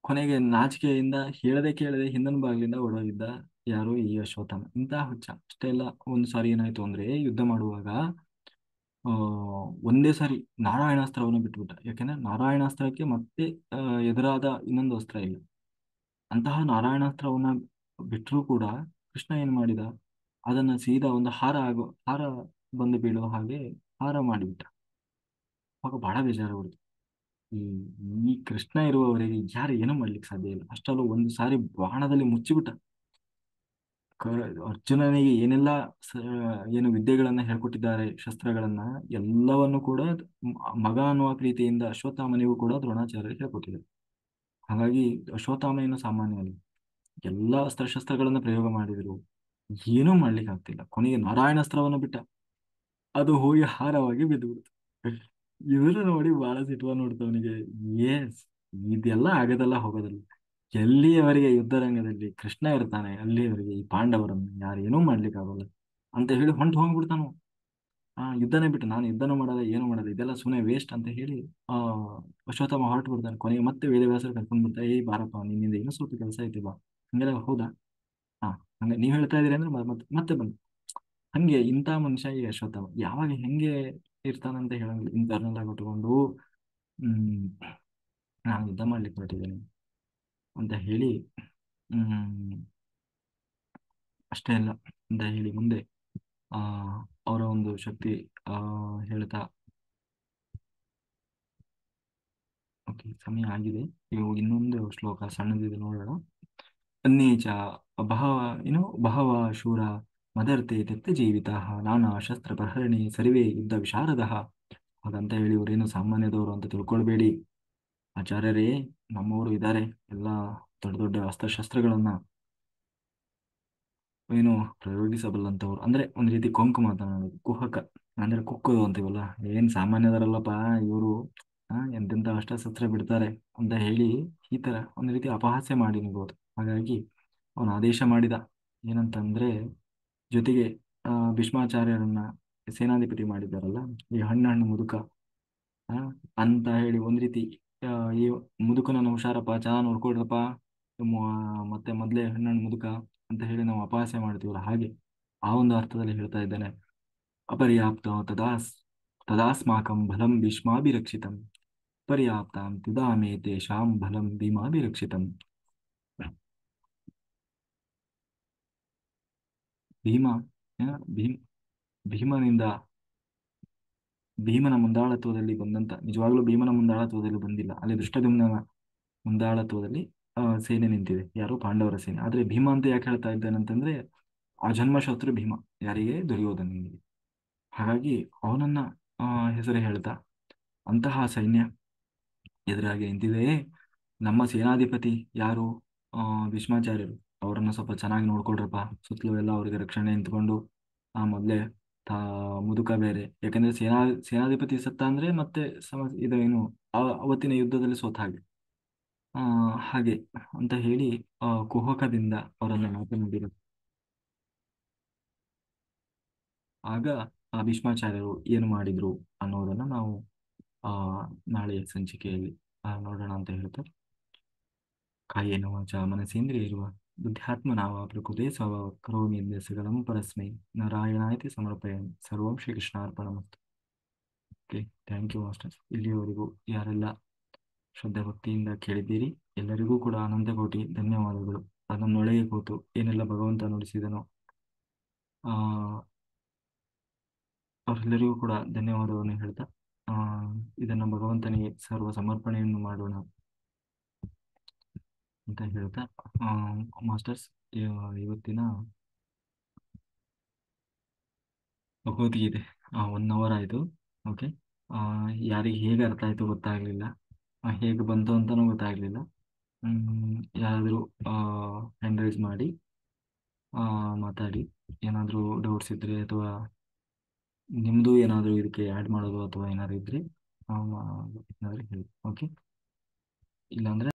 ಕೊನೆಗೆ ನಾಚಿಕೆಯಿಂದ ಹೇಳದೆ ಕೇಳದೆ ಹಿಂದನ್ ಬಾಗ್ಲಿಂದ ಓಡೋಗಿದ್ದ. ಯಾರು? ಈ ಅಶ್ವತ್ಥಾಮ. ಇಂತಹ ಹುಚ್ಚ. ಅಷ್ಟೇ ಅಲ್ಲ, ಒಂದು ಸಾರಿ ಏನಾಯ್ತು ಅಂದ್ರೆ, ಯುದ್ಧ ಮಾಡುವಾಗ ಆ ಒಂದೇ ಸಾರಿ ನಾರಾಯಣಾಸ್ತ್ರವನ್ನು ಬಿಟ್ಬಿಟ್ಟ. ಯಾಕೆಂದ್ರೆ ನಾರಾಯಣಾಸ್ತ್ರಕ್ಕೆ ಮತ್ತೆ ಎದುರಾದ ಇನ್ನೊಂದು ಅಸ್ತ್ರ ಇಲ್ಲ. ಅಂತಹ ನಾರಾಯಣಾಸ್ತ್ರವನ್ನ ಬಿಟ್ಟರೂ ಕೂಡ ಕೃಷ್ಣ ಏನ್ ಮಾಡಿದ, ಅದನ್ನ ಸೀದಾ ಒಂದು ಹಾರ ಬಂದು ಬೀಳುವ ಹಾಗೆ ಹಾರ ಮಾಡಿಬಿಟ್ಟ. ಅವಾಗ ಬಹಳ ಬೇಜಾರಾಗ್ಬಿಡ್ತು. ಈ ಈ ಕೃಷ್ಣ ಇರುವವರೆಗೆ ಯಾರು ಏನೂ ಮಾಡ್ಲಿಕ್ಕೆ ಸಾಧ್ಯ ಇಲ್ಲ. ಅಷ್ಟಲ್ಲೂ ಒಂದು ಸಾರಿ ಬಾಣದಲ್ಲಿ ಮುಚ್ಚಿಬಿಟ್ಟ. ಅರ್ಜುನನಿಗೆ ಏನೆಲ್ಲ ಏನು ವಿದ್ಯೆಗಳನ್ನ ಹೇಳ್ಕೊಟ್ಟಿದ್ದಾರೆ, ಶಸ್ತ್ರಗಳನ್ನ ಎಲ್ಲವನ್ನು ಕೂಡ ಮಗ ಅನ್ನುವ ಪ್ರೀತಿಯಿಂದ ಅಶ್ವತ್ಥಾಮನಿಗೂ ಕೂಡ ದ್ರೋಣಾಚಾರ್ಯರು ಹೇಳ್ಕೊಟ್ಟಿದ್ದಾರೆ. ಹಾಗಾಗಿ ಅಶ್ವತ್ಥಾಮ ಏನು ಸಾಮಾನ್ಯ ಅಲ್ಲ. ಎಲ್ಲಾ ಅಸ್ತ್ರಶಸ್ತ್ರಗಳನ್ನ ಪ್ರಯೋಗ ಮಾಡಿದ್ರು, ಏನೂ ಮಾಡ್ಲಿಕ್ಕೆ ಆಗ್ತಿಲ್ಲ. ಕೊನೆಗೆ ನಾರಾಯಣಾಸ್ತ್ರವನ್ನು ಬಿಟ್ಟ, ಅದು ಹೋಗಿ ಹಾರವಾಗಿ ಬಿದ್ದುಬಿಡ್ತು. ಇದನ್ನ ನೋಡಿ ಬಹಳ ಸಿಟ್ಟ ನೋಡ್ತವನಿಗೆ. ಎಸ್, ಇದೆಲ್ಲ ಆಗದಲ್ಲ ಹೋಗೋದಲ್ಲ. ಎಲ್ಲಿಯವರೆಗೆ ಯುದ್ಧ ರಂಗದಲ್ಲಿ ಕೃಷ್ಣ ಇರ್ತಾನೆ ಅಲ್ಲಿಯವರೆಗೆ ಈ ಪಾಂಡವರನ್ನು ಯಾರೇನೂ ಮಾಡ್ಲಿಕ್ಕೆ ಆಗೋಲ್ಲ ಅಂತ ಹೇಳಿ ಹೊಂಟು ಹೋಗ್ಬಿಡ್ತಾನು. ಯುದ್ಧನೇ ಬಿಟ್ಟು, ನಾನು ಯುದ್ಧನೂ ಮಾಡಲ್ಲ ಏನು ಮಾಡಲ್ಲ, ಇದೆಲ್ಲ ಸುಮ್ಮನೆ ವೇಸ್ಟ್ ಅಂತ ಹೇಳಿ ಆ ಅಶ್ವತ್ಥಾಮ ಹೊರಟು ಬಿಡ್ತಾನೆ. ಕೊನೆಗೆ ಮತ್ತೆ ವೇದವ್ಯಾಸರು ಕರ್ಕೊಂಡ್ ಬಿಡ್ತಾರೆ, ಏಯ್ ಬಾರಪ್ಪ, ನಿನ್ನಿಂದ ಇನ್ನೂ ಸ್ವಲ್ಪ ಕೆಲಸ ಐತಿ, ಬಾ. ಹಂಗೆಲ್ಲ, ಹೌದಾ, ಹಾ, ಹಂಗೆ ನೀವ್ ಹೇಳ್ತಾ ಇದೀರಿ ಅಂದ್ರೆ ಮತ್ತೆ ಮತ್ತೆ ಬಂದು ಹಂಗೆ. ಇಂಥ ಮನುಷ್ಯ ಈ ಅಶ್ವತ್ಥಾಮ ಯಾವಾಗ ಹೆಂಗೆ ಇರ್ತಾನಂತ ಹೇಳಂಗಿಲ್ಲ. ಇಂಥವ್ರನ್ನೆಲ್ಲ ಕೊಟ್ಕೊಂಡು ಹ್ಮ್ ನಾನು ಯುದ್ಧ ಮಾಡ್ಲಿಕ್ಕೆ ಹೊರಟಿದ್ದೇನೆ ಅಂತ ಹೇಳಿ, ಹ್ಮ್ ಅಷ್ಟೇ ಅಲ್ಲ ಅಂತ ಹೇಳಿ ಮುಂದೆ ಆ ಅವರ ಒಂದು ಶಕ್ತಿ ಆ ಹೇಳ್ತಾ, ಓಕೆ, ಸಮಯ ಆಗಿದೆ. ಇವು ಇನ್ನೊಂದು ಶ್ಲೋಕ ಸಣ್ಣದಿದೆ, ನೋಡೋಣ. ಅನ್ನೇಚ ಬಹವ ಏನು ಬಹವ ಶೂರ ಮದರ್ತೆ ತೆಕ್ತ ಜೀವಿತ ನಾನಾ ಶಸ್ತ್ರ ಪ್ರಹರಣೆ ಸರ್ವೇ ಯುದ್ಧ ವಿಶಾರದಃ. ಹಾಗಂತ ಹೇಳಿ ಇವರೇನು ಸಾಮಾನ್ಯದವರು ಅಂತ ತಿಳ್ಕೊಳ್ಬೇಡಿ ಆಚಾರ್ಯರೇ. ನಮ್ಮವರು ಇದ್ದಾರೆ, ಎಲ್ಲ ದೊಡ್ಡ ದೊಡ್ಡ ಅಸ್ತ್ರಶಸ್ತ್ರಗಳನ್ನ ಏನು ಪ್ರಯೋಗಿಸಬಲ್ಲಂತವ್ರು. ಅಂದ್ರೆ ಒಂದ್ ರೀತಿ ಕೊಂಕು ಮಾತನಾಡೋದು, ಕುಹಕ ಅಂದ್ರೆ ಕುಕ್ಕೋದು ಅಂತೀವಲ್ಲ, ಏನ್ ಸಾಮಾನ್ಯದರಲ್ಲಪ್ಪ ಇವರು, ಎಂತೆಂತ ಅಸ್ತ್ರಶಸ್ತ್ರ ಬಿಡ್ತಾರೆ ಅಂತ ಹೇಳಿ ಈ ತರ ಒಂದ್ ರೀತಿ ಅಪಹಾಸ್ಯ ಮಾಡಿ ನಿಲ್ಬೋದು. ಹಾಗಾಗಿ ಅವನು ಆದೇಶ ಮಾಡಿದ, ಏನಂತಂದ್ರೆ, ಜೊತೆಗೆ ಭೀಷ್ಮಾಚಾರ್ಯರನ್ನ ಸೇನಾಧಿಪತಿ ಮಾಡಿದ್ದಾರಲ್ಲ ಈ ಹಣ್ಣು ಮುದುಕ, ಆ, ಅಂತ ಹೇಳಿ ಒಂದ್ ರೀತಿ ಆ, ಈ ಮುದುಕನನ್ನು ಹುಷಾರಪ್ಪ, ಚೆನ್ನಾಗಿ ನೋಡ್ಕೊಳ್ರಪ್ಪ, ಮತ್ತೆ ಮೊದ್ಲೇ ಹಣ್ಣು ಮುದುಕ ಅಂತ ಹೇಳಿ ನಾವು ಅಪಹಾಸ್ಯ ಮಾಡ್ತೀವಲ್ಲ, ಹಾಗೆ ಆ ಒಂದು ಅರ್ಥದಲ್ಲಿ ಹೇಳ್ತಾ ಇದ್ದಾನೆ. ಅಪರ್ಯಾಪ್ತ ತದಾಸ್ಮಾಕಂ ಬಲಂ ಭೀಷ್ಮಾಭಿರಕ್ಷಿತಂ ಪರ್ಯಾಪ್ತಾಂ ತಿದಾಮೇ ತೇಷಾಂ ಬಲಂ ಭೀಮಾಭಿರಕ್ಷಿತಂ. ಭೀಮ ಆ, ಭೀಮ್ ಭೀಮನಿಂದ ಭೀಮನ ಮುಂದಾಳತ್ವದಲ್ಲಿ ಬಂದಂತ, ನಿಜವಾಗ್ಲೂ ಭೀಮನ ಮುಂದಾಳತ್ವದಲ್ಲಿ ಬಂದಿಲ್ಲ, ಅಲ್ಲಿ ದುಷ್ಟದ್ಯುಮ್ನ ಮುಂದಾಳತ್ವದಲ್ಲಿ ಸೇನೆ ನಿಂತಿದೆ. ಯಾರು? ಪಾಂಡವರ ಸೇನೆ. ಆದ್ರೆ ಭೀಮ ಅಂತ ಯಾಕೆ ಹೇಳ್ತಾ ಇದ್ದಾನಂತಂದ್ರೆ, ಅಜನ್ಮ ಶತ್ರು ಭೀಮ, ಯಾರಿಗೆ? ದುರ್ಯೋಧನನಿಗೆ. ಹಾಗಾಗಿ ಅವನನ್ನ ಹೆಸರು ಹೇಳ್ತಾ, ಅಂತಹ ಸೈನ್ಯ ಎದುರಾಗಿ ನಿಂತಿದೆಯೇ, ನಮ್ಮ ಸೇನಾಧಿಪತಿ ಯಾರು? ಭೀಷ್ಮಾಚಾರ್ಯರು. ಅವರನ್ನ ಸ್ವಲ್ಪ ಚೆನ್ನಾಗಿ ನೋಡ್ಕೊಳ್ರಪ್ಪ, ಸುತ್ತಲೂ ಎಲ್ಲ ಅವರಿಗೆ ರಕ್ಷಣೆ ನಿಂತ್ಕೊಂಡು. ಮೊದಲೇ ತಾ ಮುದುಕ ಬೇರೆ, ಯಾಕಂದ್ರೆ ಸೇನಾಧಿಪತಿ ಸತ್ತ ಅಂದ್ರೆ ಮತ್ತೆ ಇದೇನು, ಅವತ್ತಿನ ಯುದ್ಧದಲ್ಲಿ ಸೋತ ಹಾಗೆ. ಆ, ಹಾಗೆ ಅಂತ ಹೇಳಿ ಕುಹಕದಿಂದ ಅವರನ್ನು ಮಾತನಾಡಿದರು. ಆಗ ಆ ಭೀಷ್ಮಾಚಾರ್ಯರು ಏನು ಮಾಡಿದ್ರು ಅನ್ನೋದನ್ನ ನಾವು ಆ ನಾಳೆ ಸಂಚಿಕೆಯಲ್ಲಿ ನೋಡೋಣ ಅಂತ ಹೇಳ್ತಾರೆ. ಕಾಯೇನ ವಾಚ ಮನಸೇಂದ್ರಿಯೈರ್ವಾ ಬುದ್ಧ್ಯಾತ್ಮನಾವ ಪ್ರಕೃತೆ ಸ್ವಭಾವ ಕರೋಮಿ ಯದ್ಯಸ್ಯ ಪರಸ್ಮೈ ನಾರಾಯಣಾಯತಿ ಸಮರ್ಪಯಾಮಿ. ಸರ್ವಂ ಶ್ರೀಕೃಷ್ಣಾರ್ಪಣಮಸ್ತು. Okay, thank you masters. ಇಲ್ಲಿಯವರೆಗೂ ಯಾರೆಲ್ಲ ಶ್ರದ್ಧೆ ಭಕ್ತಿಯಿಂದ ಕೇಳಿದ್ದೀರಿ, ಎಲ್ಲರಿಗೂ ಕೂಡ ಅನಂತ ಕೋಟಿ ಧನ್ಯವಾದಗಳು. ಅದನ್ನೊಳಗೆ ಕೂತು ಏನೆಲ್ಲ ಭಗವಂತ ನುಡಿಸಿದನೋ ಆ ಅವರೆಲ್ಲರಿಗೂ ಕೂಡ ಧನ್ಯವಾದವನ್ನು ಹೇಳ್ತಾ, ಆ ಇದನ್ನು ಭಗವಂತನಿಗೆ ಸರ್ವ ಸಮರ್ಪಣೆಯನ್ನು ಮಾಡೋಣ ಅಂತ ಹೇಳ್ತಾ, ಮಾಸ್ಟರ್ಸ್, ಇವತ್ತಿನ ಭಗವದ್ಗೀತೆ 1 ಅವರ್ ಆಯಿತು. ಓಕೆ, ಯಾರಿಗೆ ಹೇಗೆ ಅರ್ಥ ಆಯಿತು ಗೊತ್ತಾಗಲಿಲ್ಲ, ಹೇಗೆ ಬಂತು ಅಂತಲೂ ಗೊತ್ತಾಗಲಿಲ್ಲ. ಯಾರಾದರೂ ಹ್ಯಾಂಡ್ ರೈಸ್ ಮಾಡಿ ಮಾತಾಡಿ, ಏನಾದರೂ ಡೌಟ್ಸ್ ಇದ್ದರೆ ಅಥವಾ ನಿಮ್ಮದು ಏನಾದರೂ ಇದಕ್ಕೆ ಆ್ಯಡ್ ಮಾಡೋದು ಅಥವಾ ಏನಾದರೂ ಇದ್ದರೆ ಏನಾದರೂ ಹೇಳಿ. ಓಕೆ, ಇಲ್ಲಾಂದರೆ